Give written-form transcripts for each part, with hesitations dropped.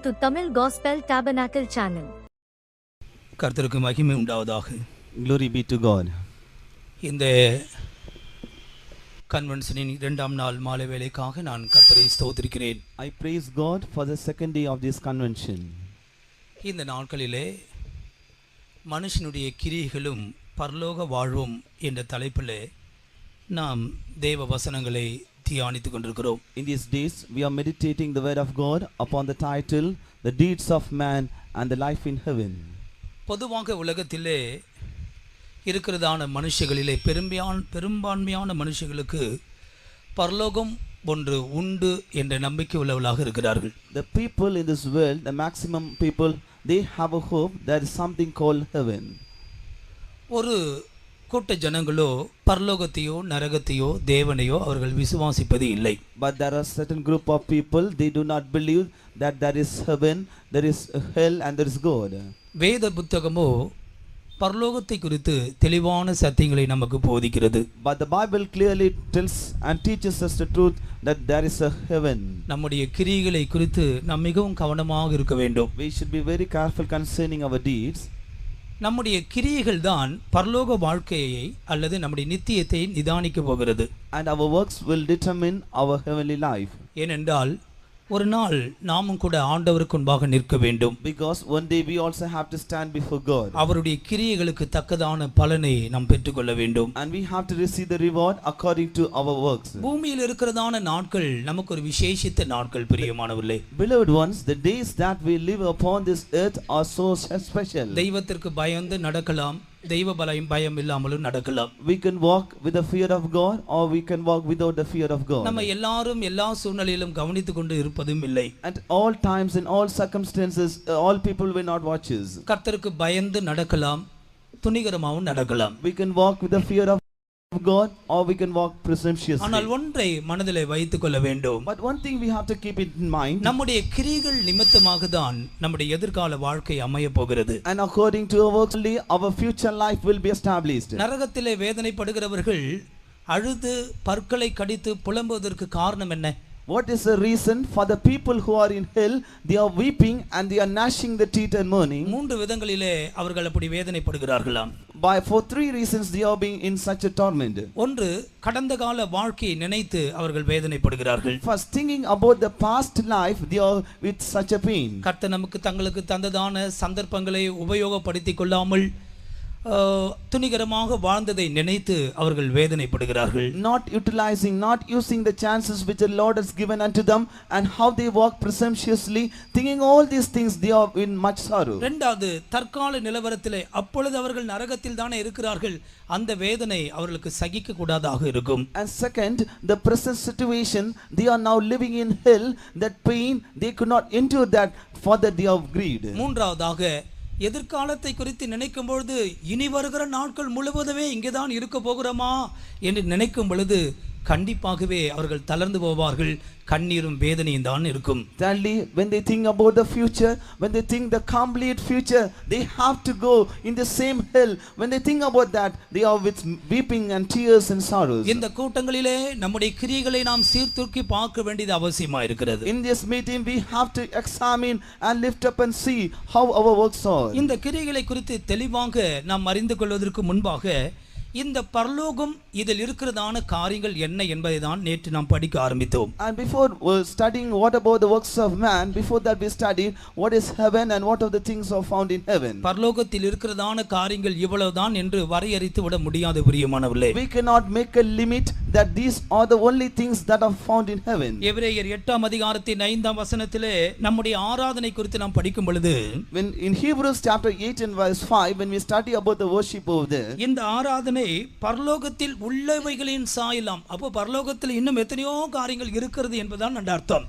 to Tamil Gospel Tabernacle channel. கர்த்தருக்கு மகிமை உண்டாவதாக. Glory be to God. இந்த கன்வென்ஷனின் இரண்டாம் நாள் மாலை வேளைக்காக நான் கர்த்தரை ஸ்தோத்திரிக்கிறேன். I praise God for the second day of this convention. இந்த நாட்களிலே மனுஷனுடைய கிரியைகளும் பரலோக வாழ்வும் என்ற தலைப்பிலே நாம் தேவ வசனங்களை தியானித்துக் கொண்டிருக்கிறோம். In these days we are meditating the word of God upon the title The Deeds of Man and the Life in Heaven. பொதுவாக உலகத்திலே இருக்கிறதான மனுஷங்களிலே பெரும்பான்மையான மனுஷங்களுக்கு பரலோகம் ஒன்று உண்டு என்ற நம்பிக்கை உள்ளவர்களாக இருக்கிறார்கள். The people in this world, the maximum people, they have a hope there is something called heaven. ஒரு கூட்ட ஜனங்களோ பரலோகத்தையோ நரகத்தையோ தேவனையோ அவர்கள் விசுவாசிப்பது இல்லை. But there are certain group of people, they do not believe that there is heaven, there is hell and there is God. வேத புத்தகமோ பரலோகத்தை குறித்து தெளிவான சத்தியங்களை நமக்கு போதிக்கிறது. But the Bible clearly tells and teaches us the truth that there is a heaven. நம்முடைய கிரியைகளை குறித்து நாம் மிகவும் கவனமாக இருக்க வேண்டும். We should be very careful concerning our deeds. நம்முடைய கிரியைகள் தான் பரலோக வாழ்க்கையை அல்லது நம்முடைய நித்தியத்தை நிதானிக்க போகிறது. And our works will determine our heavenly life. ஏனென்றால் ஒரு நாள் நாமும் கூட ஆண்டவருக்கு முன்பாக நிற்க வேண்டும். Because one day we also have to stand before God. அவருடைய கிரியைகளுக்கு தக்கதான பலனை நாம் பெற்றுக்கொள்ள வேண்டும். And we have to receive the reward according to our works. பூமியில் இருக்கிறதான நாட்கள் நமக்கு ஒரு விசேஷித்த நாட்கள் பிரியமானவர்களே. Beloved ones, the days that we live upon this earth are so special. தெய்வத்திற்கு பயந்து நடக்கலாம், தெய்வ பயம் இல்லாமலும் நடக்கலாம். We can walk with the fear of God or we can walk without the fear of God. நம்ம எல்லாரும் எல்லா சூழ்நிலையிலும் கவனித்துக் கொண்டு இருப்பதும் இல்லை. At all times, in all circumstances, all people will not watch us. கர்த்தருக்கு பயந்து நடக்கலாம், துணிகரமாகவும் நடக்கலாம். We can walk with the fear of God or we can walk presumptuously. ஆனால் ஒன்றை மனதிலே வைத்துக் கொள்ள வேண்டும். But one thing we have to keep it in mind. நம்முடைய கிரியைகள் நிமித்தமாக தான் நம்முடைய எதிர்கால வாழ்க்கை அமைய போகிறது. And according to our works only our future life will be established. நரகத்திலே வேதனைப்படுகிறவர்கள் அழுது பற்களை கடித்து புலம்புவதற்கு காரணம் என்ன? What is the reason for the people who are in hell? They are weeping and they are gnashing the teeth and mourning. மூன்று விதங்களிலே அவர்கள் அப்படி வேதனைப்படுகிறார்களாம். For three reasons they are being in such a torment. ஒன்று, கடந்த கால வாழ்க்கையை நினைத்து அவர்கள் வேதனைப்படுகிறார்கள். First, thinking about the past life, they are with such a pain. கர்த்தர் நமக்கு தங்களுக்கு தந்ததான சந்தர்ப்பங்களை உபயோகப்படுத்திக் கொள்ளாமல் துணிகரமாக வாழ்ந்ததை நினைத்து அவர்கள் வேதனைப்படுகிறார்கள். Not utilizing, not using the chances which the Lord has given unto them, and how they walk presumptuously, thinking all these things, they are in much sorrow. இரண்டாவது, தற்கால நிலவரத்திலே அப்பொழுது அவர்கள் நரகத்தில் தானே இருக்கிறார்கள், அந்த வேதனை அவர்களுக்கு சகிக்க கூடாதாக இருக்கும். And second, the present situation, they are now living in hell, that pain they could not endure that, for that they are grieved. மூன்றாவதாக, எதிர்காலத்தை குறித்து நினைக்கும் பொழுது இனி வருகிற நாட்கள் முழுவதுமே இங்கேதான் இருக்க போகிறோமா என்று நினைக்கும் பொழுது கண்டிப்பாகவே அவர்கள் தளர்ந்து போவார்கள், கண்ணீரும் வேதனையும் தான் இருக்கும். Thirdly, when they think about the future, when they think the complete future, they have to go in the same hell. When they think about that, they are with weeping and tears and sorrows. இந்த கூட்டங்களிலே நம்முடைய கிரியைகளை நாம் சீர்தூக்கி பார்க்க வேண்டியது அவசியமா இருக்கிறது. In this meeting we have to examine and lift up and see how our works are. இந்த கிரியைகளை குறித்து தெளிவாக நாம் அறிந்து கொள்வதற்கு முன்பாக இந்த பரலோகம் இதில் இருக்கிறதான காரியங்கள் என்ன என்பதை தான் நேற்று நாம் படிக்க ஆரம்பித்தோம். And before studying what about the works of man, before that we studied what is heaven and what of the things are found in heaven. பரலோகத்தில் இருக்கிறதான காரியங்கள் இவ்வளவுதான் என்று வரையறுத்து விட முடியாது பிரியமானவர்களே. We cannot make a limit that these are the only things that are found in heaven. எபிரேயர் 8ஆம் அதிகாரத்தின் 5ஆம் வசனத்திலே நம்முடைய ஆராதனை குறித்து நாம் படிக்கும் பொழுது, when in Hebrews chapter 8 and verse 5, when we study about the worship over there, இந்த ஆராதனை பரலோகத்தில் உள்ளவைகளின் சாயலாம். அப்போ பரலோகத்தில் இன்னும் எத்தனையோ காரியங்கள் இருக்கிறது என்பதுதான் அந்த அர்த்தம்.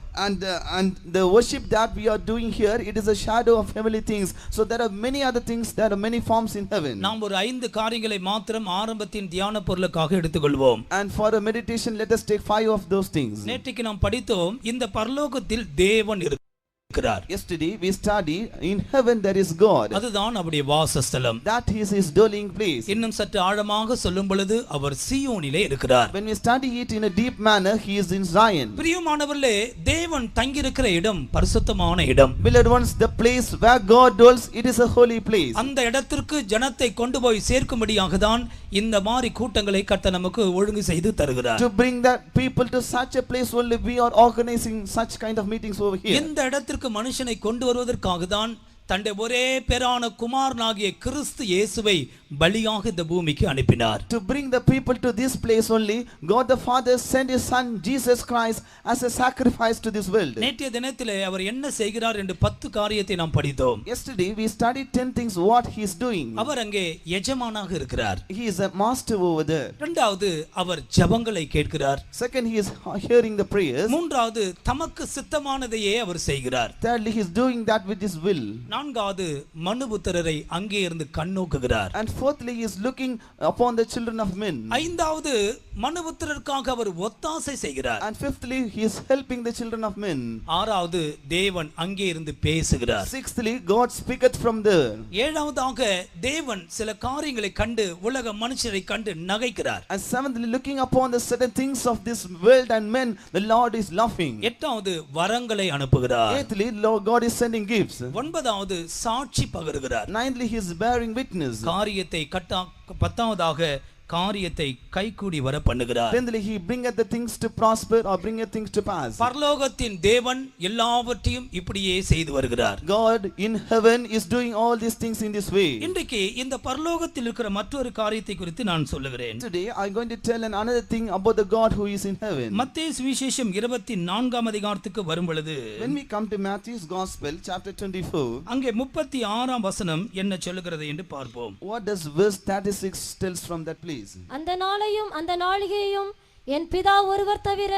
And the worship that we are doing here, it is a shadow of heavenly things. So there are many other things, there are many forms in heaven. நாம் ஒரு 5 காரியங்களை மாத்திரம் ஆரம்பத்தின் தியான பொருளுக்காக எடுத்துக்கொள்வோம். And for a meditation, let us take 5 of those things. நேற்றுக்கு நாம் படித்தோம், இந்த பரலோகத்தில் தேவன் இருக்கிறார். இருக்கிறார். Yesterday we studied in heaven there is God. அதுதான் அவருடைய வாசஸ்தலம். That is his dwelling place. இன்னும் சற்று ஆழமாக சொல்லும் பொழுது அவர் சீயோனிலே இருக்கிறார். When we study it in a deep manner, he is in Zion. பிரியமானவர்களே, தேவன் தங்கியிருக்கிற இடம் பரிசுத்தமான இடம். Beloved ones, the place where God dwells, it is a holy place. அந்த இடத்திற்கு ஜனத்தை கொண்டு போய் சேர்க்கும்படியாக தான் இந்த மாதிரி கூட்டங்களை கர்த்தர் நமக்கு ஒழுங்கு செய்து தருகிறார். To bring that people to such a place, only we are organizing such kind of meetings over here. இந்த இடத்திற்கு மனுஷனை கொண்டு வருவதற்காக தான் தன்னுடைய ஒரே பேரான குமாரனாகிய கிறிஸ்து இயேசுவை பலியாக இந்த பூமிக்கு அனுப்பினார். To bring the people to this place only, God the Father sent his son Jesus Christ as a sacrifice to this world. நேற்றைய தினத்திலே அவர் என்ன செய்கிறார் என்று 10 காரியத்தை நாம் படித்தோம். Yesterday we studied 10 things what he is doing. அவர் அங்கே எஜமானாக இருக்கிறார். He is a master over there. இரண்டாவது, அவர் ஜெபங்களை கேட்கிறார். Second, he is hearing the prayers. மூன்றாவது, தமக்கு சித்தமானதையே அவர் செய்கிறார். Thirdly, he is doing that with his will. நான்காவது, மனுபுத்திரரை அங்கே இருந்து கண்ணோக்குகிறார். And fourthly, he is looking upon the children of men. ஐந்தாவது, மனுபுத்திரருக்காக அவர் ஒத்தாசை செய்கிறார். And fifthly, he is helping the children of men. ஆறாவது, தேவன் அங்கே இருந்து பேசுகிறார். Sixthly, God speaketh from there. ஏழாவதாக, தேவன் சில காரியங்களை கண்டு உலக மனுஷரை கண்டு நகைக்கிறார். And seventhly, looking upon the certain things of this world and men, the Lord is laughing. எட்டாவது, வரங்களை அனுப்புகிறார். Eighthly, God is sending gifts. ஒன்பதாவது, சாட்சி பகருகிறார். Ninthly, he is bearing witness. காரியத்தை பத்தாவதாக காரியத்தை கைகூடி வர பண்ணுகிறார். Tenthly, he bringeth the things to prosper or bringeth things to pass. பரலோகத்தின் தேவன் எல்லாவற்றையும் இப்படியே செய்து வருகிறார். God in heaven is doing all these things in this way. இன்றைக்கு இந்த பரலோகத்தில் இருக்கிற மற்றொரு காரியத்தை குறித்து நான் சொல்லுகிறேன். Today I am going to tell another thing about the God who is in heaven. மத்தேயு சுவிசேஷம் 24ஆம் அதிகாரத்துக்கு வரும் பொழுது, When we come to Matthew's Gospel chapter 24, அங்கே 36ஆம் வசனம் என்ன சொல்லுகிறது என்று பார்ப்போம். what does verse 36 tells from that place? அந்த நாளையும் அந்த நாளிகையும் என் பிதா ஒருவர் தவிர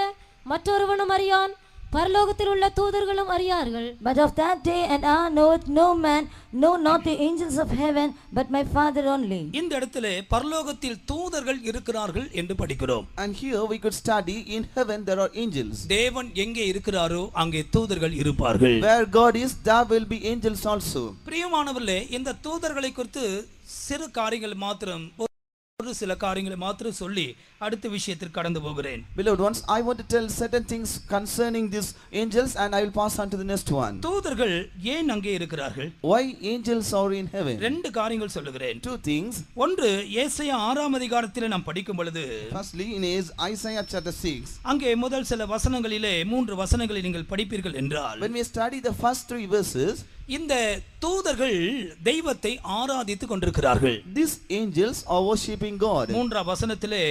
மற்றொருவனும் அறியான், பரலோகத்தில் உள்ள தூதர்களும் அறியார்கள். But of that day and hour knoweth no man, no not the angels of heaven, but my Father only. இந்த இடத்திலே பரலோகத்தில் தூதர்கள் இருக்கிறார்கள் என்று படிக்கிறோம். And here we could study in heaven there are angels. தேவன் எங்கே இருக்கிறாரோ அங்கே தூதர்கள் இருப்பார்கள். Where God is, there will be angels also. பிரியமானவர்களே, இந்த தூதர்களை குறித்து சிறு காரியங்கள் மாத்திரம் ஒரு சில காரியங்களை மாத்திரம் சொல்லி அடுத்த விஷயத்திற்கு கடந்து போகிறேன். Beloved ones, I want to tell certain things concerning these angels and I will pass on to the next one. தூதர்கள் ஏன் அங்கே இருக்கிறார்கள்? Why angels are in heaven? ரெண்டு காரியங்கள் சொல்லுகிறேன். Two things. ஒன்று, ஏசாயா 6ஆம் அதிகாரத்தில் நாம் படிக்கும் பொழுது, Firstly, in Isaiah chapter 6, அங்கே முதல் சில வசனங்களிலே 3 வசனங்களை நீங்கள் படிப்பீர்கள் என்றால், when we study the first 3 verses, இந்த தூதர்கள் தெய்வத்தை ஆராதித்துக் கொண்டிருக்கிறார்கள். these angels are worshiping God. 3ஆம் வசனத்திலே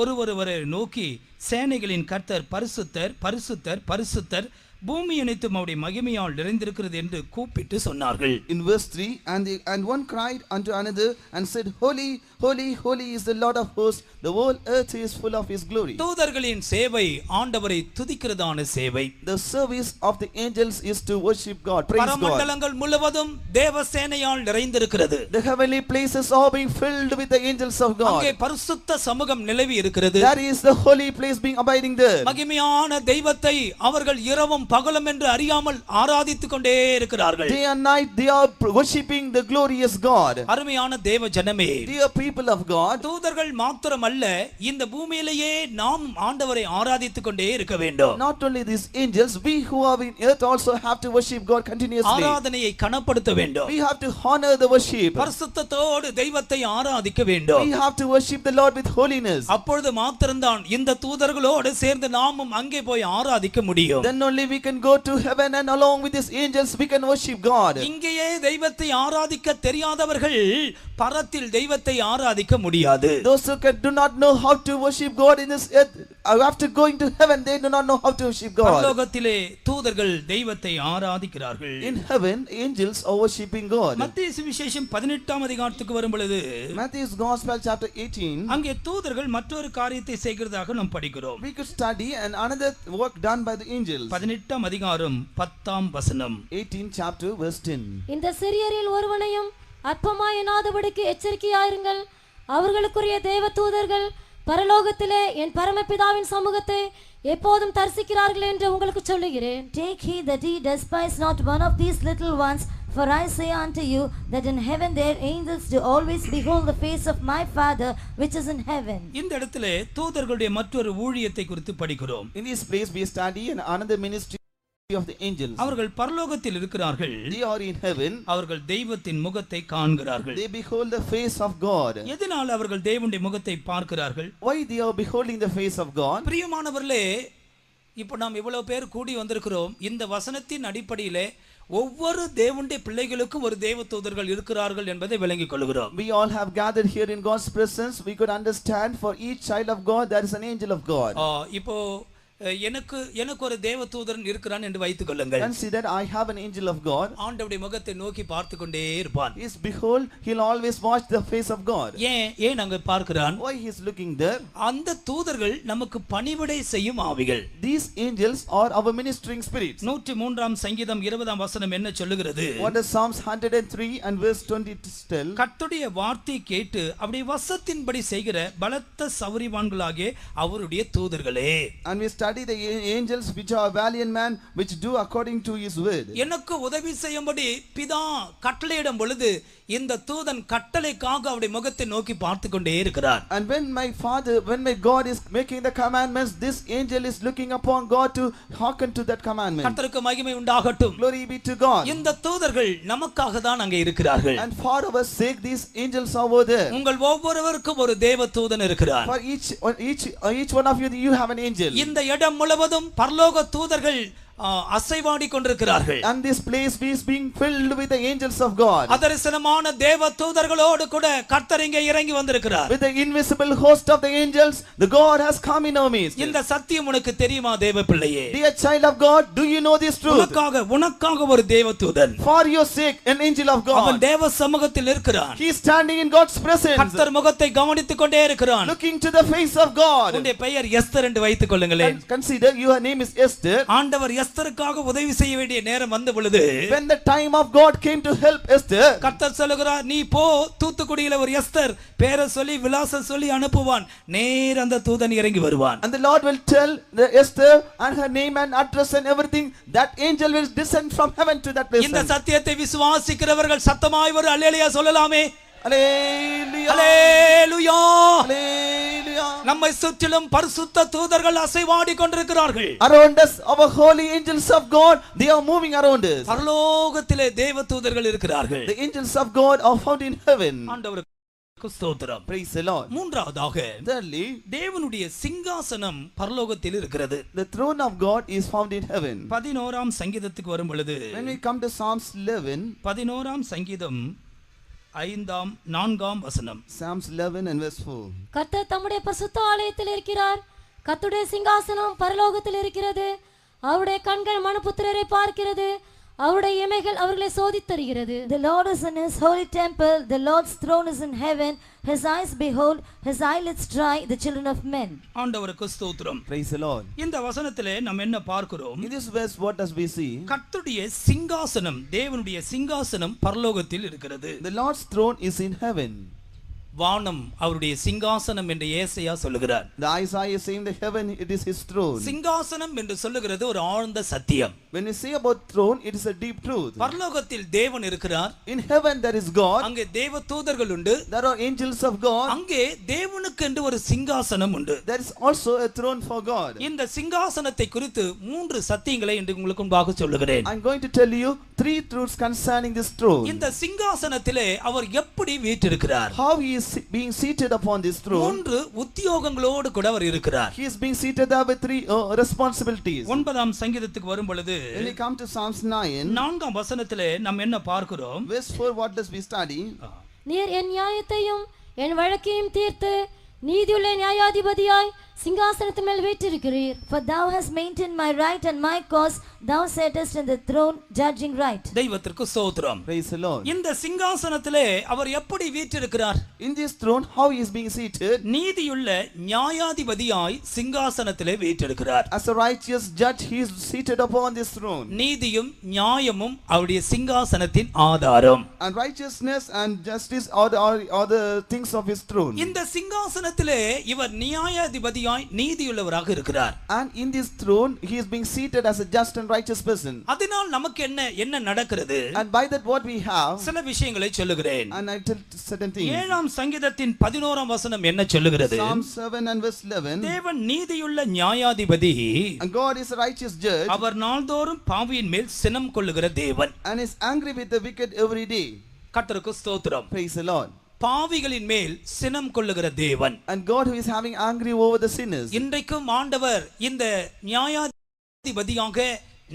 ஒருவரை நோக்கி, சேனைகளின் கர்த்தர் பரிசுத்தர் பரிசுத்தர் பரிசுத்தர், பூமி அனைத்தும் அவருடைய மகிமையால் நிறைந்திருக்கிறது என்று கூப்பிட்டு சொன்னார்கள். In verse 3, and one cried unto another and said, Holy, holy, holy is the Lord of hosts, the whole earth is full of his glory. தூதர்களின் சேவை ஆண்டவரை துதிக்கிறதான சேவை. The service of the angels is to worship God, praise God. பரமண்டலங்கள் முழுவதும் தேவ சேனையால் நிறைந்திருக்கிறது. The heavenly places are being filled with the angels of God. அங்கே பரிசுத்த சமூகம் நிலவி இருக்கிறது. There is the holy place being abiding there. மகிமையான தெய்வத்தை அவர்கள் இரவும் பகலும் என்று அறியாமல் ஆராதித்துக் கொண்டே இருக்கிறார்கள். Day and night they are worshiping the glorious God. அருமையான தேவ ஜனமே, Dear people of God, தூதர்கள் மாத்திரமல்ல, இந்த பூமியிலேயே நாம் ஆண்டவரை ஆராதித்துக் கொண்டே இருக்க வேண்டும். not only these angels, we who are in earth also have to worship God continuously. ஆராதனையை கனப்படுத்த வேண்டும். We have to honor the worship. பரிசுத்தத்தோடு தெய்வத்தை ஆராதிக்க வேண்டும். We have to worship the Lord with holiness. அப்பொழுது மாத்திரம்தான் இந்த தூதர்களோடு சேர்ந்து நாமும் அங்கே போய் ஆராதிக்க முடியும். Then only we can go to heaven and along with these angels we can worship God. இங்கேயே தெய்வத்தை ஆராதிக்க தெரியாதவர்கள் பரத்தில் தெய்வத்தை ஆராதிக்க முடியாது. Those who do not know how to worship God in this earth, after going to heaven they do not know how to worship God. பரலோகத்திலே தூதர்கள் தெய்வத்தை ஆராதிக்கிறார்கள். In heaven angels are worshiping God. மத்தேயு சுவிசேஷம் 18ஆம் அதிகாரத்துக்கு வரும் பொழுது, Matthew's Gospel chapter 18, அங்கே தூதர்கள் மற்றொரு காரியத்தை செய்கிறதாக நாம் படிக்கிறோம். we could study and another work done by the angels. 18ஆம் அதிகாரம் 10ஆம் வசனம். 18 chapter verse 10. இந்த சிறியரில் ஒருவனையும் அற்பமாய் எண்ணாதபடிக்கு எச்சரிக்கையாயிருங்கள். அவர்களுக்குரிய தேவ தூதர்கள் பரலோகத்திலே என் பரமபிதாவின் சமூகத்தை எப்போதும் தரிசிக்கிறார்கள் என்று உங்களுக்கு சொல்லுகிறேன். Take heed that ye despise not one of these little ones, for I say unto you that in heaven their angels do always behold the face of my Father which is in heaven. இந்த இடத்திலே தூதர்களுடைய மற்றொரு ஊழியத்தை குறித்து படிக்கிறோம். In this place we study another ministry of the angels. அவர்கள் பரலோகத்தில் இருக்கிறார்கள். They are in heaven. அவர்கள் தெய்வத்தின் முகத்தை காண்கிறார்கள். They behold the face of God. எதனால் அவர்கள் தேவனுடைய முகத்தை பார்க்கிறார்கள்? Why they are beholding the face of God? பிரியமானவர்களே, இப்போ நாம் இவ்வளவு பேர் கூடி வந்திருக்கிறோம். இந்த வசனத்தின் அடிப்படையிலே ஒவ்வொரு தேவனுடைய பிள்ளைகளுக்கும் ஒரு தேவ தூதர்கள் இருக்கிறார்கள் என்பதை விளங்கிக் கொள்கிறோம். We all have gathered here in God's presence. We could understand for each child of God there is an angel of God. இப்போ எனக்கு ஒரு தேவ தூதன் இருக்கிறான் என்று வைத்துக் கொள்ளுங்கள். Consider I have an angel of God. ஆண்டவருடைய முகத்தை நோக்கி பார்த்து கொண்டே இருப்பான். Is behold, he'll always watch the face of God. ஏன் அங்க பார்க்கிறான்? Why he is looking there? அந்த தூதர்கள் நமக்கு பணிவிடை செய்யும் ஆவிகள். These angels are our ministering spirits. 103ஆம் சங்கீதம் 20ஆம் வசனம் என்ன சொல்லுகிறது? What does Psalms 103 and verse 20 tell? கர்த்தருடைய வார்த்தை கேட்டு அவருடைய வசனத்தின்படி செய்கிற பலத்த சௌரிவான்களாகிய அவருடைய தூதர்களே. And we study the angels which are valiant men which do according to his word. எனக்கு உதவி செய்யும்படி பிதா கட்டளையிடும் பொழுது இந்த தூதன் கட்டளைக்காக அவருடைய முகத்தை நோக்கி பார்த்து கொண்டே இருக்கிறார். And when my God is making the commandments, this angel is looking upon God to hearken to that commandment. கர்த்தருக்கு மகிமை உண்டாகட்டும். Glory be to God. இந்த தூதர்கள் நமக்காக தான் அங்கே இருக்கிறார்கள். And for our sake these angels are over there. உங்கள் ஒவ்வொருவருக்கும் ஒரு தேவ தூதன் இருக்கிறார். For each one of you have an angel. இந்த இடம் முழுவதும் பரலோக தூதர்கள் அசைவாடி கொண்டிருக்கிறார்கள். And this place is being filled with the angels of God. அதரிசனமான தேவ தூதர்களோடு கூட கர்த்தர் இங்கே இறங்கி வந்திருக்கிறார். With the invisible host of the angels, the God has come in our midst. இந்த சத்தியம் உனக்கு தெரியுமா தேவ பிள்ளையே? Dear child of God, do you know this truth? உனக்காக ஒரு தேவ தூதன். For your sake an angel of God. அவன் தேவ சமூகத்தில் இருக்கிறான். He is standing in God's presence. கர்த்தர் முகத்தை கவனித்துக் கொண்டே இருக்கிறான். Looking to the face of God. உன்னுடைய பெயர் எஸ்தர் என்று வைத்துக் கொள்ளுங்களேன். Consider your name is Esther. ஆண்டவர் எஸ்தருக்காக உதவி செய்ய வேண்டிய நேரம் வந்த பொழுது, when the time of God came to help Esther, கர்த்தர் சொல்லுகிறார், நீ போ, தூத்துக்குடியில ஒரு எஸ்தர் பேரை சொல்லி விலாசம் சொல்லி அனுப்புவான். நேர அந்த தூதன் இறங்கி வருவான். And the Lord will tell the Esther and her name and address and everything. That angel will descend from heaven to that person. இந்த சத்தியத்தை விசுவாசிக்கிறவர்கள் சத்தமாய் ஒரு அல்லேலூயா சொல்லலாமே. Hallelujah. Hallelujah. Hallelujah. நம்மை சுற்றிலும் பரிசுத்த தூதர்கள் அசைவாடி கொண்டிருக்கிறார்கள். Around us our holy angels of God, they are moving around us. பரலோகத்திலே தேவ தூதர்கள் இருக்கிறார்கள். The angels of God are found in heaven. ஆண்டவருக்கு ஸ்தோத்திரம். Praise the Lord. மூன்றாவதாக, thirdly, தேவனுடைய சிங்காசனம் பரலோகத்தில் இருக்கிறது. the throne of God is found in heaven. 11ஆம் சங்கீதத்துக்கு வரும் பொழுது, when we come to Psalms 11, 11ஆம் சங்கீதம் 4ஆம் வசனம். Psalms 11 and verse 4. கர்த்தர் தம்முடைய பரிசுத்த ஆலயத்தில் இருக்கிறார். கர்த்தருடைய சிங்காசனம் பரலோகத்தில் இருக்கிறது. அவருடைய கண்கள் மனுபுத்திரரை பார்க்கிறது. அவருடைய இமைகள் அவர்களை சோதித்தருகிறது. The Lord is in his holy temple. The Lord's throne is in heaven. His eyes behold, his eyelids try the children of men. ஆண்டவருக்கு ஸ்தோத்திரம். Praise the Lord. இந்த வசனத்திலே நாம் என்ன பார்க்கிறோம்? In this verse what does we see? கர்த்தருடைய சிங்காசனம், தேவனுடைய சிங்காசனம் பரலோகத்தில் இருக்கிறது. The Lord's throne is in heaven. வானம் அவருடைய சிங்காசனம் என்று ஏசாயா சொல்லுகிறார். The Isaiah is saying the heaven, it is his throne. சிங்காசனம் என்று சொல்லுகிறது ஒரு ஆழ்ந்த சத்தியம். When we say about throne, it is a deep truth. பரலோகத்தில் தேவன் இருக்கிறார். In heaven there is God. அங்கே தேவ தூதர்கள் உண்டு. There are angels of God. அங்கே தேவனுக்கு என்று ஒரு சிங்காசனம் உண்டு. There is also a throne for God. இந்த சிங்காசனத்தை குறித்து 3 சத்தியங்களை இன்று உங்களுக்கு முன்பாக சொல்லுகிறேன். I'm going to tell you 3 truths concerning this throne. இந்த சிங்காசனத்திலே அவர் எப்படி வீற்றிருக்கிறார்? How he is being seated upon this throne. 3 உத்தியோகங்களோடு கூட அவர் இருக்கிறார். He is being seated there with 3 responsibilities. 9ஆம் சங்கீதத்துக்கு வரும் பொழுது, when we come to Psalms 9, 4ஆம் வசனத்திலே நாம் என்ன பார்க்கிறோம்? verse 4, what does we study? நீர் என் நியாயத்தையும் என் வழக்கையும் தீர்த்து நீதியுள்ள நியாயாதிபதியாய் சிங்காசனத்தின் மேல் வீற்றிருக்கிறீர். For thou hast maintained my right and my cause, thou sittest in the throne, judging right. தெய்வத்திற்கு ஸ்தோத்திரம். Praise the Lord. இந்த சிங்காசனத்திலே அவர் எப்படி வீற்றிருக்கிறார்? In this throne, how he is being seated? நீதியுள்ள நியாயாதிபதியாய் சிங்காசனத்திலே வீற்றிருக்கிறார். As a righteous judge, he is seated upon this throne. நீதியும் நியாயமும் அவருடைய சிங்காசனத்தின் ஆதாரம். And righteousness and justice are the things of his throne. இந்த சிங்காசனத்திலே இவர் நியாயாதிபதியாய் நீதியுள்ளவராக இருக்கிறார். And in this throne, he is being seated as a just and righteous person. அதனால் நமக்கு என்ன நடக்கிறது? And by that what we have, சில விஷயங்களை சொல்லுகிறேன். and I tell certain things. 7ஆம் சங்கீதத்தின் 11ஆம் வசனம் என்ன சொல்லுகிறது? Psalm 7 and verse 11. தேவன் நீதியுள்ள நியாயாதிபதி, And God is a righteous judge, அவர் நாள்தோறும் பாவியின் மேல் சினம் கொள்ளுகிற தேவன். and is angry with the wicked every day. கர்த்தருக்கு ஸ்தோத்திரம். Praise the Lord. பாவிகளின் மேல் சினம் கொள்ளுகிற தேவன். And God who is having angry over the sinners. இன்றைக்கும் ஆண்டவர் இந்த நியாயாதிபதியாக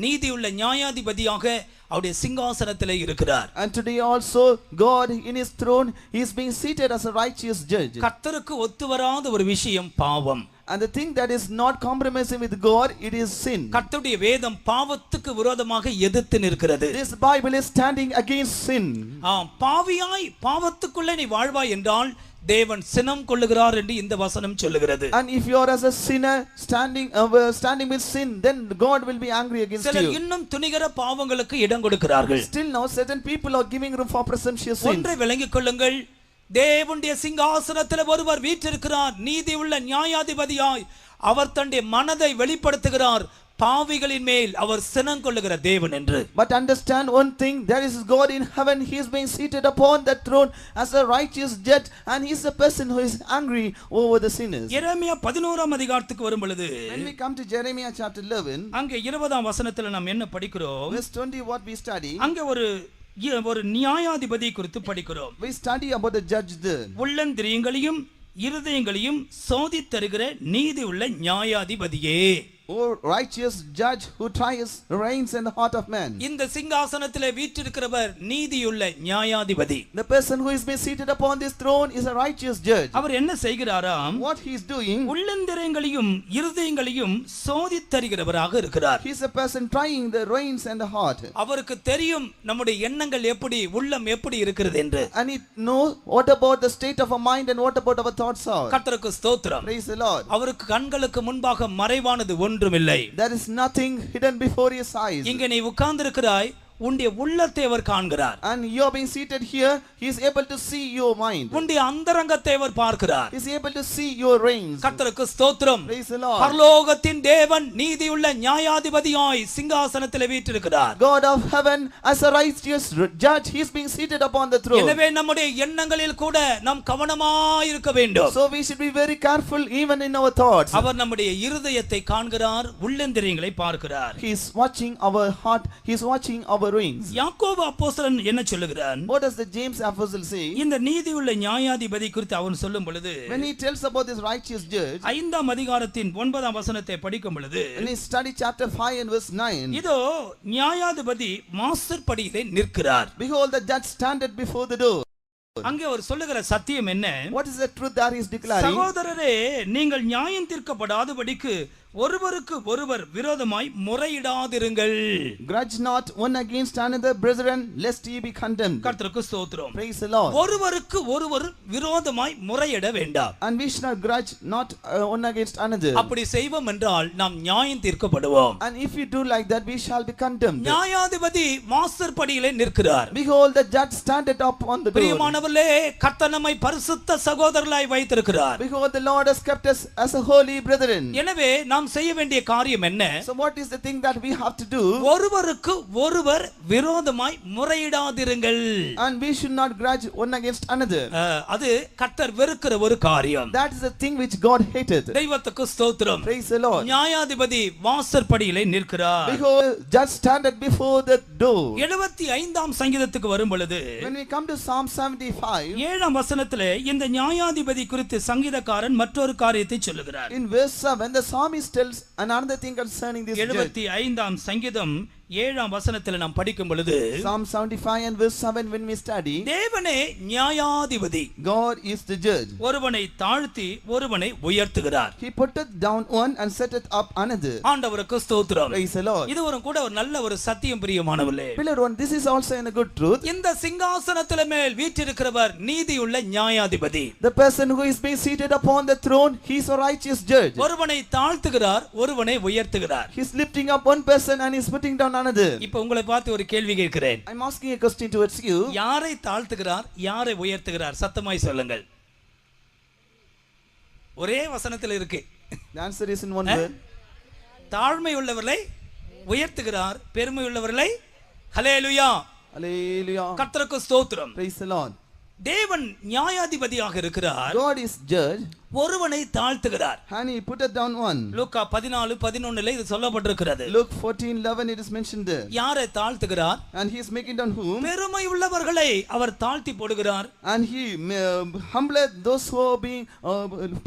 நீதியுள்ள நியாயாதிபதியாக அவருடைய சிங்காசனத்திலே இருக்கிறார். And today also God in his throne, he is being seated as a righteous judge. கர்த்தருக்கு ஒத்துவராத ஒரு விஷயம் பாவம். And the thing that is not compromising with God, it is sin. கர்த்தருடைய வேதம் பாவத்துக்கு விரோதமாக எதிர்த்து நிற்கிறது. This Bible is standing against sin. பாவியாய் பாவத்துக்குள்ளே நீ வாழ்வாய் என்றால் தேவன் சினம் கொள்ளுகிறார் என்று இந்த வசனம் சொல்லுகிறது. And if you are as a sinner standing with sin, then God will be angry against சிலர் you. இன்னும் துணிகர பாவங்களுக்கு இடம் கொடுக்கிறார்கள். Still now certain people are giving room for presumptuous sin. ஒன்றை விளங்கிக் கொள்ளுங்கள், தேவனுடைய சிங்காசனத்தில் ஒருவர் வீற்றிருக்கிறார், நீதி உள்ள நியாயாதிபதியாய். அவர் தன்னுடைய மனதை வெளிப்படுத்துகிறார், பாவிகளின் மேல் அவர் சினம் கொள்ளுகிற தேவன் என்று. But understand one thing, there is God in heaven, he is being seated upon that throne as a righteous judge, and he is a person who is angry over the sinners. எரேமியா 11ஆம் அதிகாரத்துக்கு வரும் பொழுது, When we come to Jeremiah chapter 11, அங்கே 20ஆம் வசனத்தில் நாம் என்ன படிக்கிறோம்? verse 20 what we study, அங்கே ஒரு நியாயாதிபதி குறித்து படிக்கிறோம். we study about the judge there. உள்ளந்திரியங்களையும் இருதயங்களையும் சோதித்தருகிற நீதி உள்ள நியாயாதிபதியே. O righteous judge who tries the reins and the heart of man. இந்த சிங்காசனத்திலே வீற்றிருக்கிறவர் நீதியுள்ள நியாயாதிபதி. The person who is being seated upon this throne is a righteous judge. அவர் என்ன செய்கிறாராம்? What he is doing, உள்ளந்திரியங்களையும் இருதயங்களையும் சோதித்தருகிறவராக இருக்கிறார். he is a person trying the reins and the heart. அவருக்கு தெரியும் நம்முடைய எண்ணங்கள் எப்படி, உள்ளம் எப்படி இருக்கிறது என்று. And he knows what about the state of our mind and what about our thoughts are. கர்த்தருக்கு ஸ்தோத்திரம். Praise the Lord. அவருக்கு கண்களுக்கு முன்பாக மறைவானது ஒன்றுமில்லை. There is nothing hidden before his eyes. இங்கே நீ உட்கார்ந்திருக்கிறாய், உன்னுடைய உள்ளத்தை அவர் காண்கிறார். And you are being seated here, he is able to see your mind. உன்னுடைய அந்தரங்கத்தை அவர் பார்க்கிறார். He is able to see your reins. கர்த்தருக்கு ஸ்தோத்திரம். Praise the Lord. பரலோகத்தின் தேவன் நீதியுள்ள நியாயாதிபதியாய் சிங்காசனத்தில் வீற்றிருக்கிறார். God of heaven as a righteous judge, he is being seated upon the throne. எனவே நம்முடைய எண்ணங்களில் கூட நாம் கவனமாய் இருக்க வேண்டும். So we should be very careful even in our thoughts. அவர் நம்முடைய இருதயத்தை காண்கிறார், உள்ளந்திரியங்களை பார்க்கிறார். He is watching our heart, he is watching our reins. யாக்கோபு அப்போஸ்தலன் என்ன சொல்லுகிறான்? What does the James apostle say? இந்த நீதியுள்ள நியாயாதிபதி குறித்து அவன் சொல்லும் பொழுது, When he tells about this righteous judge, 5ஆம் அதிகாரத்தின் 9ஆம் வசனத்தை படிக்கும் பொழுது, when he study chapter 5 and verse 9, இதோ நியாயாதிபதி வாசற்படியிலே நிற்கிறார். behold the judge standeth before the door. அங்கே அவர் சொல்லுகிற சத்தியம் என்ன? What is the truth that he is declaring? சகோதரரே, நீங்கள் நியாயம் தீர்க்கப்படாதபடிக்கு ஒருவருக்கு ஒருவர் விரோதமாய் முறையிடாதிருங்கள். Grudge not one against another, brethren, lest ye be condemned. கர்த்தருக்கு ஸ்தோத்திரம். Praise the Lord. ஒருவருக்கு ஒருவர் விரோதமாய் முறையிட வேண்டாம். And we should not grudge not one against another. அப்படி செய்வோம் என்றால் நாம் நியாயம் தீர்க்கப்படுவோம். And if we do like that, we shall be condemned. நியாயாதிபதி வாசற்படியிலே நிற்கிறார். Behold the judge standeth up on the door. பிரியமானவர்களே, கர்த்தர் நம்மை பரிசுத்த சகோதரர்களாய் வைத்திருக்கிறார். Behold the Lord has kept us as a holy brethren. எனவே நாம் செய்ய வேண்டிய காரியம் என்ன? So what is the thing that we have to do? ஒருவருக்கு ஒருவர் விரோதமாய் முறையிடாதிருங்கள். And we should not grudge one against another. அது கர்த்தர் வெறுக்கிற ஒரு காரியம். That is the thing which God hated. தெய்வத்துக்கு ஸ்தோத்திரம். Praise the Lord. நியாயாதிபதி வாசற்படியிலே நிற்கிறார். Behold judge standeth before the door. 75ஆம் சங்கீதத்துக்கு வரும் பொழுது, When we come to Psalm 75, 7ஆம் வசனத்திலே இந்த நியாயாதிபதி குறித்து சங்கீதக்காரன் மற்றொரு காரியத்தை சொல்லுகிறார். in verse 7 the psalmist tells another thing concerning this judge. 75ஆம் சங்கீதம் 7ஆம் வசனத்தில் நாம் படிக்கும் பொழுது Psalm 75 and verse 7 when we study, தேவனே நியாயாதிபதி, God is the judge. ஒருவனை தாழ்த்தி ஒருவனை உயர்த்துகிறார். He putteth down one and setteth up another. ஆண்டவருக்கு ஸ்தோத்திரம். Praise the Lord. இது ஒரு கூட ஒரு நல்ல ஒரு சத்தியம் பிரியமானவர்களே. Beloved one, this is also in a good truth. இந்த சிங்காசனத்தின் மேல் வீற்றிருக்கிறவர் நீதியுள்ள நியாயாதிபதி. The person who is being seated upon the throne, he is a righteous judge. ஒருவனை தாழ்த்துகிறார், ஒருவனை உயர்த்துகிறார். He is lifting up one person and he is putting down another. இப்போ உங்களை பார்த்து ஒரு கேள்வி கேட்கிறேன். I'm asking a question towards you. யாரை தாழ்த்துகிறார், யாரை உயர்த்துகிறார்? சத்தமாய் சொல்லுங்கள். ஒரே வசனத்தில் இருக்கு. The answer is in one word. தாழ்மை உள்ளவர்களை உயர்த்துகிறார், பெருமை உள்ளவர்களை ஹல்லேலூயா. Hallelujah. கர்த்தருக்கு ஸ்தோத்திரம். Praise the Lord. தேவன் நியாயாதிபதியாக இருக்கிறார், God is judge ஒருவனை தாழ்த்துகிறார். and he put it down one. லூக்கா 14:11 இது சொல்லப்பட்டிருக்கிறது. Luke 14:11 it is mentioned there. யாரை தாழ்த்துகிறார்? And he is making down whom? பெருமை உள்ளவர்களை அவர் தாழ்த்தி போடுகிறார். And he humbleth those who are being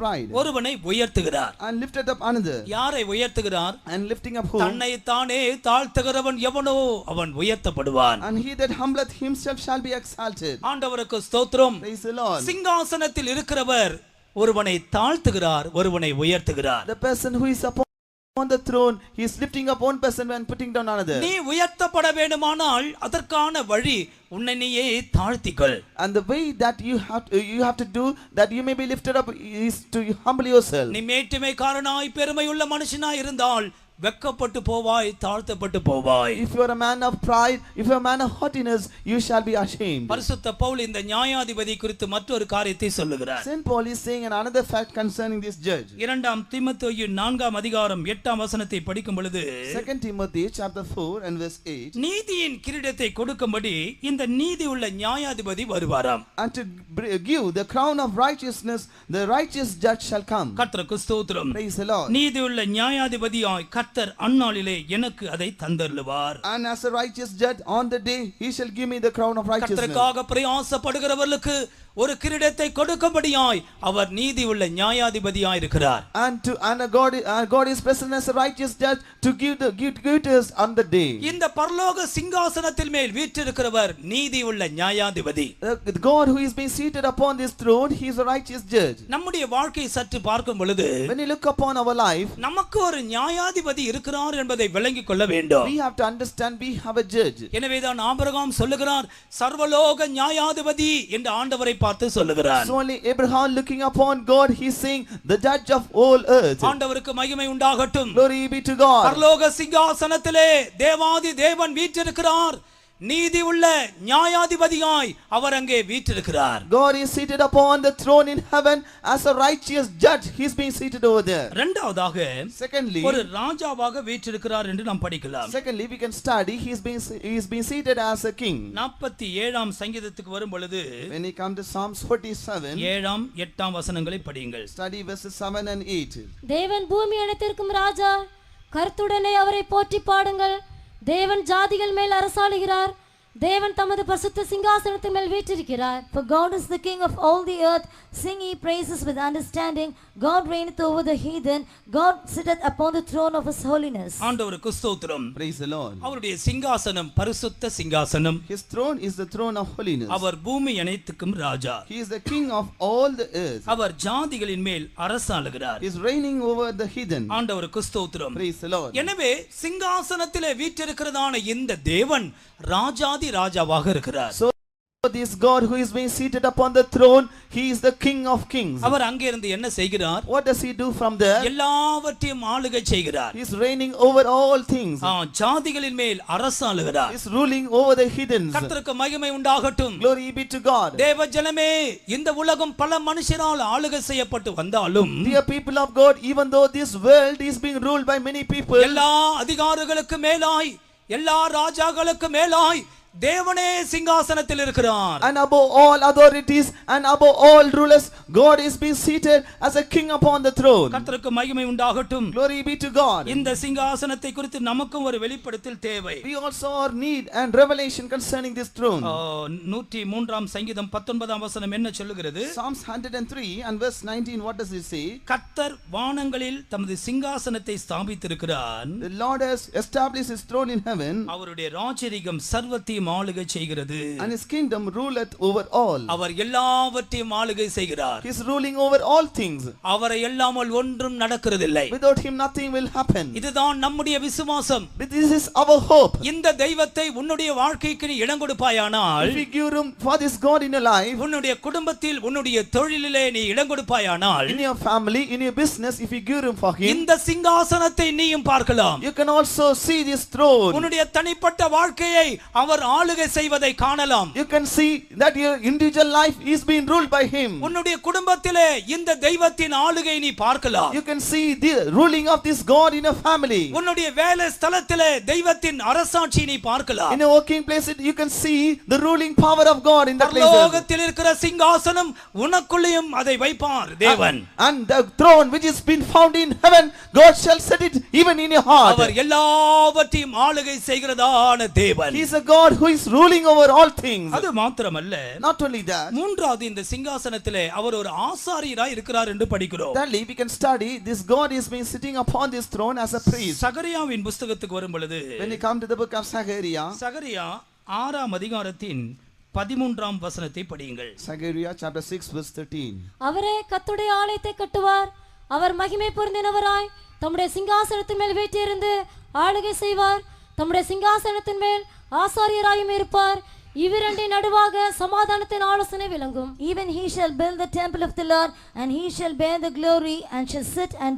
pride. ஒருவனை உயர்த்துகிறார். And lifted up another. யாரை உயர்த்துகிறார்? And lifting up whom? தன்னை தானே தாழ்த்துகிறவன் எவனோ அவன் உயர்த்தப்படுவான். And he that humbleth himself shall be exalted. ஆண்டவருக்கு ஸ்தோத்திரம். Praise the Lord. சிங்காசனத்தில் இருக்கிறவர் ஒருவனை தாழ்த்துகிறார், ஒருவனை உயர்த்துகிறார். The person who is upon the throne, he is lifting up one person and putting down another. நீ உயர்த்தப்பட வேண்டுமானால் அதற்கான வழி உன்னை நீயே தாழ்த்திக்கொள். And the way that you have to do that you may be lifted up is to humble yourself. நீ மேட்டுமைக்காரனாய் பெருமையுள்ள மனுஷனாய் இருந்தால் வெட்கப்பட்டு போவாய், தாழ்த்தப்பட்டு போவாய். If you are a man of pride, if you are a man of haughtiness, you shall be ashamed. பரிசுத்த பவுல் இந்த நியாயாதிபதி குறித்து மற்றொரு காரியத்தை சொல்லுகிறார். Saint Paul is saying another fact concerning this judge. 2 தீமோத்தேயு 4:8 வசனத்தை படிக்கும் பொழுது 2 Timothy chapter 4 and verse 8. நீதியின் கிரீடத்தை கொடுக்கும்படி இந்த நீதி உள்ள நியாயாதிபதி வருவாராம். And to give the crown of righteousness, the righteous judge shall come. கர்த்தருக்கு ஸ்தோத்திரம். Praise the Lord. நீதி உள்ள நியாயாதிபதியாய் கர்த்தர் அந்நாளிலே எனக்கு அதை தந்தருளுவார். And as a righteous judge on the day, he shall give me the crown of righteousness. கர்த்தருக்காக பிரயாசப்படுகிறவர்களுக்கு ஒரு கிரீடத்தை கொடுக்கும்படியாய் அவர் நீதி உள்ள நியாயாதிபதியாய் இருக்கிறார். And God is present as a righteous judge to give to us on the day. இந்த பரலோக சிங்காசனத்தில் மேல் வீற்றிருக்கிறவர் நீதி உள்ள நியாயாதிபதி. God who is being seated upon this throne, he is a righteous judge. நம்முடைய வாழ்க்கையை சற்று பார்க்கும் பொழுது When you look upon our life, நமக்கு ஒரு நியாயாதிபதி இருக்கிறார் என்பதை விளங்கிக் கொள்ள வேண்டும். we have to understand we have a judge. எனவேதான் ஆபிரகாம் சொல்லுகிறார், சர்வலோக நியாயாதிபதி என்று ஆண்டவரை பார்த்து சொல்லுகிறார். So only Abraham looking upon God, he is saying the judge of all earth. ஆண்டவருக்கு மகிமை உண்டாகட்டும். Glory be to God. பரலோக சிங்காசனத்திலே தேவாதி தேவன் வீற்றிருக்கிறார், நீதி உள்ள நியாயாதிபதியாய் அவர் அங்கே வீற்றிருக்கிறார். God is seated upon the throne in heaven as a righteous judge. He is being seated over there. இரண்டாவதாக Secondly, ஒரு ராஜாவாக வீற்றிருக்கிறார் என்று நாம் படிக்கலாம். secondly we can study he is being seated as a king. 47ஆம் சங்கீதத்துக்கு வரும் பொழுது When he comes to Psalms 47, 7ஆம் 8ஆம் வசனங்களை படியுங்கள். study verses 7 and 8. தேவன் பூமி அனைத்திற்கும் ராஜா, கர்த்துடனே அவரை போற்றி பாடுங்கள். தேவன் ஜாதிகள் மேல் அரசாளுகிறார், தேவன் தமது பரிசுத்த சிங்காசனத்தின் மேல் வீற்றிருக்கிறார். For God is the King of all the earth. Sing ye praises with understanding. God reigneth over the heathen. God sitteth upon the throne of his holiness. ஆண்டவருக்கு ஸ்தோத்திரம். Praise the Lord. அவருடைய சிங்காசனம் பரிசுத்த சிங்காசனம். His throne is the throne of holiness. அவர் பூமி அனைத்துக்கும் ராஜா. He is the king of all the earth. அவர் ஜாதிகளின் மேல் அரசாளுகிறார். He is reigning over the heathen. ஆண்டவருக்கு ஸ்தோத்திரம். Praise the Lord. எனவே சிங்காசனத்திலே வீற்றிருக்கிறதான இந்த தேவன் ராஜாதி ராஜாவாக இருக்கிறார். So this God who is being seated upon the throne, he is the King of kings. அவர் அங்கே இருந்து என்ன செய்கிறார்? What does he do from there? எல்லாவற்றையும் ஆளுகை செய்கிறார். He is reigning over all things. ஜாதிகளின் மேல் அரசாளுகிறார். He is ruling over the heathens. கர்த்தருக்கு மகிமை உண்டாகட்டும். Glory be to God. தேவ ஜனமே, இந்த உலகம் பல மனுஷரால் ஆளுகை செய்யப்பட்டு வந்தாலும் Dear people of God, even though this world is being ruled by many people, எல்லா அதிகாரிகளுக்கு மேலாய், எல்லா ராஜாக்களுக்கு மேலாய் தேவனே சிங்காசனத்தில் இருக்கிறார். And above all authorities and above all rulers, God is being seated as a king upon the throne. கர்த்தருக்கு மகிமை உண்டாகட்டும். Glory be to God. இந்த சிங்காசனத்தை குறித்து நமக்கும் ஒரு வெளிப்படுத்தல் தேவை. We also need and revelation concerning this throne. 103 சங்கீதம் 19 வசனம் என்ன சொல்லுகிறது? Psalms 103 and verse 19, what does it say? கர்த்தர் வானங்களில் தமது சிங்காசனத்தை ஸ்தாபித்திருக்கிறார். The Lord has established his throne in heaven. அவருடைய ராஜரிகம் சர்வத்தையும் ஆளுகை செய்கிறது. And his kingdom ruleth over all. அவர் எல்லாவற்றையும் ஆளுகை செய்கிறார். He is ruling over all things. அவரை இல்லாமல் ஒன்றும் நடக்கிறதில்லை. Without him nothing will happen. இதுதான் நம்முடைய விசுவாசம். This is our hope. இந்த தெய்வத்தை உன்னுடைய வாழ்க்கைக்கு நீ இடம் கொடுப்பாயானால், If you give room for this God in your life, உன்னுடைய குடும்பத்தில் உன்னுடைய தொழிலிலே நீ இடம் கொடுப்பாயானால், in your family, in your business, if you give room for him, இந்த சிங்காசனத்தை நீயும் பார்க்கலாம். you can also see this throne. உன்னுடைய தனிப்பட்ட வாழ்க்கையை அவர் ஆளுகை செய்வதை காணலாம். You can see that your individual life is being ruled by him. உன்னுடைய குடும்பத்திலே இந்த தெய்வத்தின் ஆளுகை நீ பார்க்கலாம். You can see the ruling of this God in a family. உன்னுடைய வேலை ஸ்தலத்திலே தெய்வத்தின் அரசாட்சி நீ பார்க்கலாம். In a working place, you can see the ruling power of God in that place. பரலோகத்தில் இருக்கிற சிங்காசனம் உனக்குள்ளேயும் அதை வைப்பார் தேவன். And the throne which is been found in heaven, God shall set it even in your heart. அவர் எல்லாவற்றையும் ஆளுகை செய்கிறதான தேவன். He is a God who is ruling over all things. அது மாத்திரமல்ல, Not only that, மூன்றாவது இந்த சிங்காசனத்திலே அவர் ஒரு ஆசாரியராய் இருக்கிறார் என்று படிக்கிறோம். thirdly, we can study this God is being sitting upon this throne as a priest. சகரியாவின் புத்தகத்துக்கு வரும் பொழுது, When you come to the book of Zechariah, சகரியா 6 அதிகாரத்தின் 13 வசனத்தை படியுங்கள். Zechariah chapter 6 verse 13. அவரே கர்த்தருடைய ஆலயத்தை கட்டுவார். அவர் மகிமை பொருந்தினவராய் தம்முடைய சிங்காசனத்தின் மேல் வீற்றிருந்து ஆளுகை செய்வார். தம்முடைய சிங்காசனத்தின் மேல் ஆசாரியராயும் இருப்பார். இவ்விரண்டின் நடுவாக சமாதானத்தின் ஆலோசனை விளங்கும். Even he shall build the temple of the Lord, and he shall bear the glory, and shall sit and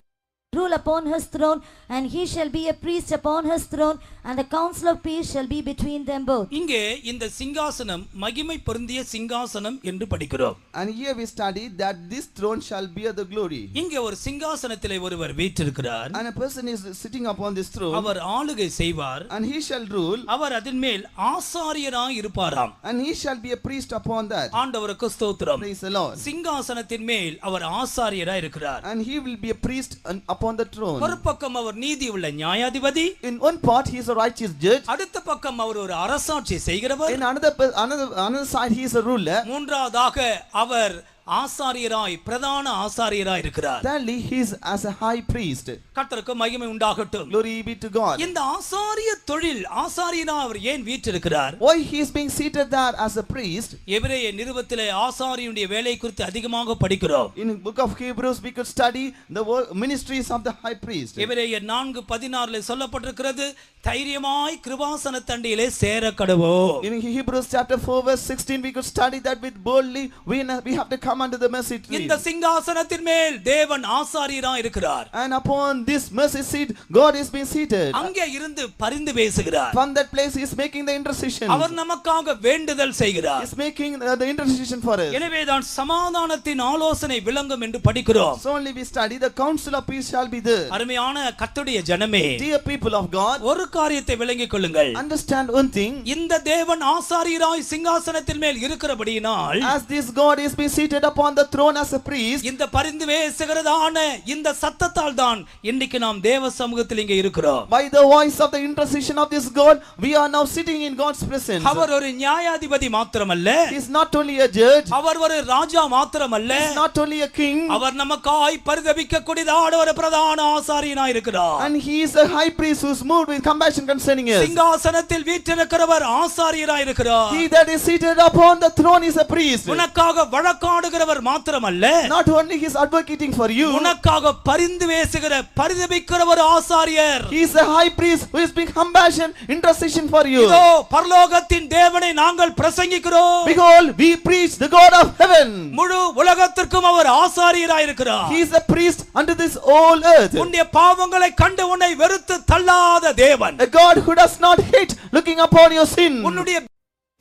rule upon his throne, and he shall be a priest upon his throne, and the council of peace shall be between them both. இங்கே இந்த சிங்காசனம் மகிமை பொருந்திய சிங்காசனம் என்று படிக்கிறோம். And here we study that this throne shall bear the glory. இங்கே ஒரு சிங்காசனத்திலே ஒருவர் வீற்றிருக்கிறார். And a person is sitting upon this throne. அவர் ஆளுகை செய்வார். And he shall rule. அவர் அதன் மேல் ஆசாரியராய் இருப்பாராம். And he shall be a priest upon that. ஆண்டவருக்கு ஸ்தோத்திரம். Praise the Lord. சிங்காசனத்தின் மேல் அவர் ஆசாரியராய் இருக்கிறார். And he will be a priest upon the throne. ஒரு பக்கம் அவர் நீதி உள்ள நியாயாதிபதி. In one part he is a righteous judge. அடுத்த பக்கம் அவர் ஒரு அரசாட்சி செய்கிறவர். In another side he is a ruler. மூன்றாவதாக அவர் ஆசாரியராய் பிரதான ஆசாரியராய் இருக்கிறார். Thirdly, he is as a high priest. கர்த்தருக்கு மகிமை உண்டாகட்டும். Glory be to God. இந்த ஆசாரிய தொழில் ஆசாரியனா அவர் ஏன் வீற்றிருக்கிறார்? Why he is being seated there as a priest? எபிரேய நிருபத்திலே ஆசாரியனுடைய வேலை குறித்து அதிகமாக படிக்கிறோம். In book of Hebrews we could study the ministries of the high priest. எபிரேயர் 4:16 சொல்லப்பட்டிருக்கிறது, தைரியமாய் கிருபாசன தண்டியிலே சேர கடவோம். In Hebrews chapter 4 verse 16 we could study that with boldly we have to come under the mercy seat. இந்த சிங்காசனத்தின் மேல் தேவன் ஆசாரியராய் இருக்கிறார். And upon this mercy seat God is being seated. அங்கே இருந்து பரிந்து பேசுகிறார். From that place he is making the intercession. அவர் நமக்காக வேண்டுதல் செய்கிறார். He is making the intercession for us. எனவே தான் சமாதானத்தின் ஆலோசனை விளங்கும் என்று படிக்கிறோம். So only we study the council of peace shall be there. அருமையான கர்த்தருடைய ஜனமே, Dear people of God, ஒரு காரியத்தை விளங்கிக் கொள்ளுங்கள். understand one thing. இந்த தேவன் ஆசாரியராய் சிங்காசனத்தின் மேல் இருக்கிறபடியினால், As this God is being seated upon the throne as a priest, இந்த பரிந்து பேசுகிறதான இந்த சத்தத்தால் தான் இன்னைக்கு நாம் தேவ சமூகத்தில் இங்கே இருக்கிறோம். by the voice of the intercession of this God, we are now sitting in God's presence. அவர் ஒரு நியாயாதிபதி மாத்திரமல்ல, He is not only a judge, அவர் ஒரு ராஜா மாத்திரமல்ல, he is not only a king, அவர் நமக்காய் பரிதபிக்க கூடியதான ஒரு பிரதான ஆசாரியனாய் இருக்கிறார். and he is a high priest who is moved with compassion concerning us. சிங்காசனத்தில் வீற்றிருக்கிறவர் ஆசாரியராய் இருக்கிறார். He that is seated upon the throne is a priest. உனக்காக வழக்காடுகிறவர் மாத்திரமல்ல, Not only he is advocating for you, உனக்காக பரிந்து பேசுகிற பரிதபிக்கிற ஒரு ஆசாரியர். he is a high priest who is being compassion intercession for you. இதோ பரலோகத்தின் தேவனை நாங்கள் பிரசங்கிக்கிறோம். Behold, we preach the God of heaven. முழு உலகத்திற்கும் அவர் ஆசாரியராய் இருக்கிறார். He is a priest unto this whole earth. உன்னுடைய பாவங்களை கண்டு உன்னை வெறுத்து தள்ளாத தேவன், A God who does not hate looking upon your sin. உன்னுடைய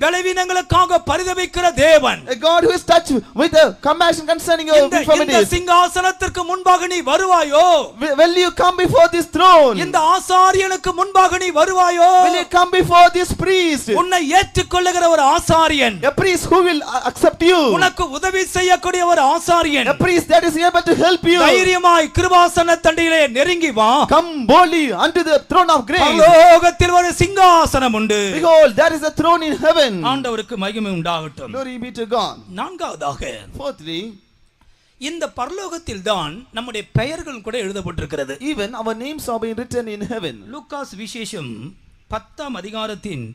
பலவீனங்களுக்காக பரிதபிக்கிற தேவன். A God who is touched with a compassion concerning your infirmities. இந்த சிங்காசனத்திற்கு முன்பாக நீ வருவாயோ? Will you come before this throne? இந்த ஆசாரியனுக்கு முன்பாக நீ வருவாயோ? Will you come before this priest? உன்னை ஏற்றுக்கொள்ளுகிற ஒரு ஆசாரியன். A priest who will accept you. உனக்கு உதவி செய்யக்கூடிய ஒரு ஆசாரியன். A priest that is able to help you. தைரியமாய் கிருபாசன தண்டிலே நெருங்கி வா. Come boldly unto the throne of grace. பரலோகத்தில் ஒரு சிங்காசனம் உண்டு. Behold, there is a throne in heaven. ஆண்டவருக்கு மகிமை உண்டாகட்டும். Glory be to God. நான்காவதாக, Fourthly, இந்த பரலோகத்தில் தான் நம்முடைய பெயர்கள் கூட எழுதப்பட்டிருக்கிறது. even our names are being written in heaven. Lucas விசேஷம் 10ஆம் அதிகாரத்தின்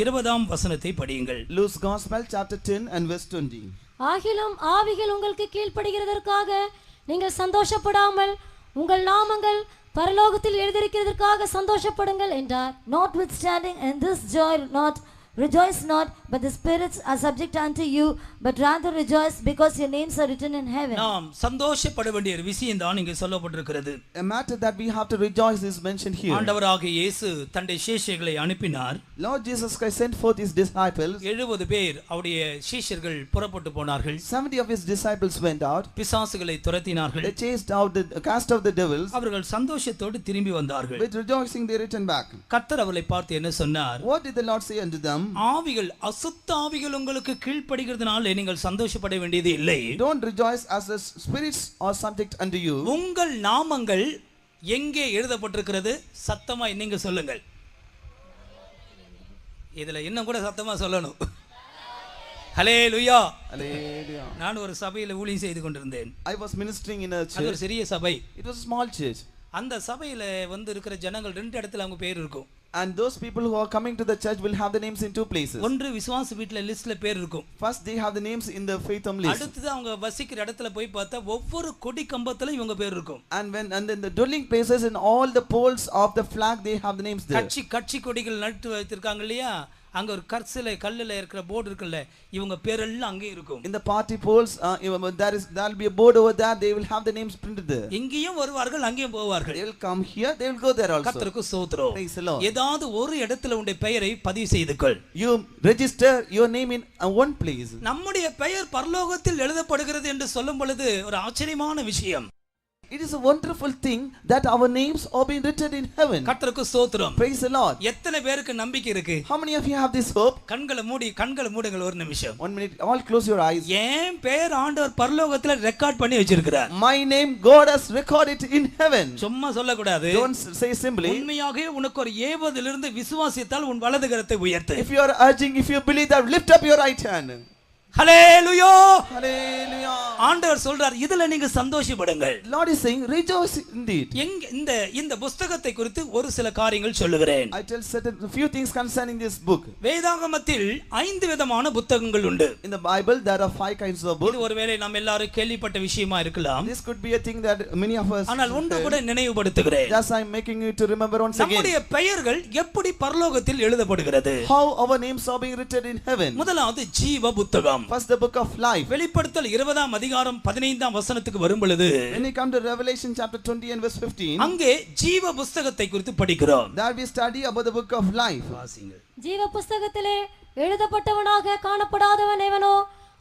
20ஆம் வசனத்தை படியுங்கள். Luke's Gospel chapter 10 and verse 20. ஆகிலும் ஆவிகள் உங்களுக்கு கீழ்ப்படுகிறதற்காக நீங்கள் சந்தோஷப்படாமல் உங்கள் நாமங்கள் பரலோகத்தில் எழுதியிருக்கிறதற்காக சந்தோஷப்படுங்கள் என்றார். Notwithstanding in this joy rejoice not, but the spirits are subject unto you, but rather rejoice because your names are written in heaven. நாம் சந்தோஷப்பட வேண்டிய ஒரு விஷயம் தான் இங்கே சொல்லப்பட்டிருக்கிறது. A matter that we have to rejoice is mentioned here. ஆண்டவராகிய இயேசு தன்னுடைய சீஷர்களை அனுப்பினார். Lord Jesus Christ sent forth his disciples. 70 பேர் அவருடைய சீஷர்கள் புறப்பட்டு போனார்கள். 70 of his disciples went out. பிசாசுகளை துரத்தினார்கள். They cast out the devils. அவர்கள் சந்தோஷத்தோடு திரும்பி வந்தார்கள். With rejoicing they returned back. கர்த்தர் அவர்களை பார்த்து என்ன சொன்னார்? What did the Lord say unto them? ஆவிகள் அசுத்த ஆவிகள் உங்களுக்கு கீழ்ப்படிகிறதுனால நீங்கள் சந்தோஷப்பட வேண்டியது இல்லை. Don't rejoice as the spirits are subject unto you. உங்கள் நாமங்கள் எங்கே எழுதப்பட்டிருக்கிறது? சத்தமா நீங்க சொல்லுங்கள். இதுல இன்னும் கூட சத்தமா சொல்லணும். ஹல்லேலூயா. Hallelujah. நான் ஒரு சபையில ஊழியம் செய்து கொண்டிருந்தேன். I was ministering in a அது ஒரு church. சிறிய சபை. It was a small church. அந்த சபையில இருக்கிற ஜனங்கள் ரெண்டு இடத்துல அவங்க பேர் இருக்கும். And those people who are coming to the church will have the names in two places. ஒன்று விசுவாச வீட்ல லிஸ்ட்ல பேர் இருக்கும். First they have the names in the faith home list. அடுத்து அவங்க வசிக்கிற இடத்துல போய் பார்த்தா ஒவ்வொரு கொடி கம்பத்துல இவங்க பேர் இருக்கும். And then the dwelling places in all the poles of the flag they have the names there. கட்சி கொடிகள் நட்டு வைத்திருக்காங்க இல்லையா? அங்க ஒரு கல்லுல இருக்கிற போர்டு இருக்குல்ல, இவங்க பேரெல்லாம் அங்கே இருக்கும். In the party poles there will be a board over there, they will have the names printed there. எங்கேயும் வருவார்கள், அங்கேயும் போவார்கள். They will come here, they will go there also. கர்த்தருக்கு ஸ்தோத்திரம். Praise the Lord. ஏதாவது ஒரு இடத்துல உங்களுடைய பெயரை பதிவு செய்துக்கொள். You register your name in one place. நம்முடைய பெயர் பரலோகத்தில் எழுதப்படுகிறது என்று சொல்லும் பொழுது ஒரு ஆச்சரியமான விஷயம். It is a wonderful thing that our names are being written in heaven. கர்த்தருக்கு ஸ்தோத்திரம். Praise the Lord. எத்தனை பேருக்கு நம்பிக்கை இருக்கு? How many of you have this hope? கண்களை மூடுங்கள் ஒரு நிமிஷம். 1 minute, all close your eyes. ஏன் பெயர் ஆண்டவர் பரலோகத்துல ரெக்கார்ட் பண்ணி வச்சிருக்கிறார். My name God has recorded in heaven. சும்மா சொல்லக்கூடாது. Don't say simply. உண்மையாகவே உனக்கு ஒரு ஏவதிலிருந்து விசுவாசித்தால் உன் வலது கரத்தை உயர்த்து. If you are urging, if you believe that, lift up your right hand. Hallelujah. Hallelujah. ஆண்டவர் சொல்றார், இதுல நீங்க சந்தோஷப்படுங்கள். Lord is saying, rejoice indeed. இந்த புத்தகத்தை குறித்து ஒரு சில காரியங்கள் சொல்லுகிறேன். I tell a few things concerning this book. வேதாகமத்தில் 5 விதமான புத்தகங்கள் உண்டு. In the Bible there are 5 kinds of books. இது ஒருவேளை நாம் எல்லாரும் கேள்விப்பட்ட விஷயமா இருக்கலாம். This could be a thing that many of us. ஆனால் ஒன்று கூட நினைவுபடுத்துகிறேன். Thus I am making you to remember once again. நம்முடைய பெயர்கள் எப்படி பரலோகத்தில் எழுதப்படுகிறது? How our names are being written in heaven. முதலாவது ஜீவ புத்தகம். First the book of life. வெளிப்படுத்தல் 20ஆம் அதிகாரம் 15ஆம் வசனத்துக்கு வரும் பொழுது, when we come to Revelation chapter 20 and verse 15, அங்கே ஜீவ புத்தகத்தை குறித்து படிக்கிறோம். there we study about the book of life. ஜீவ புஸ்தகத்திலே எழுதப்பட்டவனாக காணப்படாதவன் எவனோ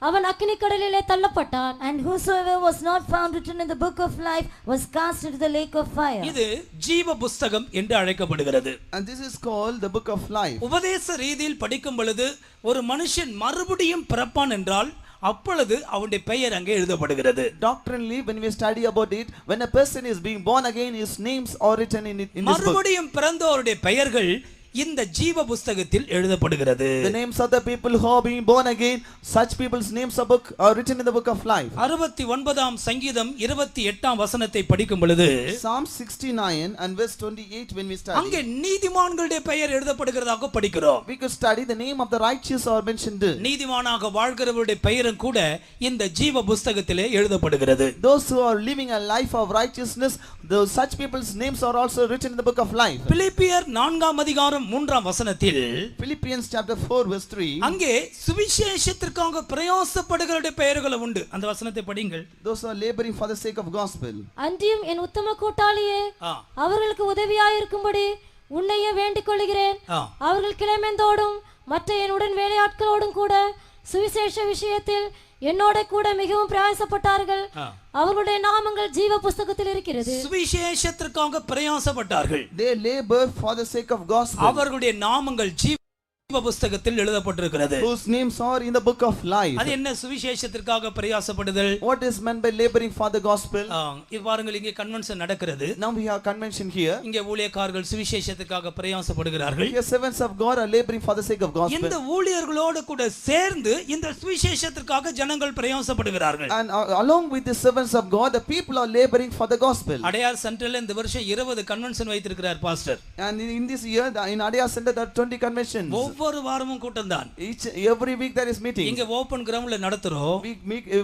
அவன் அக்கினி கடலிலே தள்ளப்பட்டான். And whosoever was not found written in the book of life was cast into the lake of fire. இது ஜீவ புத்தகம் என்று அழைக்கப்படுகிறது. And this is called the book of life. உபதேச ரீதியில் படிக்கும் பொழுது ஒரு மனுஷன் மறுபடியும் பிறப்பான் என்றால் அப்பொழுது அவனுடைய பெயர் அங்கே எழுதப்படுகிறது. Doctrinally, when we study about it, when a person is being born again, his names are written in this book. மறுபடியும் பிறந்தோருடைய பெயர்கள் இந்த ஜீவ புத்தகத்தில் எழுதப்படுகிறது. The names of the people who are being born again, such people's names are written in the book of life. 69ஆம் சங்கீதம் 28ஆம் வசனத்தை படிக்கும் பொழுது, Psalm 69 and verse 28 when we study, அங்கே நீதிமான்களுடைய பெயர் எழுதப்படுகிறதாக படிக்கிறோம். we could study the name of the righteous are mentioned there. நீதிமானாக வாழ்கிறவருடைய பெயரும் கூட இந்த ஜீவ புத்தகத்திலே எழுதப்படுகிறது. Those who are living a life of righteousness, those such people's names are also written in the book of life. பிலிப்பியர் 4ஆம் அதிகாரம் 3ஆம் வசனத்தில், Philippians chapter 4 verse 3, அங்கே சுவிசேஷத்திற்காக பிரயாசப்படுகிறவருடைய பெயர்கள் உண்டு. அந்த வசனத்தை படிங்கள். those who are laboring for the sake of gospel. அன்றியும் என் உத்தம கூட்டாளியே, அவர்களுக்கு உதவியாயிருக்கும்படி உன்னையே வேண்டிக் கொள்கிறேன். அவர்கள் கிளமெந்தோடும் மற்ற என் உடன் வேலையாட்களோடும் கூட சுவிசேஷ விஷயத்தில் என்னோட கூட மிகவும் பிரயாசப்பட்டார்கள். அவர்களுடைய நாமங்கள் ஜீவ புஸ்தகத்தில் இருக்கிறது. சுவிசேஷத்திற்காக பிரயாசப்பட்டார்கள். They labor for the sake of gospel. அவர்களுடைய நாமங்கள் ஜீவ புஸ்தகத்தில் எழுதப்பட்டிருக்கிறது. Whose names are in the book of life. அது என்ன சுவிசேஷத்திற்காக பிரயாசப்படுதல்? What is meant by laboring for the gospel? இது பாருங்கள், இங்கே கன்வென்ஷன் நடக்கிறது. Now we have convention here. இங்கே ஊழியக்காரர்கள் சுவிசேஷத்துக்காக பிரயாசப்படுகிறார்கள். Here servants of God are laboring for the sake of gospel. இந்த ஊழியர்களோடு கூட சேர்ந்து இந்த சுவிசேஷத்திற்காக ஜனங்கள் பிரயாசப்படுகிறார்கள். And along with the servants of God, the people are laboring for the gospel. Adyar சென்டர்ல இந்த வருஷம் 20 கன்வென்ஷன் வைத்திருக்கிறார் pastor. And in this year in Adiyar Center there are 20 conventions. ஒவ்வொரு வாரமும் கூட்டம் தான். Every week there is meeting. இங்க open கிரவுண்ட்ல நடத்துறோம். We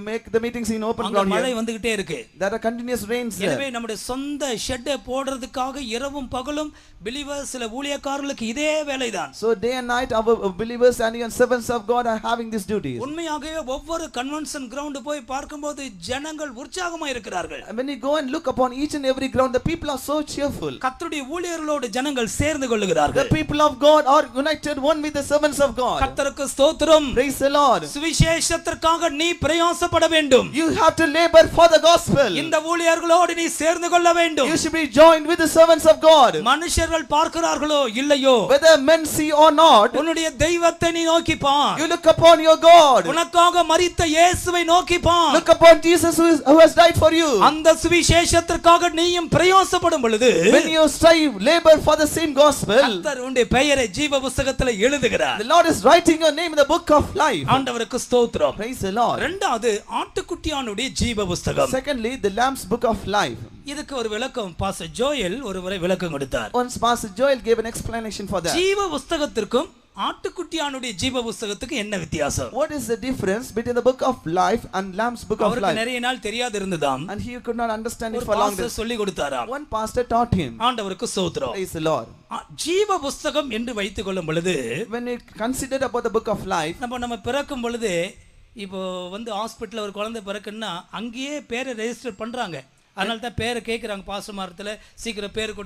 make the meetings in open ground. மழை வந்துகிட்டே இருக்கு. There are continuous rains. எனவே நம்முடைய சொந்த ஷெட்டை போடுறதுக்காக இரவும் பகலும் believers சில ஊழியக்காரர்களுக்கு இதே வேலைதான். So day and night our believers and even servants of God are having these duties. உண்மையாகவே ஒவ்வொரு கன்வென்ஷன் கிரவுண்ட் போய் பார்க்கும்போது ஜனங்கள் உற்சாகமா இருக்கிறார்கள். When you go and look upon each and every ground, the people are so cheerful. கர்த்தருடைய ஊழியர்களோடு ஜனங்கள் சேர்ந்து கொள்ளுகிறார்கள். The people of God are united one with the servants of God. கர்த்தருக்கு ஸ்தோத்திரம். Praise the Lord. சுவிசேஷத்திற்காக நீ பிரயாசப்பட வேண்டும். You have to labor for the gospel. இந்த ஊழியர்களோடு நீ சேர்ந்து கொள்ள வேண்டும். You should be joined with the servants of God. மனுஷர்கள் பார்க்கிறார்களோ இல்லையோ, whether men see or not, உன்னுடைய தெய்வத்தை நீ நோக்கி பார். you look upon your God. உனக்காக மரித்த இயேசுவை நோக்கி பார். Look upon Jesus who has died for you. அந்த சுவிசேஷத்திற்காக நீயும் பிரயாசப்படும் பொழுது, when you strive, labor for the same gospel, கர்த்தர் உன்னுடைய பெயரை ஜீவ புஸ்தகத்தில் எழுதுகிறார். the Lord is writing your name in the book of life. ஆண்டவருக்கு ஸ்தோத்திரம். Praise the Lord. இரண்டாவது ஆட்டுக்குட்டியானுடைய ஜீவ புஸ்தகம். Secondly, the lamb's book of life. இதுக்கு ஒரு விளக்கம் பாஸ்டர் ஜோயல் ஒரு முறை விளக்கம் கொடுத்தார். Once Pastor Joel gave an explanation for that. ஜீவ புஸ்தகத்திற்கும் ஆட்டுக்குட்டியானுடைய ஜீவ புஸ்தகத்துக்கு என்ன வித்தியாசம்? What is the difference between the book of life and lamb's book of அவருக்கு life? நிறைய நாள் தெரியாது இருந்ததாம். And he could not understand it ஒரு for long. பாஸ்டர் சொல்லி கொடுத்தாராம். One pastor taught him. ஆண்டவருக்கு ஸ்தோத்திரம். Praise the Lord. ஜீவ புஸ்தகம் என்று வைத்துக் கொள்ளும் பொழுது, when we considered about the book of life, நம்ம பிறக்கும் பொழுது இப்போ ஹாஸ்பிட்டல்ல ஒரு குழந்தை பிறக்குன்னா அங்கேயே பேரை ரெஜிஸ்டர் பண்றாங்க. அதனால தான் பேரை கேட்குறாங்க. பாசமாரத்தில் சீக்கிரம் பேர்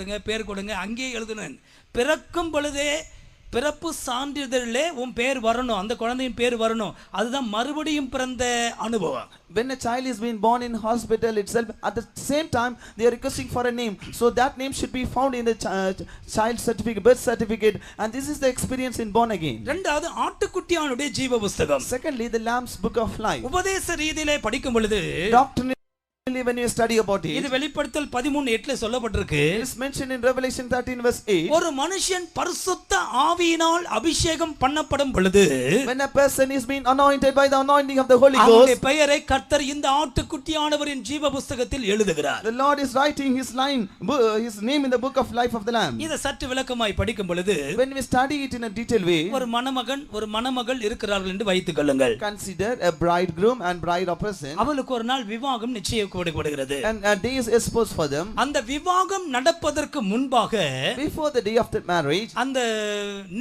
கொடுங்க அங்கேயே எழுதணும். பிறக்கும் பொழுதே பிறப்பு சான்றிதழிலே உன் பேர் வரணும், அந்த குழந்தையின் பேர் வரணும். அதுதான் மறுபடியும் பிறந்த அனுபவம். when a child is being born in hospital itself, at the same time they are requesting for a name, so that name should be found in the child certificate, birth certificate, and this is the experience in born again. இரண்டாவது ஆட்டுக்குட்டியானுடைய ஜீவ புஸ்தகம். Secondly, the lamb's book of life. உபதேச ரீதியிலே படிக்கும் பொழுது, doctrinally when you study about it, இது வெளிப்படுத்தல் 13:8 சொல்லப்பட்டிருக்கு. it is mentioned in Revelation 13 verse 8. ஒரு மனுஷன் பரிசுத்த ஆவியினால் அபிஷேகம் பண்ணப்படும் பொழுது, when a person is being anointed by the anointing of the Holy அவருடைய Ghost, பெயரை கர்த்தர் இந்த ஆட்டுக்குட்டியானவரின் ஜீவ புஸ்தகத்தில் எழுதுகிறார். the Lord is writing his name in the book of life of the Lamb. இத சற்று விளக்கமாய் படிக்கும் பொழுது, when we study it in a detailed way, ஒரு மணமகன் ஒரு மணமகள் இருக்கிறார்கள் என்று வைத்துக் கொள்ளுங்கள். consider a bridegroom and bride of person, அவளுக்கு ஒரு நாள் விவாகம் நிச்சயிக்கப்படுகிறது. and a day is exposed for them. அந்த விவாகம் நடப்பதற்கு முன்பாக, before the day of the marriage, அந்த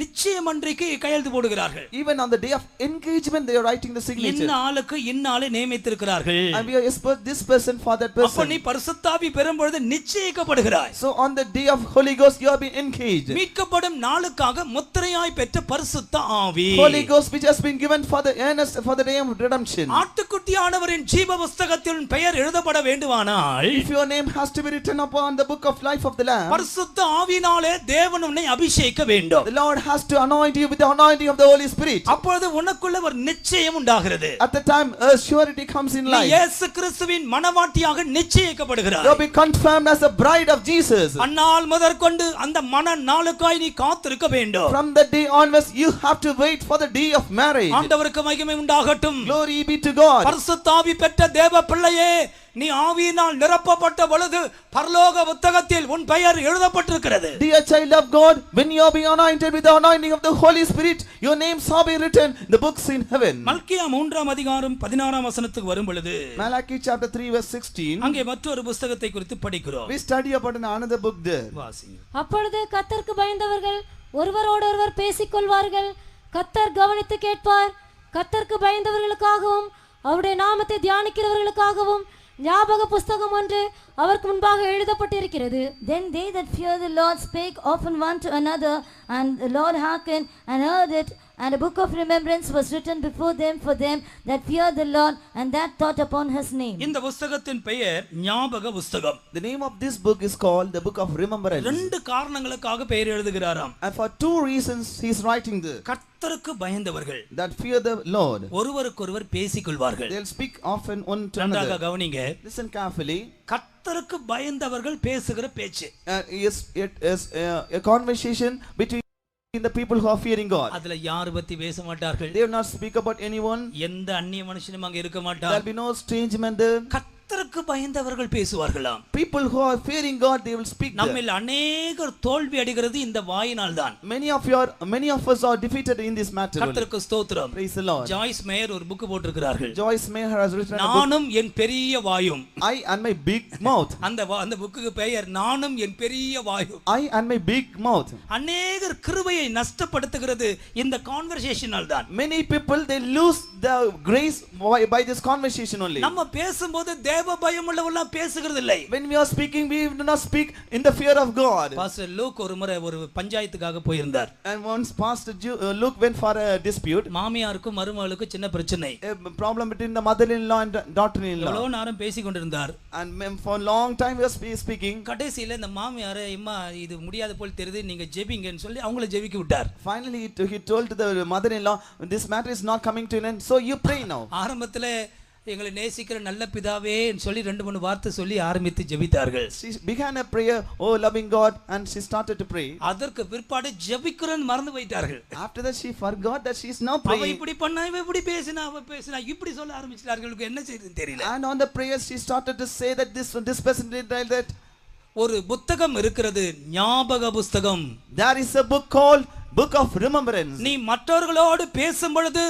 நிச்சயம் அன்றைக்கு கையெழுத்து போடுகிறார்கள். even on the day of engagement they are writing the signature, இந்த ஆளுக்கு இன்னாலே நியமித்திருக்கிறார்கள். and we are exposed this person for that அப்ப person. நீ பரிசுத்த ஆவி பெறும் பொழுது நிச்சயிக்கப்படுகிறாய். So on the day of Holy Ghost you are being engaged. மீட்கப்படும் நாளுக்காக முத்திரையாய் பெற்ற பரிசுத்த ஆவி, Holy Ghost which has been given for the earnest for the day of redemption. ஆட்டுக்குட்டியானவரின் ஜீவ புஸ்தகத்தில் பெயர் எழுதப்பட வேண்டுமானால், if your name has to be written upon the book of life of the Lamb, பரிசுத்த ஆவியினாலே தேவன் உன்னை அபிஷேகிக்க வேண்டும். the Lord has to anoint you with the anointing of the Holy Spirit. அப்பொழுது உனக்குள்ள ஒரு நிச்சயம் உண்டாகிறது. At the time a surety comes in நீ life. இயேசு கிறிஸ்துவின் மணவாட்டியாக நிச்சயிக்கப்படுகிறாய். You will be confirmed as a bride of Jesus. அந்நாள் முதற்கொண்டு அந்த மன நாளுக்காய் நீ காத்திருக்க வேண்டும். From that day onwards you have to wait for the day of marriage. ஆண்டவருக்கு மகிமை உண்டாகட்டும். Glory be to God. பரிசுத்த ஆவி பெற்ற தேவ பிள்ளையே, நீ ஆவியினால் நிரப்பப்பட்ட பொழுது பரலோக புத்தகத்தில் உன் பெயர் எழுதப்பட்டிருக்கிறது. Dear child of God, when you are being anointed with the anointing of the Holy Spirit, your names are being written in the books in heaven. மல்கியா 3:16 வரும் பொழுது, Malachi chapter 3 verse 16, அங்கே மற்றொரு புத்தகத்தை குறித்து படிக்கிறோம். we study about another book there. வாசிங்க. அப்பொழுது கர்த்தருக்கு பயந்தவர்கள் ஒருவரோடொருவர் பேசிக்கொள்வார்கள். கர்த்தர் கவனித்து கேட்பார். கர்த்தருக்கு பயந்தவர்களுக்காகவும் அவருடைய நாமத்தை தியானிக்கிறவர்களுக்காகவும் ஞாபக புஸ்தகம் ஒன்று அவருக்கு முன்பாக எழுதப்பட்டிருக்கிறது. Then they that fear the Lord spake often one to another, and the Lord hearkened and heard it. And a book of remembrance was written before them for them that fear the Lord and that thought upon his name. இந்த புத்தகத்தின் பெயர் ஞாபக புத்தகம். The name of this book is called the book of remembrance. ரெண்டு காரணங்களுக்காக பெயர் எழுதுகிறாராம். And for two reasons he is writing this. கர்த்தருக்கு பயந்தவர்கள் That fear the Lord. ஒருவருக்கொருவர் பேசிக்கொள்வார்கள். They'll speak often one to நன்றாக another. கவனிங்க. Listen carefully. கர்த்தருக்கு பயந்தவர்கள் பேசுகிற பேச்சு. It is a conversation between the people who are fearing God. அதுல யார் பத்தி பேச மாட்டார்கள். They will not speak about anyone. எந்த அந்நிய மனுஷனும் அங்க இருக்க There மாட்டார். will be no strange man there. கர்த்தருக்கு பயந்தவர்கள் பேசுவார்களாம். People who are fearing God, they will speak there. நம்மில் அநேகர் தோல்வி அடைகிறது இந்த வாயினால் தான். Many of us are defeated in this matter. கர்த்தருக்கு ஸ்தோத்திரம். Praise the Lord. Joyce Meyer ஒரு புக் போட்டிருக்கிறார்கள். Joyce Meyer has written a book, நானும் என் பெரிய வாயும். I and my big mouth. அந்த புக்குக்கு பெயர் நானும் என் பெரிய வாயும். I and my big mouth. அநேகர் கிருபையை நஷ்டப்படுத்துகிறது இந்த கான்வர்சேஷனால் தான். Many people, they lose the grace by this conversation only. நம்ம பேசும்போது தேவ பயம் உள்ளவெல்லாம் பேசுகிறது இல்லை. When we are speaking, we do not speak in the fear of God. Pastor Luke ஒரு முறை ஒரு பஞ்சாயத்துக்காக போயிருந்தார். And once Pastor Luke went for a dispute. மாமியாருக்கும் மருமகளுக்கும் சின்ன பிரச்சனை. A problem between the mother-in-law and daughter-in-law. எவ்வளவு நேரம் பேசிக் கொண்டிருந்தார். And for a long time we were speaking. கடைசியில இந்த மாமியாரை இம்மா இது முடியாத போல் தெரியுது நீங்க ஜெபிங்கன்னு சொல்லி அவங்கள ஜெபிக்க விட்டார். Finally he told to the mother-in-law, this matter is not coming to an end, so you pray now. ஆரம்பத்துல எங்களை நேசிக்கிற நல்ல பிதாவே சொல்லி 2-3 வார்த்தை சொல்லி ஆரம்பித்து ஜெபித்தார்கள். She began a prayer, oh loving God, and she started to pray. அதற்கு பிற்பாடு ஜெபிக்கிறேன்னு மறந்து போயிட்டார்கள். After that she forgot that she is now அவ praying. இப்படி பண்ணா இவ இப்படி பேசினா அவ பேசினா இப்படி சொல்ல ஆரம்பிச்சார்களுக்கு என்ன செய்யுதுன்னு தெரியல. And on the prayers she started to say that this person did that. ஒரு புத்தகம் இருக்கிறது, ஞாபக புத்தகம். There is a book called Book of Remembrance. நீ மற்றவர்களோடு பேசும் பொழுது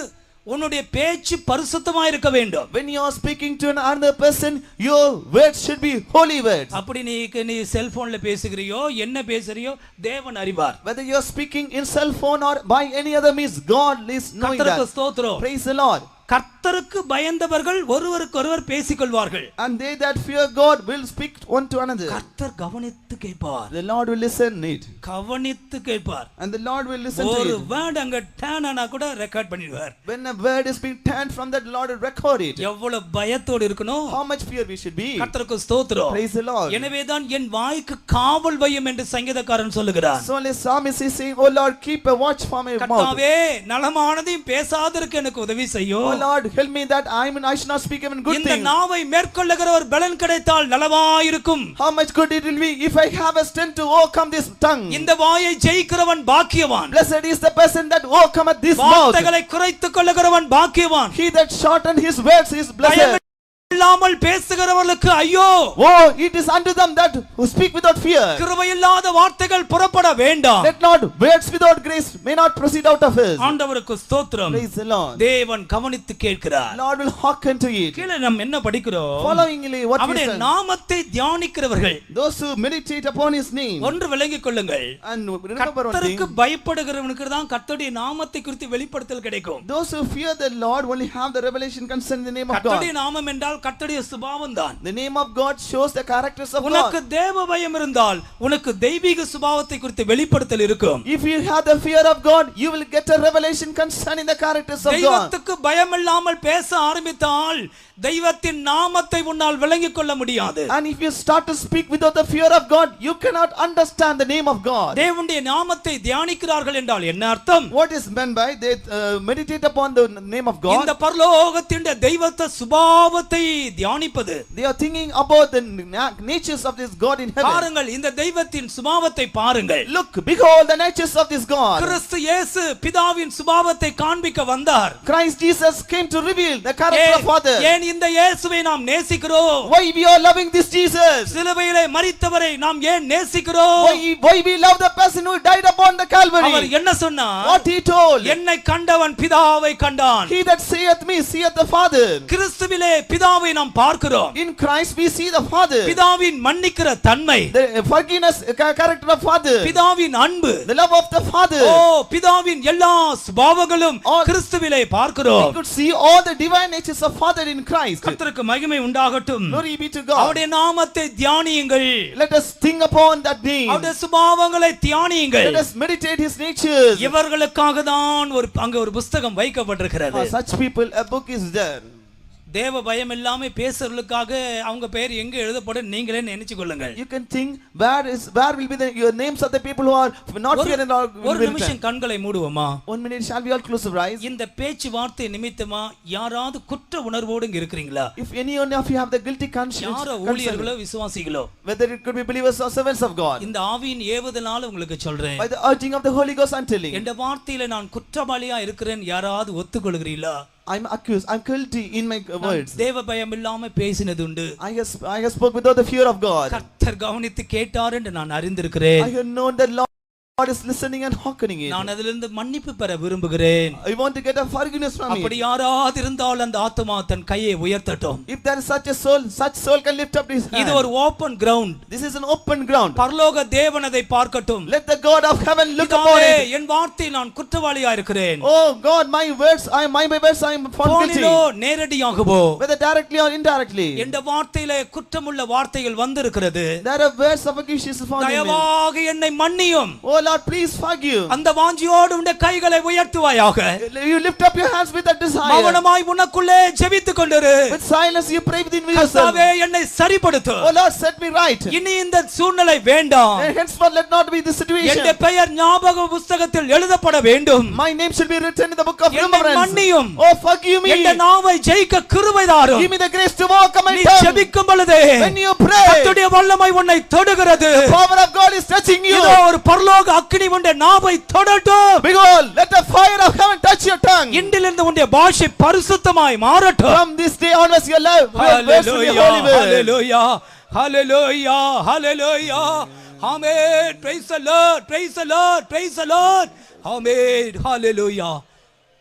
உன்னுடைய பேச்சு பரிசுத்தமாய் இருக்க வேண்டும். When you are speaking to another person, your words should be holy words. அப்படி நீ செல்போன்ல பேசுகிறியோ என்ன பேசுறியோ தேவன் அறிவார். Whether you are speaking in cell phone or by any other means, God is knowing that. கர்த்தருக்கு ஸ்தோத்திரம். Praise the Lord. கர்த்தருக்கு பயந்தவர்கள் ஒருவருக்கொருவர் பேசிக்கொள்வார்கள். And they that fear God will speak one to another. கர்த்தர் கவனித்து கேட்பார். The Lord will listen it. கவனித்து கேட்பார். And the Lord will listen to ஒரு it. வேர்ட் அங்க டர்ன் ஆனா கூட ரெக்கார்ட் பண்ணிடுவார். When a word is being turned from that, Lord will record it. எவ்வளவு பயத்தோடு இருக்கணும். How much fear we should be. கர்த்தருக்கு ஸ்தோத்திரம். Praise the Lord. எனவேதான் என் வாய்க்கு காவல் வையும் என்று சங்கீதக்காரன் சொல்லுகிறார். So the psalmist is saying, oh Lord, keep a watch for my mouth. கர்த்தாவே நலமானதையும் பேசாதிருக்க எனக்கு உதவி செய்யும். Oh Lord, help me that I should not speak even good இந்த things. நாவை மேற்கொள்ளுகிறவர் பலன் கிடைத்தால் நலமாயிருக்கும். How much good it will be if I have a strength to overcome this tongue. இந்த வாயை ஜெயிக்கிறவன் பாக்கியவான். Blessed is the person that overcometh this mouth. வார்த்தைகளை குறைத்துக் கொள்ளுகிறவன் பாக்கியவான். He that shorten his words is blessed. இல்லாமல் பேசுகிறவர்களுக்கு ஐயோ. Oh, it is unto them that who speak without fear. கிருபையில்லாத வார்த்தைகள் புறப்பட வேண்டாம். Let not words without grace may not proceed out of us. ஆண்டவருக்கு ஸ்தோத்திரம். Praise the Lord. தேவன் கவனித்து கேட்கிறார். Lord will hearken to it. கீழே நாம் என்ன படிக்கிறோம்? Followingly what we அவருடைய say. நாமத்தை தியானிக்கிறவர்கள் Those who meditate upon his name. ஒன்று விளங்கிக் கொள்ளுங்கள். And remember one கர்த்தருக்கு thing. பயப்படுகிறவனுக்கு தான் கர்த்தருடைய நாமத்தை குறித்து வெளிப்படுத்தல் கிடைக்கும். Those who fear the Lord only have the revelation concerning the name of God. கர்த்தருடைய நாமம் என்றால் கர்த்தருடைய சுபாவம் தான். The name of God shows the characters of உனக்கு God. தேவ பயம் இருந்தால் உனக்கு தெய்வீக சுபாவத்தை குறித்து வெளிப்படுத்தல் இருக்கும். If you have the fear of God, you will get a revelation concerning the characters of God. தெய்வத்துக்கு பயமில்லாமல் பேச ஆரம்பித்தால் தெய்வத்தின் நாமத்தை உன்னால் விளங்கிக் கொள்ள முடியாது. And if you start to speak without the fear of God, you cannot understand the name of God. தேவனுடைய நாமத்தை தியானிக்கிறார்கள் என்றால் என்ன அர்த்தம்? What is meant by they meditate upon the name of God? இந்த பரலோகத்தின் தெய்வத்த சுபாவத்தை தியானிப்பது. They are thinking about the natures of this God in heaven. பாருங்கள், இந்த தெய்வத்தின் சுபாவத்தை பாருங்கள். Look, behold the natures of this God. கிறிஸ்து இயேசு பிதாவின் சுபாவத்தை காண்பிக்க வந்தார். Christ Jesus came to reveal the character of Father. ஏன் இந்த இயேசுவை நாம் நேசிக்கிறோம்? Why we are loving this Jesus? சிலுவையிலே மரித்தவரை நாம் ஏன் நேசிக்கிறோம்? Why we love the person who died upon the Calvary? அவர் என்ன சொன்னார்? What he told? என்னை கண்டவன் பிதாவை கண்டான். He that seeth me seeth the Father. கிறிஸ்துவிலே பிதாவை நாம் பார்க்கிறோம். In Christ we see the Father. பிதாவின் மன்னிக்கிற தன்மை, The forgiveness character of Father. பிதாவின் அன்பு, The love of the Father. ஓ பிதாவின் எல்லா சுபாவங்களும் All- கிறிஸ்துவிலே We பார்க்கிறோம். could see all the divine natures of Father in Christ. Christ. கர்த்தருக்கு மகிமை உண்டாகட்டும். Glory be to God. அவருடைய நாமத்தை தியானியுங்கள். Let us think upon that name. அவருடைய சுபாவங்களை தியானியுங்கள். Let us meditate his natures. இவர்களுக்காக தான் அங்க ஒரு புத்தகம் வைக்கப்பட்டிருக்கிறது. For such people a book is there. தேவ பயம் இல்லாம பேசுறதுக்காக அவங்க பெயர் எங்க எழுதப்படும் நீங்களே நினைச்சு கொள்ளுங்கள். You can think where will be your names of the people who are not here and all. ஒரு நிமிஷம் கண்களை மூடுவோமா? 1 minute, shall we all close our eyes? இந்த பேச்சு வார்த்தை நிமித்தமா யாராவது குற்ற உணர்வோடு இங்க இருக்கீங்களா? If any one of you have the guilty conscience, யாரோ ஊழியர்களோ விசுவாசிகளோ, whether it could be believers or servants of God, இந்த ஆவியின் ஏவுதலால உங்களுக்கு சொல்றேன், by the urging of the Holy Ghost I'm telling, இந்த வார்த்தையில நான் குற்றவாளியா இருக்கிறேன் யாராவது ஒத்துக்கொள்கிறீங்களா? I'm accused, I'm guilty in my words. தேவ பயம் இல்லாம பேசினது உண்டு. I have spoke without the fear of God. கர்த்தர் கவனித்து கேட்டார் என்று நான் அறிந்திருக்கிறேன். I have known that God is listening and hearkening it. நான் அதிலிருந்து மன்னிப்பு பெற விரும்புகிறேன். I want to get a forgiveness from அப்படி you. யாராவது இருந்தால் அந்த ஆத்துமா தன் கையை உயர்த்தட்டும். If there is such a soul, such soul can lift up his hand. இது ஒரு open ground. This is an open ground. பரலோக தேவன் அதை பார்க்கட்டும். Let the God of heaven look upon it. என் வார்த்தை நான் குற்றவாளியா இருக்கிறேன். Oh God, my words I am found guilty. நேரடியாகவோ whether directly or indirectly. இந்த வார்த்தையிலே குற்றமுள்ள வார்த்தைகள் வந்திருக்கிறது. There are words of accusation found in me. தயவாக என்னை மன்னியும். Oh Lord, please forgive. அந்த வாஞ்சியோடு உடைய கைகளை உயர்த்துவாயாக. You lift up your hands with that desire. மௌனமாய் உனக்குள்ளே ஜெபித்துக் கொண்டிரு. With silence you pray within yourself. கர்த்தாவே என்னை சரிப்படுத்து. Oh Lord, set me right. இனி இந்த சூழ்நிலை வேண்டாம். And henceforth let not be this situation. என்னுடைய பெயர் ஞாபக புத்தகத்தில் எழுதப்பட வேண்டும். My name should be written in the book of என்னை remembrance. மன்னியும். Oh forgive me. என்னுடைய நாவை ஜெயிக்க கிருபை தாரும். Give me the grace to walk on my நீ tongue. ஜெபிக்கும் பொழுது When you pray, கர்த்தருடைய வல்லமை உன்னை தொடுகிறது. the power of God is touching you. இதோ ஒரு பரலோக அக்கினி உன்னுடைய நாவை தொடட்டும். Behold, let the fire of heaven touch your tongue. இன்றிலிருந்து உன்னுடைய பாஷை பரிசுத்தமாய் மாறட்டும். From this day onwards your life words will be holy words. Hallelujah, hallelujah, hallelujah. Amen. Praise the Lord, praise the Lord, praise the Lord. Amen. Hallelujah.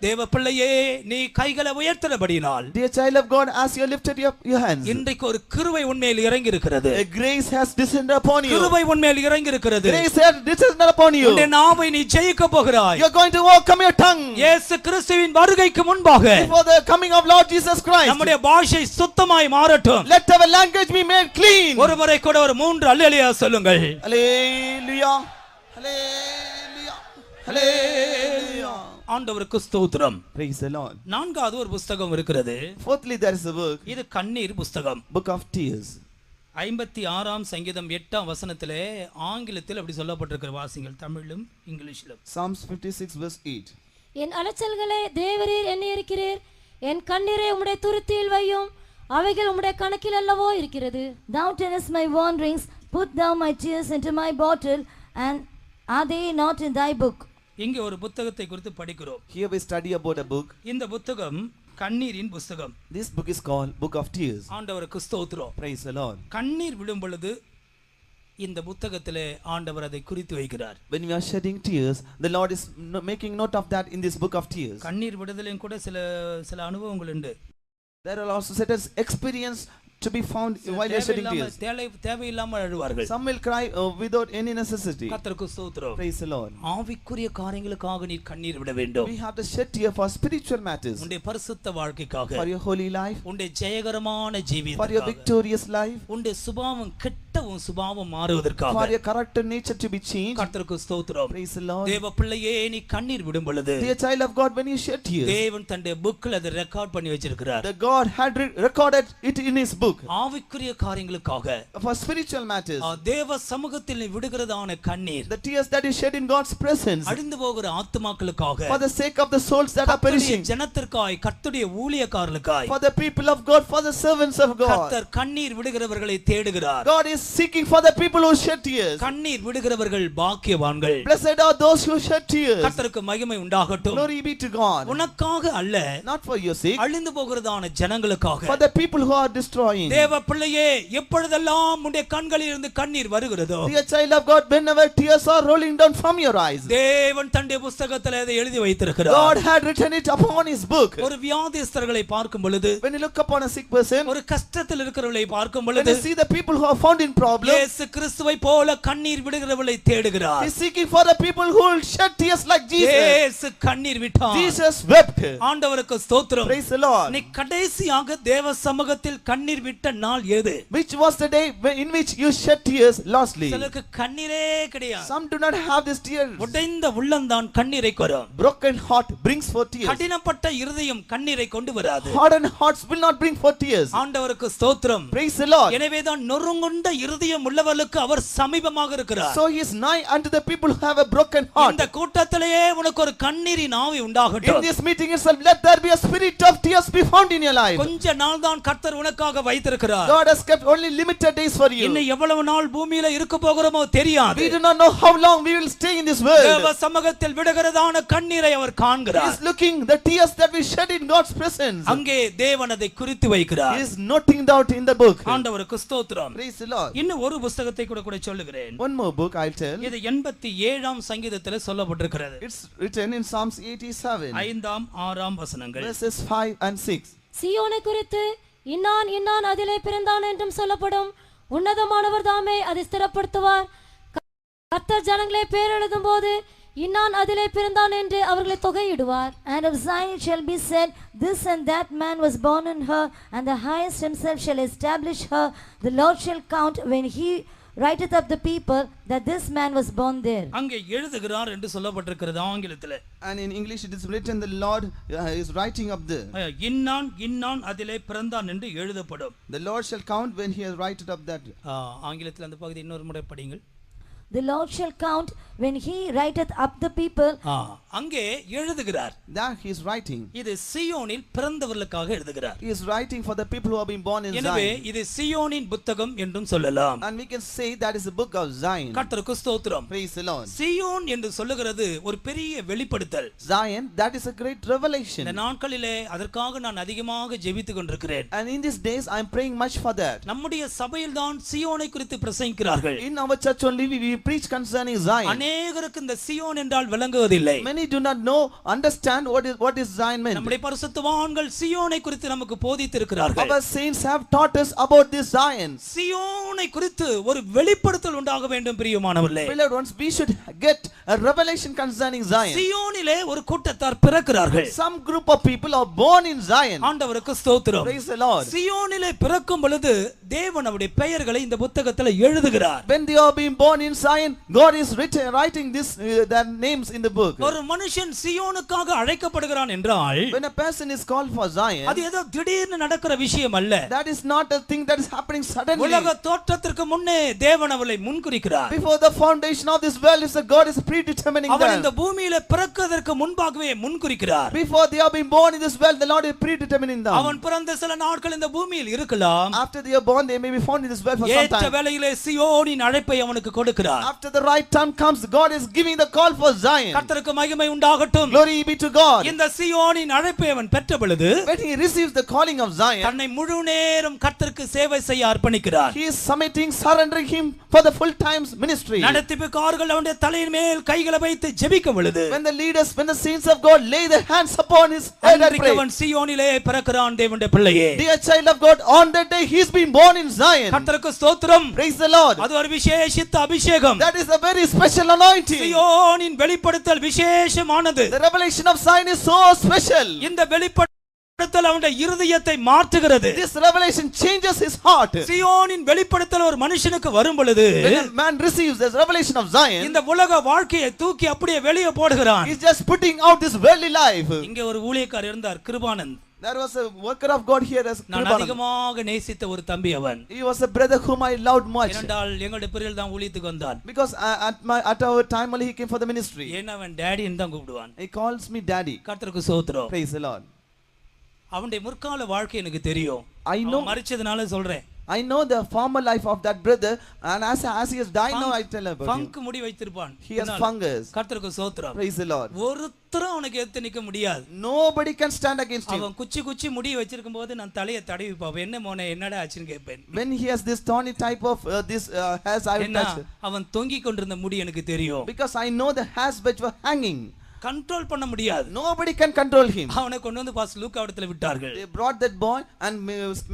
தேவ பிள்ளையே நீ கைகளை உயர்த்தினபடியினால், Dear child of God, as you lifted your hands, இன்றைக்கு ஒரு கிருபை உன்மேல் இறங்கி இருக்கிறது. a grace has descended upon you. கிருபை உன்மேல் இறங்கி இருக்கிறது. Grace has descended upon you. உன்னுடைய நாவை நீ ஜெயிக்க போகிறாய். You are going to overcome your tongue. இயேசு கிறிஸ்துவின் வருகைக்கு முன்பாக Before the coming of Lord Jesus Christ, நம்முடைய பாஷை சுத்தமாய் மாறட்டும். let our language be made clean. ஒருவரை கூட ஒரு 3 அல்லேலூயா சொல்லுங்கள். Hallelujah, hallelujah, hallelujah. ஆண்டவருக்கு ஸ்தோத்திரம். Praise the Lord. நான்காவது ஒரு புத்தகம் இருக்கிறது. Fourthly, there is a book, இது கண்ணீர் புத்தகம். book of tears. 56ஆம் சங்கீதம் 8ஆம் வசனத்திலே ஆங்கிலத்தில் அப்படி சொல்லப்பட்டிருக்கிற வாசிங்கள், தமிழிலும் இங்கிலீஷிலும். Psalms 56 verse 8. என் அலைச்சல்களை தேவரீர் எண்ணி இருக்கிறீர், என் கண்ணீரை உம்முடைய துருத்தியில் வையும், அவைகள் உம்முடைய கணக்கில் அல்லவோ இருக்கிறது. Thou tellest my wanderings, put thou my tears into my bottle, and are they not in thy book? இங்கே ஒரு புத்தகத்தை குறித்து படிக்கிறோம். Here we study about a book. இந்த புத்தகம் கண்ணீரின் புத்தகம். This book is called Book of Tears. ஆண்டவருக்கு ஸ்தோத்திரம். Praise the Lord. கண்ணீர் விடும் பொழுது இந்த புத்தகத்திலே ஆண்டவர் அதை குறித்து வைக்கிறார். When we are shedding tears, the Lord is making note of that in this book of tears. கண்ணீர் விடுதலையும் கூட சில அனுபவங்கள் உண்டு. There are also certain experience to be found while you are shedding tears. தேவையில்லாமல் அழுவார்கள். Some will cry without any necessity. கர்த்தருக்கு ஸ்தோத்திரம். Praise the Lord. ஆவிக்குரிய காரியங்களுக்காக நீ கண்ணீர் விட வேண்டும். We have to shed tears for spiritual matters. உன்னுடைய பரிசுத்த வாழ்க்கைக்காக, For your holy life, உன்னுடைய ஜெயகரமான ஜீவியத்துக்காக, for your victorious life, உன்னுடைய சுபாவம் கெட்ட உன் சுபாவம் மாறுவதற்காக, for your character nature to be changed. கர்த்தருக்கு ஸ்தோத்திரம். Praise the Lord. தேவ பிள்ளையே நீ கண்ணீர் விடும் பொழுது, Dear child of God, when you shed tears, தேவன் தன்னுடைய புக்ல அதை ரெக்கார்ட் பண்ணி வச்சிருக்கிறார். the God had recorded it in his book. ஆவிக்குரிய காரியங்களுக்காக, For spiritual matters, தேவ சமூகத்தில் நீ விடுகிறதான கண்ணீர், the tears that you shed in God's presence, அழிந்து போகிற ஆத்துமாக்களுக்காக, for the sake of the souls that are perishing, ஜனத்திற்காய், கர்த்தருடைய ஊழியக்காரர்களுக்காய், for the people of God, for the servants of God. கர்த்தர் கண்ணீர் விடுகிறவர்களை தேடுகிறார். God is seeking for the people who shed tears. கண்ணீர் விடுகிறவர்கள் பாக்கியவான்கள். Blessed are those who shed tears. கர்த்தருக்கு மகிமை உண்டாகட்டும். Glory be to God. உனக்காக அல்ல, Not for your sake, அழிந்து போகிறதான ஜனங்களுக்காக, for the people who are destroying. crying. தேவ பிள்ளையே, எப்பொழுதெல்லாம் உன்னுடைய கண்களில் இருந்து கண்ணீர் வருகிறதோ, Dear child of God, whenever tears are rolling down from your eyes, தேவன் தன்னுடைய புத்தகத்தில் அதை எழுதி வைத்திருக்கிறார். God had written it upon his book. ஒரு வியாதிஸ்தர்களை பார்க்கும் பொழுது, When you look upon a sick person, ஒரு கஷ்டத்தில் இருக்கிறவர்களை பார்க்கும் when பொழுது, you see the people who are found in problems, இயேசு கிறிஸ்துவை போல கண்ணீர் விடுகிறவர்களை தேடுகிறார். he is seeking for the people who will shed tears like Jesus. இயேசு கண்ணீர் விட்டார். Jesus wept. ஆண்டவருக்கு ஸ்தோத்திரம். Praise the Lord. நீ கடைசியாக தேவ சமூகத்தில் கண்ணீர் விட்ட நாள் எது? Which was the day in which you shed tears lastly? சிலருக்கு கண்ணீரே கிடையாது. Some do not have this tears. உடைந்த உள்ளம்தான் கண்ணீரை கொரும். Broken heart brings forth tears. கடினப்பட்ட இருதயம் கண்ணீரை கொண்டு வராது. Hardened hearts will not bring forth tears. ஆண்டவருக்கு ஸ்தோத்திரம். Praise the Lord. எனவேதான் நொறுங்குண்ட இருதயம் உள்ளவர்களுக்கு அவர் சமீபமாக இருக்கிறார். So he is nigh unto the people who have a broken heart. இந்த கூட்டத்திலேயே உனக்கு ஒரு கண்ணீரின் ஆவி உண்டாகட்டும். In this meeting itself, let there be a spirit of tears be found in your life. கொஞ்ச நாள் தான் கர்த்தர் உனக்காக வைத்திருக்கிறார். God has kept only limited days for you. இன்னும் எவ்வளவு நாள் பூமியில இருக்க போகிறோமோ தெரியாது. We do not know how long we will stay in this world. தேவ சமூகத்தில் விடுகிறதான கண்ணீரை அவர் He காண்கிறார். is looking the tears that we shed in God's presence. அங்கே தேவன் அதை குறித்து வைக்கிறார். He is noting out in the book. ஆண்டவருக்கு ஸ்தோத்திரம். Praise the Lord. இன்னும் ஒரு புத்தகத்தை கூட சொல்லுகிறேன். One more book I'll tell. இது 87ஆம் சங்கீதத்தில் சொல்லப்பட்டிருக்கிறது. It's written in Psalms 87, 5ஆம் 6ஆம் வசனங்கள். verses 5 and 6. சீயோனை குறித்து இன்னான் இன்னான் அதிலே பிறந்தான் என்றும் சொல்லப்படும். உன்னதமானவர் தாமே அதை ஸ்திரப்படுத்துவார். கர்த்தர் ஜனங்களை பேர் எழுதும் போது இன்னான் அதிலே பிறந்தான் என்று அவர்களை தொகையிடுவார். And of Zion shall be said, this and that man was born in her, and the highest himself shall establish her. The Lord shall count when he writeth up the people that this man was born there. அங்கே எழுதுகிறார் என்று சொல்லப்பட்டிருக்கிறது ஆங்கிலத்தில். And in English it is written, the Lord is writing up there. இன்னான் இன்னான் அதிலே பிறந்தான் என்று எழுதப்படும். The Lord shall count when he has written up that. ஆங்கிலத்தில் அந்த பகுதி இன்னொரு முறை படிங்கள். The Lord shall count when he writeth up the people. அங்கே எழுதுகிறார். That he is writing. இது சீயோனில் பிறந்தவர்களுக்காக எழுதுகிறார். He is writing for the people who have been born in எனவே Zion. இது சீயோனின் புத்தகம் என்றும் சொல்லலாம். And we can say that is the book of Zion. கர்த்தருக்கு ஸ்தோத்திரம். Praise the Lord. சீயோன் என்று சொல்லுகிறது ஒரு பெரிய வெளிப்படுத்தல். Zion, that is a great revelation. இந்த நாட்களிலே அதற்காக நான் அதிகமாக ஜெபித்துக் கொண்டிருக்கிறேன். And in these days I am praying much for that. நம்முடைய சபையில் தான் சீயோனை குறித்து பிரசங்கிக்கிறார்கள். In our church only we preach concerning Zion. அநேகருக்கு இந்த சீயோன் என்றால் விளங்குவதில்லை. Many do not know, understand what is Zion meant. நம்முடைய பரிசுத்தவான்கள் சீயோனை குறித்து நமக்கு போதித்திருக்கிறார்கள். Our saints have taught us about this Zion. சீயோனை குறித்து ஒரு வெளிப்படுத்தல் உண்டாக வேண்டும் பிரியமானவர்களே. Beloved ones, we should get a revelation concerning Zion. சீயோனிலே ஒரு கூட்டத்தார் பிறக்கிறார்கள். Some group of people are born in Zion. ஆண்டவருக்கு ஸ்தோத்திரம். Praise the Lord. சீயோனிலே பிறக்கும் பொழுது தேவன் அவருடைய பெயர்களை இந்த புத்தகத்தில் எழுதுகிறார். When they are being born in Zion, God is writing their names in the book. ஒரு மனுஷன் சீயோனுக்காக அழைக்கப்படுகிறான் என்றால், When a person is called for Zion, அது ஏதோ திடீர்னு நடக்கிற விஷயம் அல்ல. that is not a thing that is happening suddenly. உலக தோற்றத்திற்கு முன்னே தேவன் அவளை முன்குறிக்கிறார். Before the foundation of this world, God is predetermining அவன் இந்த them. பூமியில பிறக்கிறதற்கு முன்பாகவே முன்குறிக்கிறார். Before they are being born in this world, the Lord is predetermining them. அவன் பிறந்த சில நாட்கள் இந்த பூமியில் இருக்கலாம். After they are born, they may be found in this world for some ஏற்ற time. வேளையிலே சீயோனின் அழைப்பை அவனுக்கு கொடுக்கிறார். After the right time comes, God is giving the call for Zion. கர்த்தருக்கு மகிமை உண்டாகட்டும். Glory be to God. இந்த சீயோனின் அழைப்பை அவன் பெற்ற பொழுது When he receives the calling of Zion, தன்னை முழு நேரம் கர்த்தருக்கு சேவை செய்ய அர்ப்பணிக்கிறார். he is submitting, surrendering him for the full times ministry. நடத்திப்புக்காரர்கள் அவனுடைய தலையின் மேல் கைகளை வைத்து ஜெபிக்கும் பொழுது When the leaders, when the saints of God lay their hands upon his head and pray. அவன் சீயோனிலே பிறக்கிறான் தேவனுடைய பிள்ளையே. Dear child of God, on that day he is being born in Zion. கர்த்தருக்கு ஸ்தோத்திரம். Praise the Lord. அது ஒரு விசேஷித்த அபிஷேகம். That is a very special anointing. சீயோனின் வெளிப்படுத்தல் விசேஷமானது. The revelation of Zion is so special. இந்த வெளிப்படுத்தல் அவனுடைய இருதயத்தை மாற்றுகிறது. This revelation changes his heart. சீயோனின் வெளிப்படுத்தல் ஒரு மனுஷனுக்கு வரும் பொழுது When a man receives this revelation of Zion, இந்த உலக வாழ்க்கையை தூக்கி அப்படியே வெளியே போடுகிறான். he's just putting out this worldly life. இங்கே ஒரு ஊழியக்காரர் இருந்தார், கிருபானந்த். There was a worker of God here as நான் Kribanand. அதிகமாக நேசித்த ஒரு தம்பி அவன். He was a brother whom I loved much. ஏனென்றால் எங்களுடைய பிரிவில் தான் ஊழியத்துக்கு வந்தான். Because at our time only he came for the ministry. ஏன்னா அவன் டாடின்னு தான் கூப்பிடுவான். He calls me daddy. கர்த்தருக்கு ஸ்தோத்திரம். Praise the Lord. அவனுடைய முற்கால வாழ்க்கை எனக்கு தெரியும். I know. மரிச்சதுனால சொல்றேன். I know the former life of that brother, and as he has died now, I tell about him. Funk முடி வைத்திருப்பான். He has fungus. கர்த்தருக்கு ஸ்தோத்திரம். Praise the Lord. ஒருத்தரும் அவனுக்கு எதிர்த்து நிக்க முடியாது. Nobody can stand against him. அவன் குச்சி முடி வச்சிருக்கும் போது நான் தலையை தடவி பாப்பேன். என்ன மோனே என்னடா ஆச்சுன்னு கேட்பேன். When he has this thorny type of this hairs, I will touch it. அவன் தொங்கிக் கொண்டிருந்த முடி எனக்கு தெரியும். Because I know the hairs which were hanging. Control பண்ண முடியாது. Nobody can control him. அவனை கொண்டு வந்து பாஸ் லூக்கா இடத்துல விட்டார்கள். They brought that boy and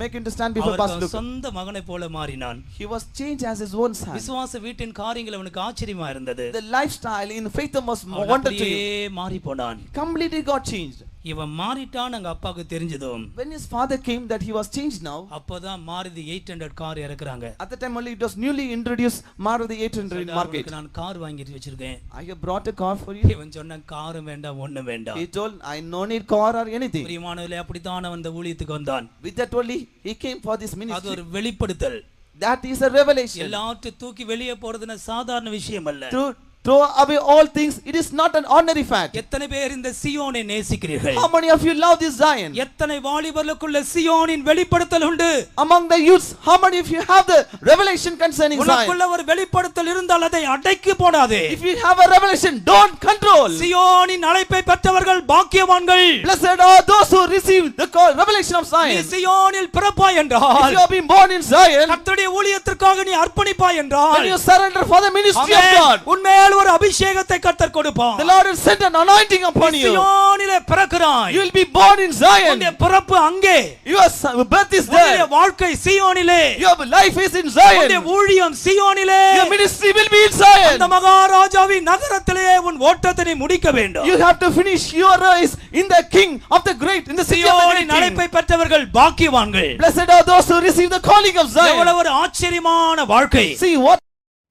make him to stand before Pastor Luke. சொந்த மகனை போல மாறினான். He was changed as his own son. விசுவாச வீட்டின் காரியங்கள் அவனுக்கு ஆச்சரியமா இருந்தது. The lifestyle in faith was wonderful to him. மாறி போனான். Completely got changed. இவன் மாறிட்டான் அங்க அப்பாக்கு தெரிஞ்சதும். When his father came that he was changed now. அப்பதான் மாருதி 800 கார் இறக்குறாங்க. At the time only it was newly introduced Maruti 800 in market. நான் கார் வாங்கி வச்சிருக்கேன். I have brought a car for you. இவன் சொன்ன காரும் வேண்டாம் ஒண்ணும் வேண்டாம். He told I no need car or anything. பிரியமானவர்களே அப்படிதான் அவன் இந்த ஊழியத்துக்கு வந்தான். With that only he came for this ministry. அது ஒரு வெளிப்படுத்தல். That is a revelation. எல்லாத்தையும் தூக்கி வெளியே போறதுன சாதாரண விஷயம் அல்ல. Throw away all things. It is not an ordinary fact. எத்தனை பேர் இந்த சியோனை நேசிக்கிறீர்கள்? How many of you love this Zion? எத்தனை வாலிபர்களுக்குள்ள சியோனின் வெளிப்படுத்தல் உண்டு? Among the youths, how many of you have the revelation concerning Zion? உனக்குள்ள ஒரு வெளிப்படுத்தல் இருந்தால் அதை அடக்கி போடாதே. If you have a revelation, don't control. சியோனின் அழைப்பை பெற்றவர்கள் பாக்கியவான்கள். Blessed are those who receive the revelation of Zion. நீ சியோனில் பிறப்பாய் என்றால், if you have been born in Zion, கர்த்தருடைய ஊழியத்திற்காக நீ அர்ப்பணிப்பாய் என்றால், when you surrender for the ministry of God, உன்மேல் ஒரு அபிஷேகத்தை கர்த்தர் கொடுப்பார். the Lord will send an anointing upon you. சியோனிலே பிறக்கிறாய். You will be born in Zion. உன்னுடைய பிறப்பு அங்கே. Your birth is there. உன்னுடைய வாழ்க்கை சியோனிலே. Your life is in Zion. உன்னுடைய ஊழியம் சியோனிலே. Your ministry will be in Zion. அந்த மகாராஜாவின் நகரத்திலே உன் ஓட்டத்தை நீ முடிக்க வேண்டும். You have to finish your race in the king of the great, in the city of the great சியோனின் அழைப்பை பெற்றவர்கள் பாக்கியவான்கள். Blessed are those who receive the calling of Zion. எவ்வளவு ஒரு ஆச்சரியமான வாழ்க்கை. See what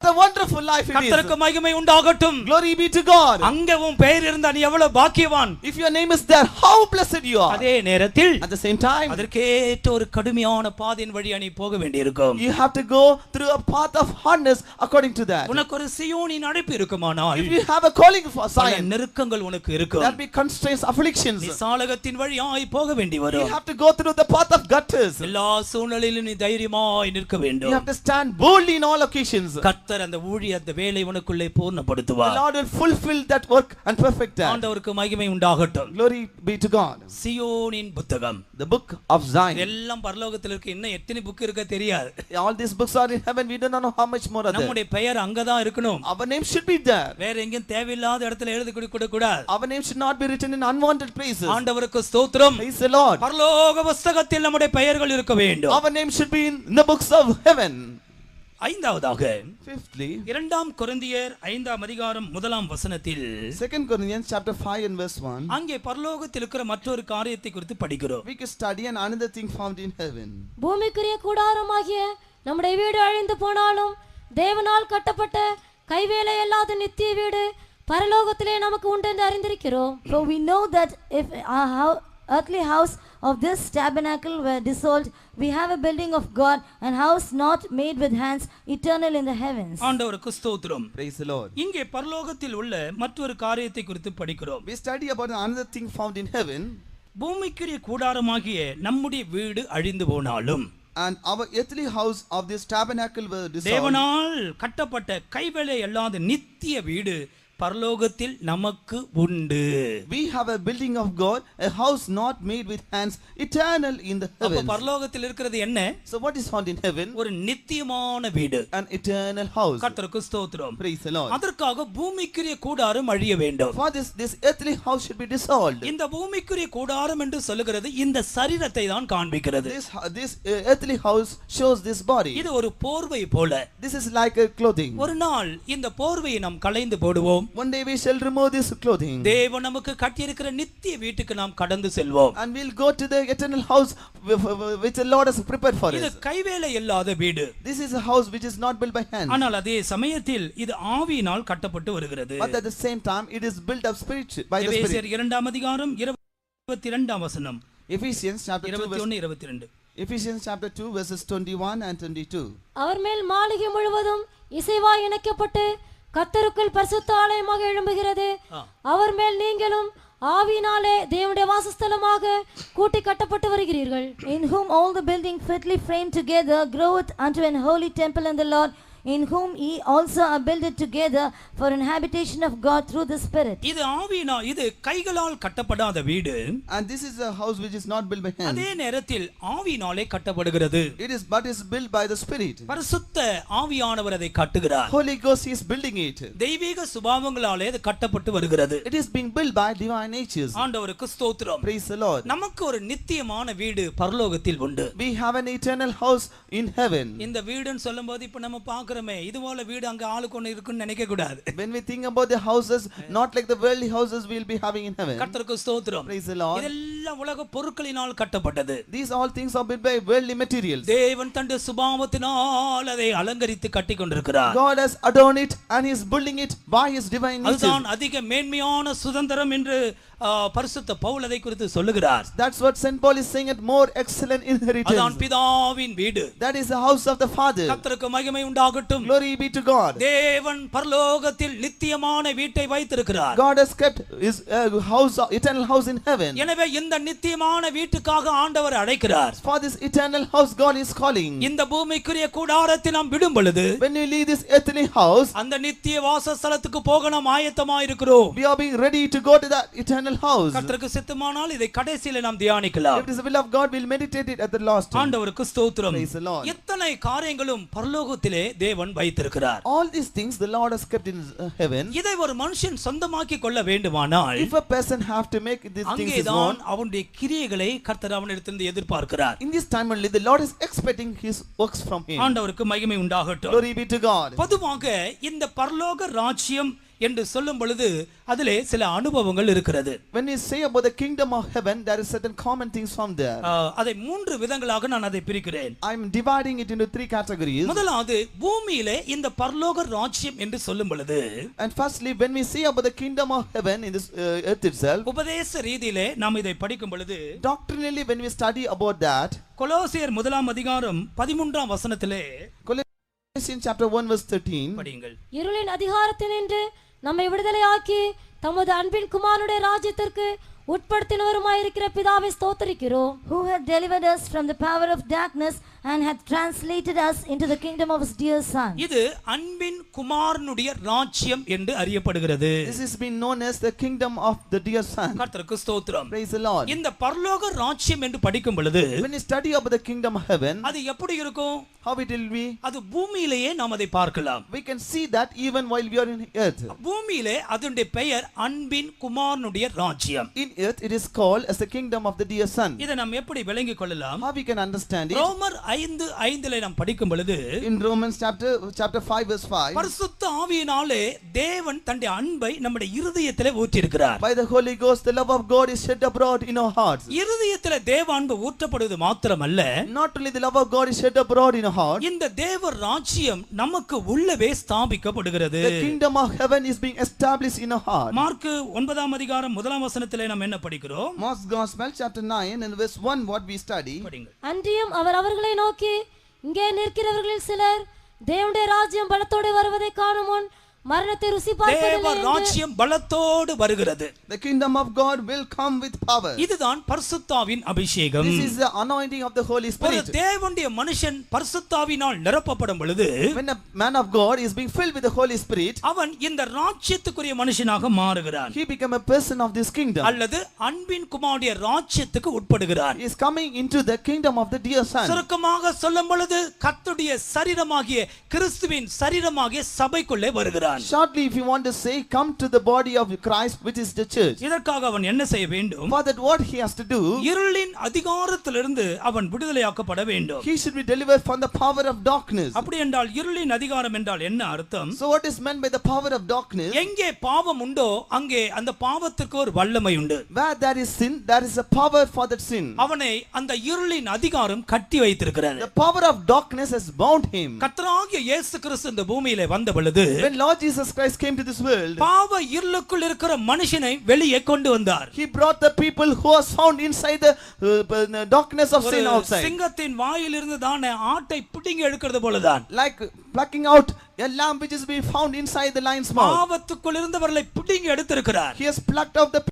a wonderful life it is. கர்த்தருக்கு மகிமை உண்டாகட்டும். Glory be to God. அங்கே உன் பெயர் இருந்தா நீ எவ்வளவு பாக்கியவான். If your name is there, how blessed you are. அதே நேரத்தில் At the same time, அதற்கேற்ற ஒரு கடுமையான பாதையின் வழியா நீ போக வேண்டியிருக்கும். you have to go through a path of hardness according to that. உனக்கு ஒரு சியோனின் அழைப்பு இருக்குமானால், If you have a calling for பல Zion, நெருக்கங்கள் உனக்கு இருக்கும். there will be constraints, afflictions. நீ சாலகத்தின் வழியாய் போக வேண்டி You வரும். have to go through the path of gutters. எல்லா சூழ்நிலையிலும் நீ தைரியமாய் நிற்க You வேண்டும். have to stand boldly in all occasions. கர்த்தர் அந்த ஊழியத்தை வேலை உனக்குள்ளே The பூர்ணப்படுத்துவார். Lord will fulfill that work and perfect that. ஆண்டவருக்கு மகிமை உண்டாகட்டும். Glory be to God. சியோனின் புத்தகம். The book of Zion. எல்லாம் பரலோகத்தில் இருக்கு. இன்னும் எத்தனை புக் இருக்க தெரியாது. All these books are in heaven. We don't know how much more are there. நம்முடைய பெயர் அங்கதான் இருக்கணும். Our name should be there. வேற எங்கேயும் தேவையில்லாத இடத்துல எழுதி கொடுக்க கூடாது. Our name should not be written in unwanted places. ஆண்டவருக்கு ஸ்தோத்திரம். Praise the Lord. பரலோக புத்தகத்தில் நம்முடைய பெயர்கள் இருக்க வேண்டும். Our name should be in the books of heaven. ஐந்தாவதாக, Fifthly, 2 கொரிந்தியர் 5ஆம் அதிகாரம் 1ஆம் வசனத்தில் 2 Corinthians chapter 5 and verse 1. அங்கே பரலோகத்தில் இருக்கிற மற்றொரு காரியத்தை குறித்து படிக்கிறோம். We can study another thing found in heaven. பூமிக்குரிய கூடாரமாகிய நம்முடைய வீடு அழிந்து போனாலும் தேவனால் கட்டப்பட்ட கைவேலை அல்லாத நித்திய வீடு பரலோகத்திலே நமக்கு உண்டு என்று அறிந்திருக்கிறோம். For we know that if our earthly house of this tabernacle were dissolved, we have a building of God, and house not made with hands, eternal in the heavens. ஆண்டவருக்கு ஸ்தோத்திரம். Praise the Lord. இங்கே பரலோகத்தில் உள்ள மற்றொரு காரியத்தை குறித்து படிக்கிறோம். We study about another thing found in heaven. பூமிக்குரிய கூடாரமாகிய நம்முடைய வீடு அழிந்து போனாலும், And our earthly house of this tabernacle were dissolved. தேவனால் கட்டப்பட்ட கைவேலை அல்லாத நித்திய வீடு பரலோகத்தில் நமக்கு உண்டு. We have a building of God, a house not made with hands, eternal in the அப்ப heavens. பரலோகத்தில் இருக்கிறது என்ன? So what is found in heaven? ஒரு நித்தியமான வீடு. An eternal house. கர்த்தருக்கு ஸ்தோத்திரம். Praise the Lord. அதற்காக பூமிக்குரிய கூடாரம் அழிய வேண்டும். For this earthly house should be dissolved. இந்த பூமிக்குரிய கூடாரம் என்று சொல்லுகிறது இந்த சரீரத்தை தான் காண்பிக்கிறது. This earthly house shows this body. இது ஒரு போர்வை போல. This is like a clothing. ஒரு நாள் இந்த போர்வையை நாம் களைந்து போடுவோம். One day we shall remove this clothing. தேவன் நமக்கு கட்டியிருக்கிற நித்திய வீட்டுக்கு நாம் கடந்து செல்வோம். And we'll go to the eternal house which the Lord has prepared for இது us. கைவேலை இல்லாத வீடு. This is a house which is not built by hands. ஆனால் அதே சமயத்தில் இது ஆவியினால் கட்டப்பட்டு வருகிறது. But at the same time it is built up by the எபேசியர் Spirit. 2ஆம் அதிகாரம் 22ஆம் வசனம். Ephesians chapter 2 21 22. Ephesians chapter 2 verses 21 and 22. அவர் மேல் மாளிகை முழுவதும் இசைவாய் இணைக்கப்பட்டு கர்த்தருக்குள் பரிசுத்த ஆலயமாக எழும்புகிறது. அவர் மேல் நீங்களும் ஆவியினாலே தேவனுடைய வாசஸ்தலமாக கூட்டி கட்டப்பட்டு வருகிறீர்கள். In whom all the building fitly framed together groweth unto an holy temple in the Lord, in whom ye also are builded together for an habitation of God through the Spirit. இது ஆவியினால், இது கைகளால் கட்டப்படாத வீடு. And this is a house which is not built by hands. அதே நேரத்தில் ஆவியினாலே கட்டப்படுகிறது. But is built by the Spirit. பரிசுத்த ஆவியானவர் அதை கட்டுகிறார். Holy Ghost is building it. தெய்வீக சுபாவங்களாலே அது கட்டப்பட்டு வருகிறது. It is being built by divine natures. ஆண்டவருக்கு ஸ்தோத்திரம். Praise the Lord. நமக்கு ஒரு நித்தியமான வீடு பரலோகத்தில் உண்டு. We have an eternal house in heaven. இந்த வீடுன்னு சொல்லும்போது இப்ப நம்ம பார்க்கிறோமே, இது போல வீடு அங்க ஆளுக்கு ஒன்னு இருக்குன்னு நினைக்க கூடாது. When we think about the houses, not like the worldly houses we will be having in heaven. கர்த்தருக்கு ஸ்தோத்திரம். Praise the Lord. இதெல்லாம் உலக பொருட்களினால் கட்டப்பட்டது. These all things are built by worldly materials. தேவன் தன்னுடைய சுபாவத்தினால் அதை அலங்கரித்து கட்டி கொண்டிருக்கிறார். God has adorned it and he is building it by his divine nature. அதுதான் அதிக மேன்மையான சுதந்திரம் என்று பரிசுத்த பவுல் அதை குறித்து சொல்லுகிறார். That's what Saint Paul is saying, at more excellent inheritance. அதான் பிதாவின் வீடு. That is the house of the Father. கர்த்தருக்கு மகிமை உண்டாகட்டும். Glory be to God. தேவன் பரலோகத்தில் நித்தியமான வீட்டை வைத்திருக்கிறார். God has kept his house, eternal house in heaven. எனவே இந்த நித்தியமான வீட்டுக்காக ஆண்டவர் அழைக்கிறார். For this eternal house God is calling. இந்த பூமிக்குரிய கூடாரத்தை நாம் விடும் பொழுது, When we leave this earthly house, அந்த நித்திய வாசஸ்தலத்துக்கு போக நாம் ஆயத்தமாக இருக்கிறோம். we are being ready to go to that eternal house. கர்த்தருக்கு சித்தமானால் இதை கடைசியில நாம் தியானிக்கலாம். If it is the will of God, we will meditate it at the last. ஆண்டவருக்கு ஸ்தோத்திரம். Praise the Lord. எத்தனை காரியங்களும் பரலோகத்திலே தேவன் வைத்திருக்கிறார். All these things the Lord has kept in heaven. இதை ஒரு மனுஷன் சொந்தமாக்கி கொள்ள வேண்டுமானால், If a person have to make these things his அங்கேதான் own, அவனுடைய கிரியைகளை கர்த்தர் அவனிடத்திலிருந்து எதிர்பார்க்கிறார். in this time only the Lord is expecting his works from him. ஆண்டவருக்கு மகிமை உண்டாகட்டும். Glory be to God. பொதுவாக இந்த பரலோக ராஜ்யம் என்று சொல்லும் பொழுது அதிலே சில அனுபவங்கள் இருக்கிறது. When we say about the kingdom of heaven, there is certain common things from there. அதை மூன்று விதங்களாக நான் அதை பிரிக்கிறேன். I am dividing it into three categories. முதலாவது, பூமியிலே இந்த பரலோக ராஜ்யம் என்று சொல்லும் பொழுது, And firstly, when we say about the kingdom of heaven in this earth itself, உபதேச ரீதியிலே நாம் இதை படிக்கும் பொழுது, doctrinally when we study about that, கொலோசியர் 1:13 வசனத்திலே Colossians chapter 1 verse 13, படியுங்கள். இருளின் அதிகாரத்தினின்று நம்மை விடுதலையாக்கி தமது அன்பின் குமாரனுடைய ராஜ்யத்திற்கு உட்படுத்தினவருமாயிருக்கிற பிதாவை ஸ்தோத்திரிக்கிறோம். Who hath delivered us from the power of darkness and hath translated us into the kingdom of his dear Son. இது அன்பின் குமாரனுடைய ராஜ்யம் என்று அறியப்படுகிறது. this is being known as the kingdom of the dear Son. கர்த்தருக்கு ஸ்தோத்திரம். Praise the Lord. இந்த பரலோக ராஜ்யம் என்று படிக்கும் பொழுது When we study about the kingdom of heaven, அது எப்படி இருக்கும்? how it will be? அது பூமியிலேயே நாம் அதை பார்க்கலாம். We can see that even while we are in earth. பூமியிலே அதனுடைய பெயர் அன்பின் குமாரனுடைய ராஜ்யம். In earth it is called as the kingdom of the dear Son. இதை நாம் எப்படி விளங்கிக் கொள்ளலாம்? How we can understand it? ரோமர் 5:5 நாம் படிக்கும் பொழுது, In Romans chapter 5 verse 5, பரிசுத்த ஆவியினாலே தேவன் தன்னுடைய அன்பை நம்முடைய இருதயத்திலே ஊற்றியிருக்கிறார். by the Holy Ghost the love of God is shed abroad in our hearts. இருதயத்திலே தேவ அன்பு ஊற்றப்படுவது மாத்திரமல்ல, Not only the love of God is shed abroad in our hearts, இந்த தேவ ராஜ்யம் நமக்கு உள்ளவே ஸ்தாபிக்கப்படுகிறது. the kingdom of heaven is being established in our heart. Mark 9:1 வசனத்திலே நாம் என்ன படிக்கிறோம்? Mark's Gospel chapter 9 and verse 1 what we study. படிங்கள். அன்றியும் அவர் அவர்களை நோக்கி, இங்கே நிற்கிறவர்களில் சிலர் தேவனுடைய ராஜ்யம் பலத்தோடு வருவதை காணும் முன் மரணத்தை ருசி தேவ பார்ப்பதில்லை என்று ராஜ்யம் பலத்தோடு வருகிறது. The kingdom of God will come with power. இதுதான் பரிசுத்தாவின் அபிஷேகம். This is the anointing of the Holy ஒரு Spirit. தேவனுடைய மனுஷன் பரிசுத்தாவினால் நிரப்பப்படும் பொழுது, When a man of God is being filled with the Holy Spirit, அவன் இந்த ராஜ்யத்துக்குரிய மனுஷனாக மாறுகிறான். he become a person of this kingdom. அல்லது அன்பின் குமாரனுடைய ராஜ்யத்துக்கு உட்படுகிறான். He is coming into the kingdom of the dear Son. சுருக்கமாக சொல்லும் பொழுது, கர்த்தருடைய சரீரமாகிய கிறிஸ்துவின் சரீரமாகிய சபைக்குள்ளே வருகிறான். Shortly, if you want to say, come to the body of Christ, which is the church. இதற்காக அவன் என்ன செய்ய வேண்டும்? For that, what he has to do, இருளின் அதிகாரத்திலிருந்து அவன் விடுதலையாக்கப்பட வேண்டும். he should be delivered from the power of darkness. அப்படி என்றால் இருளின் அதிகாரம் என்றால் என்ன அர்த்தம்? So, what is meant by the power of darkness? எங்கே பாவம் உண்டோ அங்கே அந்த பாவத்திற்கு ஒரு வல்லமை உண்டு. Where there is sin, there is a power for that sin. அவனை அந்த இருளின் அதிகாரம் கட்டி வைத்திருக்கிறது. The power of darkness has bound him. கர்த்தராகிய இயேசு கிறிஸ்து இந்த பூமியிலே வந்த பொழுது, When Lord Jesus Christ came to this world, பாவ இருளுக்குள் இருக்கிற மனுஷனை வெளியே கொண்டு வந்தார். he brought the people who was found inside the darkness of sin outside. சிங்கத்தின் வாயிலிருந்து தானே ஆட்டை பிடுங்கி எடுக்கிறது போலதான், Like plucking out a lamb which is being found inside the lion's mouth. பாவத்துக்குள் இருந்தவர்களை பிடுங்கி எடுத்திருக்கிறார். He has plucked out the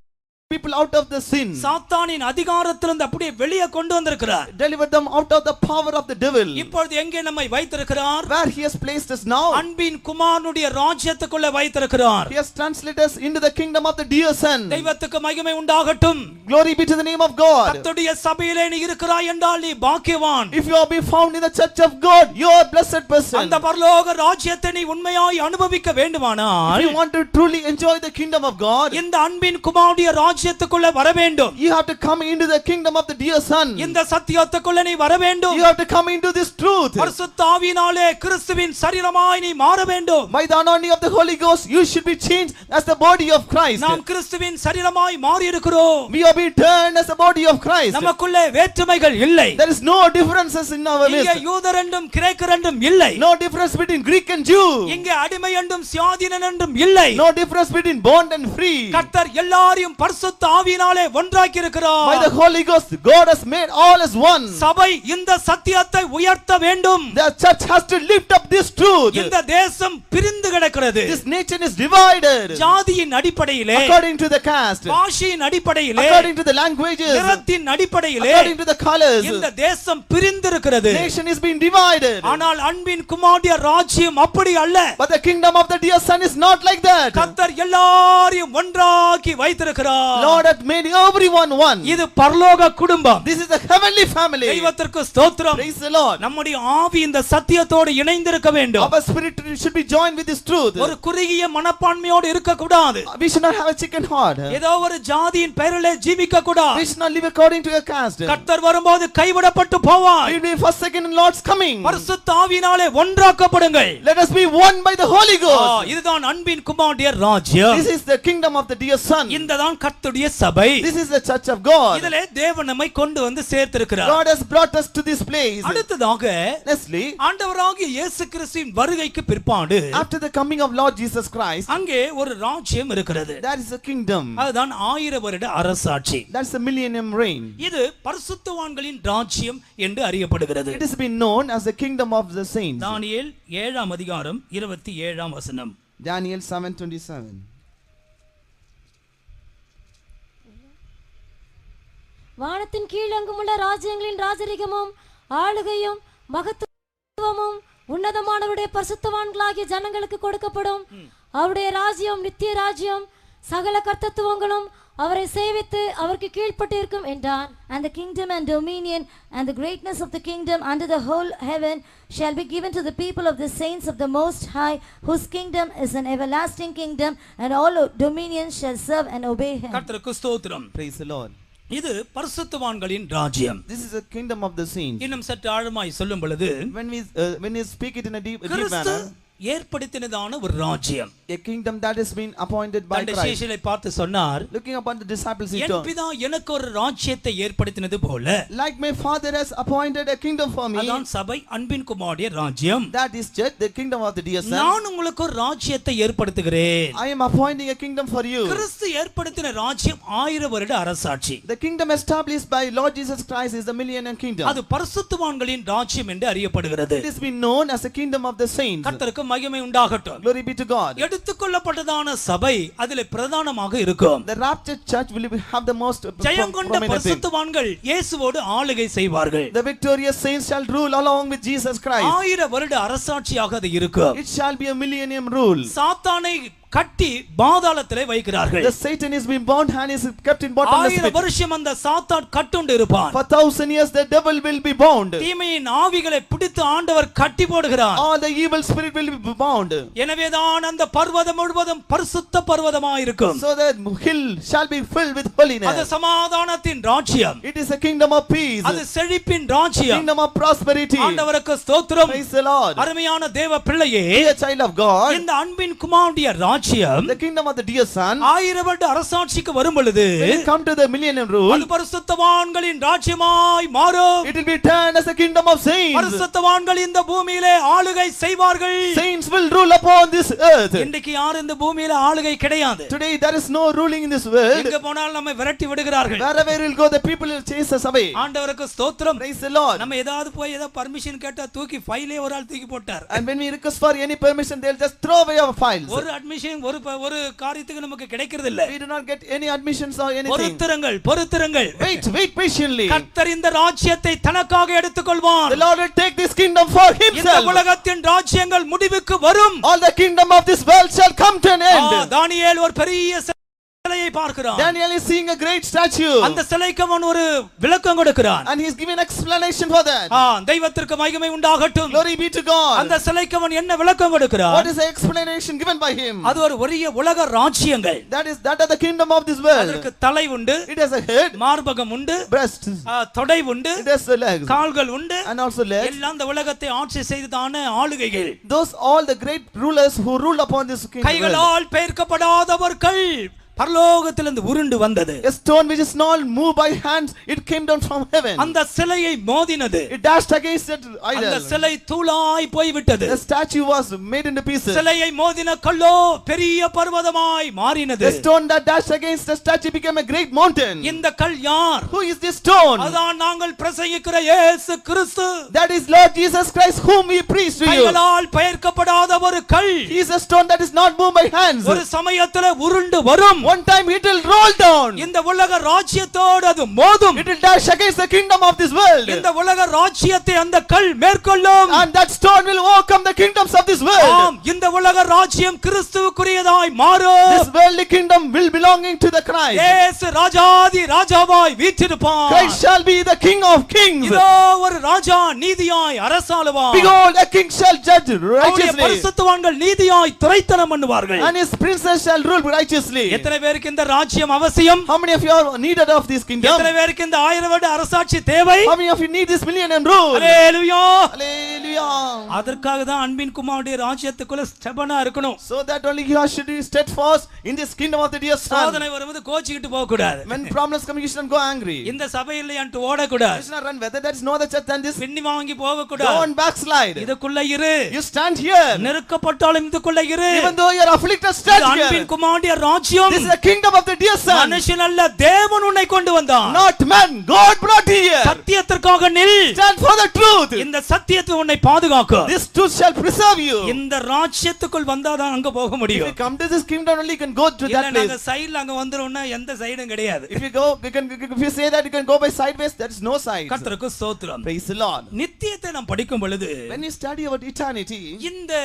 people out of the sin. சாத்தானின் அதிகாரத்திலிருந்து அப்படியே வெளியே கொண்டு வந்திருக்கிறார். Delivered them out of the power of the devil. இப்பொழுது எங்கே நம்மை வைத்திருக்கிறார்? Where he has placed us now. அன்பின் குமாரனுடைய ராஜ்யத்துக்குள்ளே வைத்திருக்கிறார். He has translated us into the kingdom of the dear son. தெய்வத்துக்கு மகிமை உண்டாகட்டும். Glory be to the name of God. கர்த்தருடைய சபையிலே நீ இருக்கிறாய் என்றால் நீ பாக்கியவான். If you are be found in the church of God, you are a blessed person. அந்த பரலோக ராஜ்யத்தை நீ உண்மையாய் அனுபவிக்க வேண்டுமானால், If you want to truly enjoy the kingdom of God, இந்த அன்பின் குமாரனுடைய ராஜ்யத்துக்குள்ளே வர வேண்டும். you have to come into the kingdom of the dear son. இந்த சத்தியத்துக்குள்ளே நீ வர வேண்டும். You have to come into this truth. பரிசுத்த ஆவியினாலே கிறிஸ்துவின் சரீரமாய் நீ மாற வேண்டும். By the anointing of the Holy Ghost, you should be changed as the body of Christ. நாம் கிறிஸ்துவின் சரீரமாய் மாறி இருக்கிறோம். We are being turned as the body of Christ. நமக்குள்ளே வேற்றுமைகள் இல்லை. There is no differences in our இங்கே midst. யூதர் என்றும் கிரேக்கர் என்றும் இல்லை. No difference between Greek and Jew. இங்கே அடிமை என்றும் சுயாதீனன் என்றும் இல்லை. No difference between bond and free. கர்த்தர் எல்லாரையும் பரிசுத்த ஆவியினாலே ஒன்றாக்கி இருக்கிறார். By the Holy Ghost, God has made all as one. சபை இந்த சத்தியத்தை உயர்த்த வேண்டும். The church has to lift up this truth. இந்த தேசம் பிரிந்து கிடக்கிறது. This nation is divided ஜாதியின் அடிப்படையிலே, according to the caste, பாஷையின் அடிப்படையிலே, according to the languages, நிறத்தின் அடிப்படையிலே according to the colors. இந்த தேசம் பிரிந்திருக்கிறது. Nation is being divided. ஆனால் அன்பின் குமாரனுடைய ராஜ்யம் அப்படி அல்ல. But the kingdom of the dear son is not like that. கர்த்தர் எல்லாரையும் ஒன்றாக்கி வைத்திருக்கிறார். Lord has made everyone one. இது பரலோக குடும்பம். This is the heavenly family. தெய்வத்திற்கு ஸ்தோத்திரம். Praise the Lord. நம்முடைய ஆவி இந்த சத்தியத்தோடு இணைந்திருக்க வேண்டும். Our spirit should be joined with this truth. ஒரு குறுகிய மனப்பான்மையோடு இருக்க கூடாது. We should not have a chicken heart. ஏதோ ஒரு ஜாதியின் பெயரிலே ஜீவிக்க கூடாது. We should not live according to a caste. கர்த்தர் வரும்போது கைவிடப்பட்டு போவாய். We will be first, second in Lord's coming. பரிசுத்த ஆவியினாலே ஒன்றாக்கப்படுங்கள். Let us be one by the Holy Ghost. இதுதான் அன்பின் குமாரனுடைய ராஜ்யம். This is the kingdom of the dear son. இந்ததான் கர்த்தருடைய சபை. This is the church of God. இதிலே தேவன் நம்மை கொண்டு வந்து சேர்த்திருக்கிறார். God has brought us to this place. அடுத்ததாக Lastly, ஆண்டவராகிய இயேசு கிறிஸ்துவின் வருகைக்கு பிற்பாடு after the coming of Lord Jesus Christ, அங்கே ஒரு ராஜ்யம் இருக்கிறது. that is a kingdom. அதுதான் 1000 வருட அரசாட்சி. That's the millennium reign. இது பரிசுத்தவான்களின் ராஜ்யம் என்று அறியப்படுகிறது. It has been known as the kingdom of the saints. தானியேல் 7ஆம் அதிகாரம் 27ஆம் வசனம். Daniel 7:27. வானத்தின் கீழ் எங்குமுள்ள ராஜ்யங்களின் ராஜரிகமும் ஆளுகையும் மகத்துவமும் உன்னதமானவருடைய பரிசுத்தவான்களாகிய ஜனங்களுக்கு கொடுக்கப்படும். அவருடைய ராஜ்யம் நித்திய ராஜ்யம், சகல கர்த்தத்துவங்களும் அவரை சேவித்து அவருக்கு கீழ்ப்பட்டு இருக்கும் என்றான். And the kingdom and dominion and the greatness of the kingdom under the whole heaven shall be given to the people of the saints of the Most High, whose kingdom is an everlasting kingdom, and all dominions shall serve and obey him. கர்த்தருக்கு ஸ்தோத்திரம். Praise the Lord. இது பரிசுத்தவான்களின் ராஜ்யம். This is the kingdom of the saints. இன்னும் சற்று ஆழமாய் சொல்லும் பொழுது, When we speak it in a deep Kristu manner, ஏற்படுத்தினதான ஒரு ராஜ்யம். a kingdom that has been appointed by தன்னுடைய Christ. சீஷர்களை பார்த்து சொன்னார், Looking upon the disciples, he N turned, பிதா எனக்கு ஒரு ராஜ்யத்தை ஏற்படுத்தினது போல, like my father has appointed a kingdom for me, அதான் சபை அன்பின் குமாரனுடைய ராஜ்யம். that is church, the kingdom of the dear son. நான் உங்களுக்கு ஒரு ராஜ்யத்தை ஏற்படுத்துகிறேன். I am appointing a kingdom for you. கிறிஸ்து ஏற்படுத்தின ராஜ்யம் 1000 வருட அரசாட்சி. The kingdom established by Lord Jesus Christ is the millennium kingdom. அது பரிசுத்தவான்களின் ராஜ்யம் என்று அறியப்படுகிறது. It has been known as the kingdom of the saints. கர்த்தருக்கு மகிமை உண்டாகட்டும். Glory be to God. எடுத்துக்கொள்ளப்பட்டதான சபை அதிலே பிரதானமாக இருக்கும். The raptured church will have the most ஜெயம் கொண்ட prominent thing. பரிசுத்தவான்கள் இயேசுவோடு ஆளுகை செய்வார்கள். The victorious saints shall rule along with Jesus Christ. 1000 வருட அரசாட்சியாக அது இருக்கும். It shall be a millennium rule. சாத்தானை கட்டி பாதாளத்திலே வைக்கிறார்கள். The Satan is being bound and is kept in bottomless 1000 pit. வருஷம் அந்த சாத்தான் கட்டுண்டு இருப்பான். For 1000 years the devil will be bound. தீமையின் ஆவிகளை பிடித்து ஆண்டவர் கட்டி போடுகிறார். All the evil spirit will be bound. எனவேதான் அந்த பர்வதம் முழுவதும் பரிசுத்த பர்வதமாய் இருக்கும். So the hill shall be filled with அது holiness. சமாதானத்தின் ராஜ்யம். It is a kingdom of peace. அது செழிப்பின் ராஜ்யம். Kingdom of prosperity. ஆண்டவருக்கு ஸ்தோத்திரம். Praise the Lord. அருமையான தேவ பிள்ளையே, Dear child of God, இந்த அன்பின் குமாரனுடைய ராஜ்யம் the kingdom of the dear son, 1000 வருட அரசாட்சிக்கு வரும் பொழுது when it come to the millennium rule, அது பரிசுத்தவான்களின் ராஜ்யமாய் மாறும். it will be turned as a kingdom of saints. பரிசுத்தவான்கள் இந்த பூமியிலே ஆளுகை செய்வார்கள். Saints will rule upon this earth. இன்றைக்கு யார் இந்த பூமியில ஆளுகை கிடையாது. Today there is no ruling in this world. எங்க போனாலும் நம்மை விரட்டி விடுகிறார்கள். Wherever we'll go, the people will chase us away. ஆண்டவருக்கு ஸ்தோத்திரம். Praise the Lord. நம்ம ஏதாவது போய் ஏதாவது பர்மிஷன் கேட்டா தூக்கி ஃபைலே ஒரு ஆள் தூக்கி போட்டார். And when we request for any permission, they'll just throw away our files. ஒரு அட்மிஷன் விஷயம் ஒரு காரியத்துக்கு நமக்கு கிடைக்கிறது இல்ல. We do not get any admissions or anything. பொறுத்திருங்கள். Wait patiently. கர்த்தர் இந்த ராஜ்யத்தை தனக்காக எடுத்துக்கொள்வார். The Lord will take this kingdom for இந்த himself. உலகத்தின் ராஜ்யங்கள் முடிவுக்கு வரும். All the kingdom of this world shall come to an end. தானியேல் ஒரு பெரிய சிலையை பார்க்கிறான். Daniel is seeing a great statue. அந்த சிலைக்கு அவன் ஒரு விளக்கம் கொடுக்கிறான். And he is giving explanation for that. தெய்வத்திற்கு மகிமை உண்டாகட்டும். Glory be to God. அந்த சிலைக்கு அவன் என்ன விளக்கம் கொடுக்கிறான்? What is the explanation given by him? அது ஒரு பெரிய உலக ராஜ்யங்கள். That are the kingdom of this world. அதற்கு தலை உண்டு. It has a head. மார்பகம் உண்டு. Breast. தொடை உண்டு. It has the legs. கால்கள் உண்டு. And also legs. எல்லாம் இந்த உலகத்தை ஆட்சி செய்ததான ஆளுகைகள். Those all the great rulers who rule upon this kingdom. கைகளால் பெயர்க்கப்படாதவர்கள் பரலோகத்திலிருந்து உருண்டு வந்தது. A stone which is not moved by hands, it came down from heaven. அந்த சிலையை மோதினது. It dashed against that idol. அந்த சிலை தூளாய் போய் விட்டது. The statue was made into pieces. சிலையை மோதின கல்லோ பெரிய பர்வதமாய் மாறினது. The stone that dashed against the statue became a great mountain. இந்த கல் யார்? Who is this stone? அதான் நாங்கள் பிரசங்கிக்கிற இயேசு கிறிஸ்து. That is Lord Jesus Christ whom we preach to you. கைகளால் பெயர்க்கப்படாத ஒரு கல். He is a stone that is not moved by hands. ஒரு சமயத்துல உருண்டு வரும். One time it will roll down. இந்த உலக ராஜ்யத்தோடு அது மோதும். It will dash against the kingdom of this world. இந்த உலக ராஜ்யத்தை அந்த கல் மேற்கொள்ளும். And that stone will overcome the kingdoms of this world. ஆம், இந்த உலக ராஜ்யம் கிறிஸ்துவுக்குரியதாய் மாறும். This worldly kingdom will belonging to the Christ. இயேசு ராஜாதி ராஜாவாய் வீற்றிருப்பார். Christ shall be the King of kings. இதோ ஒரு ராஜா நீதியாய் அரசாளுவார். Behold, a king shall judge அவருடைய righteously. பரிசுத்தவான்கள் நீதியாய் துரைத்தனம் பண்ணுவார்கள். And his princes shall rule righteously. எத்தனை பேருக்கு இந்த ராஜ்யம் அவசியம்? How many of you are needed of this kingdom? எத்தனை பேருக்கு இந்த 1000 வருட அரசாட்சி தேவை? How many of you need this millennium rule? Hallelujah. Hallelujah. அதற்காக தான் அன்பின் குமாரனுடைய ராஜ்யத்துக்குள்ள ஸ்டெபனா இருக்கணும். So that only you should be steadfast in this kingdom of the dear son. சாதனை வரும்போது கோச்சிக்கிட்டு போக கூடாது. When problems come, you should not go angry. இந்த சபை இல்லையான்ட்டு ஓட கூடாது. You should not run. Whether there is no other church than this, பின்னி வாங்கி போக கூடாது. don't backslide. இதுக்குள்ள இரு. You stand here. நெருக்கப்பட்டாலும் இதுக்குள்ள இரு. Even though you are afflicted, stand here. அன்பின் குமாரனுடைய ராஜ்யம். This is the kingdom of the dear son. மனுஷன் அல்ல, தேவன் உன்னை கொண்டு வந்தான். Not man, God brought you here. சத்தியத்திற்காக நில். Stand for the truth. இந்த சத்தியத்தை உன்னை பாதுகாக்கும். This truth shall preserve you. இந்த ராஜ்யத்துக்குள் வந்தாதான் அங்க போக If முடியும். you come to this kingdom only, you can go to இல்ல that நாங்க place. சைடுல அங்க வந்துறோம்னா எந்த சைடும் கிடையாது. If you go, if you say that you can go by sideways, there is no side. கர்த்தருக்கு ஸ்தோத்திரம். Praise the Lord. நித்தியத்தை நாம் படிக்கும் பொழுது When you study about eternity, இந்த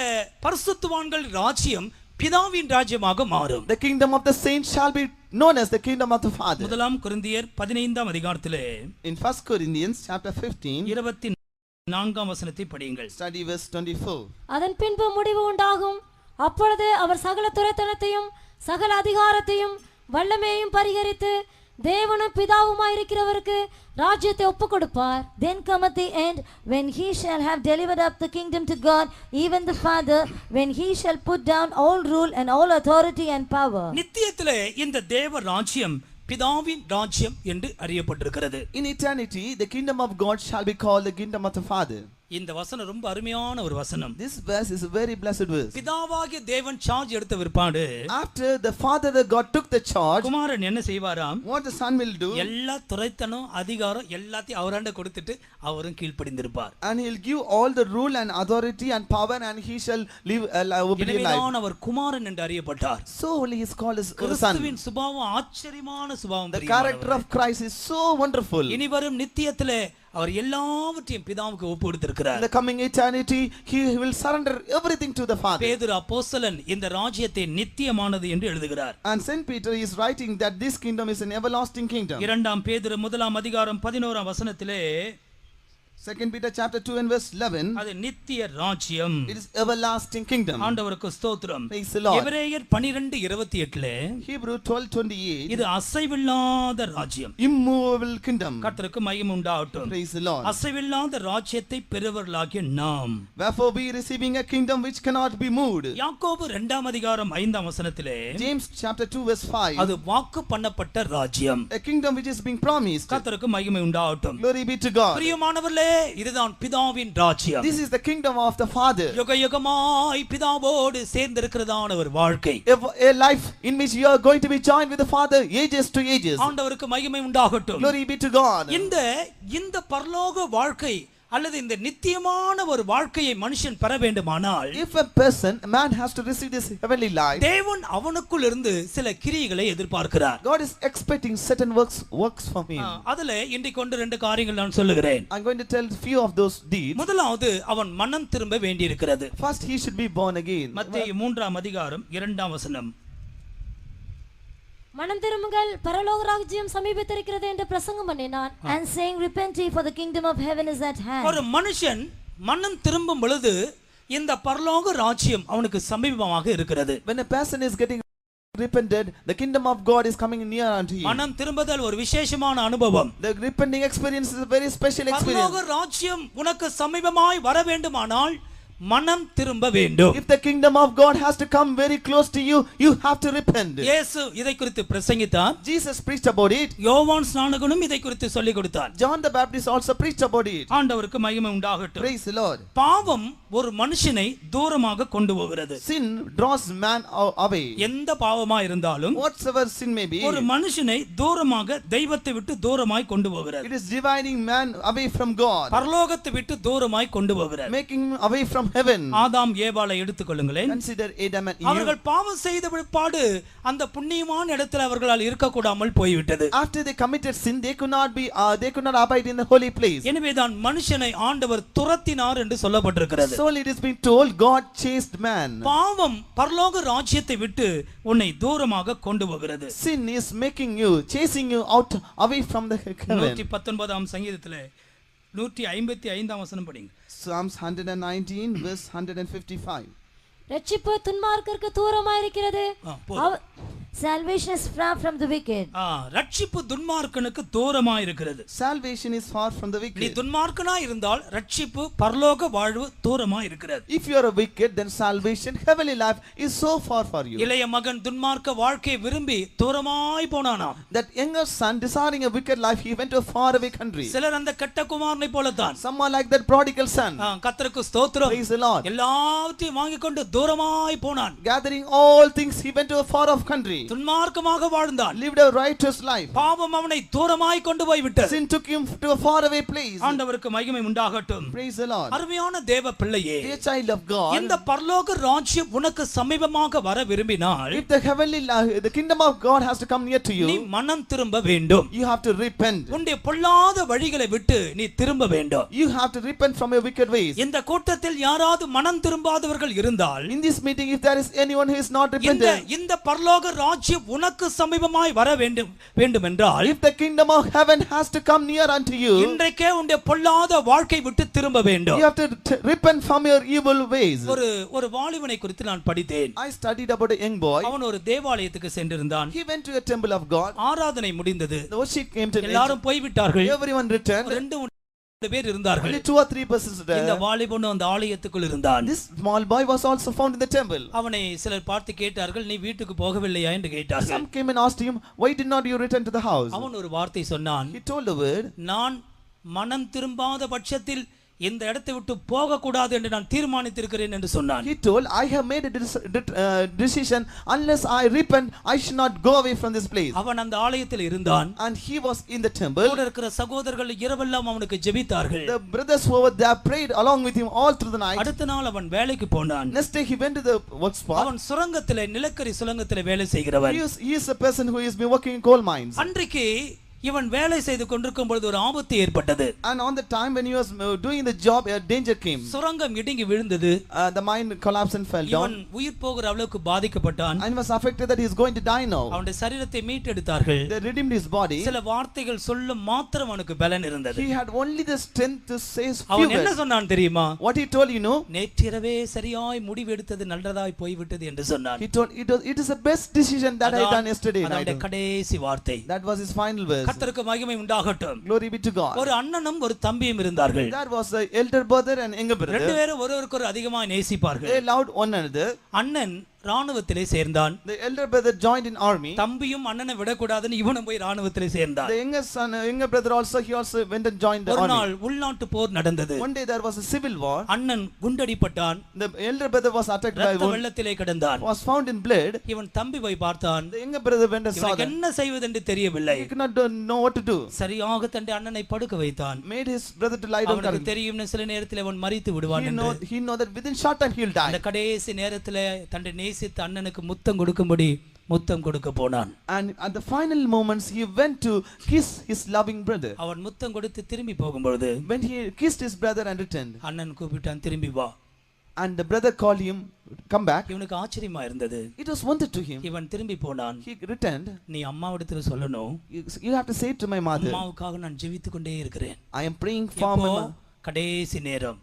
பரிசுத்தவான்கள் ராஜ்யம் பிதாவின் ராஜ்யமாக மாறும். the kingdom of the saints shall be known as the kingdom of the Father. முதலாம் கொரிந்தியர் 15ஆம் அதிகாரத்திலே In 1 Corinthians chapter 15, 24ஆம் வசனத்தை படியுங்கள். study verse 24. அதன் பின்பு முடிவு உண்டாகும். அப்பொழுது அவர் சகல துரைத்தனத்தையும் சகல அதிகாரத்தையும் வல்லமையையும் பரிகரித்து தேவனும் பிதாவுமாயிருக்கிறவருக்கு ராஜ்யத்தை ஒப்பு கொடுப்பார். Then cometh the end, when he shall have delivered up the kingdom to God, even the Father, when he shall put down all rule and all authority and power. நித்தியத்திலே இந்த தேவ ராஜ்யம் பிதாவின் ராஜ்யம் என்று அறியப்பட்டிருக்கிறது. In eternity, the kingdom of God shall be called the kingdom of the Father. இந்த வசனம் ரொம்ப அருமையான ஒரு வசனம். This verse is a very blessed verse. பிதாவாகிய தேவன் சார்ஜ் எடுத்த விற்பாடு After the Father, the God took the charge, குமாரன் என்ன செய்வாராம்? what the Son will do, எல்லா துரைத்தனம் அதிகாரம் எல்லாத்தையும் அவராண்ட கொடுத்துட்டு அவரும் கீழ்ப்படிந்திருப்பார். and he'll give all the rule and authority and power, and he shall live a obedient life. எனவேதான் அவர் குமாரன் என்று அறியப்பட்டார். So only he is called as the Son. கிறிஸ்துவின் சுபாவம் ஆச்சரியமான சுபாவம். The character of Christ is so wonderful. இனி வரும் நித்தியத்திலே அவர் எல்லாவற்றையும் பிதாவுக்கு ஒப்பு கொடுத்திருக்கிறார். In the coming eternity, he will surrender everything to the Father. பேதுரு அப்போஸ்தலன் இந்த ராஜ்யத்தை நித்தியமானது என்று எழுதுகிறார். And Saint Peter is writing that this kingdom is an everlasting kingdom. இரண்டாம் பேதுரு 1ஆம் அதிகாரம் 11ஆம் வசனத்திலே 2 Peter chapter 2 and verse 11, அது நித்திய ராஜ்யம். it is everlasting kingdom. ஆண்டவருக்கு ஸ்தோத்திரம். Praise the Lord. எபிரேயர் 12:28 Hebrew 12:28, இது அசைவில்லாத ராஜ்யம். immovable kingdom. கர்த்தருக்கு மகிமை உண்டாகட்டும். Praise the Lord. அசைவில்லாத ராஜ்யத்தை பெறுவர்களாகிய நாம் Wherefore we receiving a kingdom which cannot be moved. யாக்கோபு 2ஆம் அதிகாரம் 5ஆம் வசனத்திலே James chapter 2 verse 5, அது வாக்கு பண்ணப்பட்ட ராஜ்யம். a kingdom which is being promised. கர்த்தருக்கு மகிமை உண்டாகட்டும். Glory be to God. பிரியமானவர்களே, இதுதான் பிதாவின் ராஜ்யம். This is the kingdom of the Father. யுக யுகமாய் பிதாவோடு சேர்ந்திருக்கிறதான ஒரு வாழ்க்கை. A life in which you are going to be joined with the Father ages to ages. ஆண்டவருக்கு மகிமை உண்டாகட்டும். Glory be to God. இந்த பரலோக வாழ்க்கை அல்லது இந்த நித்தியமான ஒரு வாழ்க்கையை மனுஷன் பெற வேண்டுமானால், if a man has to receive this heavenly life, தேவன் அவனுக்குள் இருந்து சில கிரியைகளை எதிர்பார்க்கிறார். God is expecting certain works from him. அதுல இன்றைக்கு கொண்டு 2 காரியங்கள் நான் சொல்லுகிறேன். I'm going to tell few of those deeds. முதலாவது, அவன் மனம் திரும்ப வேண்டியிருக்கிறது. First, he should be born again. மத்தேயு 3ஆம் அதிகாரம் 2ஆம் வசனம். மனம் திரும்புங்கள், பரலோக ராஜ்யம் சமீபித்திருக்கிறது என்று பிரசங்கம் பண்ணினான். And saying, repent ye, for the kingdom of heaven is at hand. ஒரு மனுஷன் மனம் திரும்பும் பொழுது இந்த பரலோக ராஜ்யம் அவனுக்கு சமீபமாக இருக்கிறது. When a person is getting repented, the kingdom of God is coming near unto him. மனம் திரும்புதல் ஒரு விசேஷமான அனுபவம். The repenting experience is a very special experience. பரலோக ராஜ்யம் உனக்கு சமீபமாய் வர வேண்டுமானால் மனம் திரும்ப வேண்டும். If the kingdom of God has to come very close to you, you have to repent. இயேசு இதை குறித்து பிரசங்கித்தார். Jesus preached about it. யோவான் ஸ்நானகனும் இதை குறித்து சொல்லிக் கொடுத்தார். John the Baptist also preached about it. ஆண்டவருக்கு மகிமை உண்டாகட்டும். Praise the Lord. பாவம் ஒரு மனுஷனை தூரமாக கொண்டு போகிறது. Sin draws man away. எந்த பாவமா இருந்தாலும் Whatsoever sin may be, ஒரு மனுஷனை தூரமாக தெய்வத்தை விட்டு தூரமாய் கொண்டு போகிறது. it is dividing man away from God, பரலோகத்தை விட்டு தூரமாய் கொண்டு போகிறது. making him away from heaven. ஆதாம் ஏவாளை எடுத்துக்கொள்ளுங்களேன். Consider Adam and Eve. அவர்கள் பாவம் செய்த பிற்பாடு அந்த புண்ணியமான இடத்தில் அவர்களால் இருக்கக்கூடாமல் போய்விட்டது. After they committed sin, they could not abide in the holy place. எனவேதான் மனுஷனை ஆண்டவர் துரத்தினார் என்று சொல்லப்பட்டிருக்கிறது. So it is being told God chased man. பாவம் பரலோக ராஜ்யத்தை விட்டு உன்னை தூரமாக கொண்டு போகிறது. Sin is chasing you out away from the heaven. 119ஆம் சங்கீதத்திலே 155ஆம் வசனம் படிங்க. Psalms 119 verse 155. ரட்சிப்பு துன்மார்க்கருக்கு தூரமாய் இருக்கிறது. Salvation is far from the wicked. ரட்சிப்பு துன்மார்க்கனுக்கு தூரமாய் இருக்கிறது. Salvation is far from the நீ wicked. துன்மார்க்கனா இருந்தால் ரட்சிப்பு பரலோக வாழ்வு தூரமாய் இருக்கிறது. If you are a wicked, then salvation, heavenly life is so far for you. இளைய மகன் துன்மார்க்க வாழ்க்கையை விரும்பி தூரமாய் போனானாம். That younger son, desiring a wicked life, he went to a far away country. சிலர் அந்த கெட்ட குமாரனை போலத்தான். Someone like that prodigal son. கர்த்தருக்கு ஸ்தோத்திரம். Praise the Lord. எல்லாத்தையும் வாங்கிக் கொண்டு தூரமாய் போனான். Gathering all things, he went to a far off country. துன்மார்க்கமாக வாழ்ந்தான். Lived a righteous life. பாவம் அவனை தூரமாய் கொண்டு போய் விட்டது. Sin took him to a far away place. ஆண்டவருக்கு மகிமை உண்டாகட்டும். Praise the Lord. அருமையான தேவ பிள்ளையே, Dear child of God, இந்த பரலோக ராஜ்யம் உனக்கு சமீபமாக வர விரும்பினால், if the heavenly life, the kingdom of God has to come near to நீ you, மனம் திரும்ப வேண்டும். you have to repent. உன்னுடைய பொல்லாத வழிகளை விட்டு நீ திரும்ப வேண்டும். You have to repent from your wicked ways. இந்த கூட்டத்தில் யாராவது மனம் திரும்பாதவர்கள் இருந்தால், In this meeting, if there is anyone who is not repentant, இந்த பரலோக ராஜ்யம் உனக்கு சமீபமாய் வர வேண்டும் என்றால், if the kingdom of heaven has to come near unto you, இன்றைக்கே உன்னுடைய பொல்லாத வாழ்க்கை விட்டு திரும்ப வேண்டும். you have to repent from your evil ways. ஒரு வாலிபனை குறித்து நான் படித்தேன். I studied about a young boy. அவன் ஒரு தேவாலயத்துக்கு சென்றிருந்தான். He went to a temple of God. ஆராதனை முடிந்தது. The worship came to an end. எல்லாரும் போய்விட்டார்கள். Everyone returned. 2 பேர் இருந்தார்கள். Only 2 or 3 persons இந்த there. வாலிபனும் அந்த ஆலயத்துக்குள் இருந்தான். This small boy was also found in the temple. அவனை சிலர் பார்த்து கேட்டார்கள், நீ வீட்டுக்கு போகவில்லையா என்று கேட்டார்கள். Some came and asked him, why did not you return to the house? அவன் ஒரு வார்த்தை சொன்னான். He told a word. நான் மனம் திரும்பாத பட்சத்தில் இந்த இடத்தை விட்டு போக கூடாது என்று நான் தீர்மானித்திருக்கிறேன் என்று சொன்னான். He told, I have made a decision, unless I repent, I should not go away from this place. அவன் அந்த ஆலயத்தில் இருந்தான். And he was in the temple. கூட இருக்கிற சகோதரர்கள் இரவெல்லாம் அவனுக்கு ஜெபித்தார்கள். The brothers who were there prayed along with him all through the night. அடுத்த நாள் அவன் வேலைக்கு போனான். Next day he went to the work spot. அவன் சுரங்கத்திலே, நிலக்கரி சுரங்கத்திலே வேலை செய்கிறவன். He is a person who has been working in coal mines. அன்றைக்கு இவன் வேலை செய்து கொண்டிருக்கும் பொழுது ஒரு ஆபத்து ஏற்பட்டது. And on the time when he was doing the job, a danger came. சுரங்கம் இடிங்கி விழுந்தது. The mine collapsed and fell down. இவன் உயிர் போகிற அளவுக்கு பாதிக்கப்பட்டான். And was affected that he is going to die now. அவனுடைய சரீரத்தை மீட்டெடுத்தார்கள். They redeemed his body. சில வார்த்தைகள் சொல்லும் மாத்திரம் அவனுக்கு பலன் இருந்தது. He had only the strength to say few அவன் என்ன words. சொன்னான் தெரியுமா? What he told, you know? நேற்றிரவே சரியாய் முடிவெடுத்தது நல்லதாய் போய்விட்டது என்று சொன்னான். He told, it is the best decision that I done yesterday night. அவனுடைய கடைசி வார்த்தை. That was his final verse. கர்த்தருக்கு மகிமை உண்டாகட்டும். Glory be to God. ஒரு அண்ணனும் ஒரு தம்பியும் இருந்தார்கள். There was an elder brother and younger brother. ரெண்டு பேரும் ஒருவருக்கொரு அதிகமாக நேசிப்பார்கள். They loved one another. அண்ணன் ராணுவத்திலே சேர்ந்தான். The elder brother joined in army. தம்பியும் அண்ணனை விடக்கூடாதுன்னு இவனும் போய் ராணுவத்திலே சேர்ந்தான். The younger brother also, he also went and joined the ஒரு army. நாள் உள்நாட்டு போர் நடந்தது. One day there was a civil war. அண்ணன் குண்டடிப்பட்டான். The elder brother was attacked by ரத்த வெள்ளத்திலே கிடந்தான். was found in blood. இவன் தம்பி போய் பார்த்தான். The younger brother went and saw இவனுக்கு that. என்ன செய்வதென்று தெரியவில்லை. He could not know what to do. சரியாக தன் அண்ணனை படுக்க வைத்தான். Made his brother to lie down. அவனுக்கு தெரியும் சில நேரத்தில் அவன் மரித்து விடுவான் என்று. He know that within short time he will die. அந்த கடைசி நேரத்தில் தன் நேசித்த அண்ணனுக்கு முத்தம் கொடுக்கும்படி முத்தம் கொடுக்க போனான். And at the final moments he went to kiss his loving brother. அவன் முத்தம் கொடுத்து திரும்பி போகும்போது When he kissed his brother and returned, அண்ணன் கூப்பிட்டான், திரும்பி வா. and the brother called him, come back. இவனுக்கு ஆச்சரியமா இருந்தது. It was wonderful to him. இவன் திரும்பி போனான். He returned. நீ அம்மாவிடத்துல சொல்லணும், You have to say to my mother, அம்மாவுக்காக நான் ஜெபித்துக் கொண்டே இருக்கிறேன். I am praying for my mother. கடைசி நேரம்.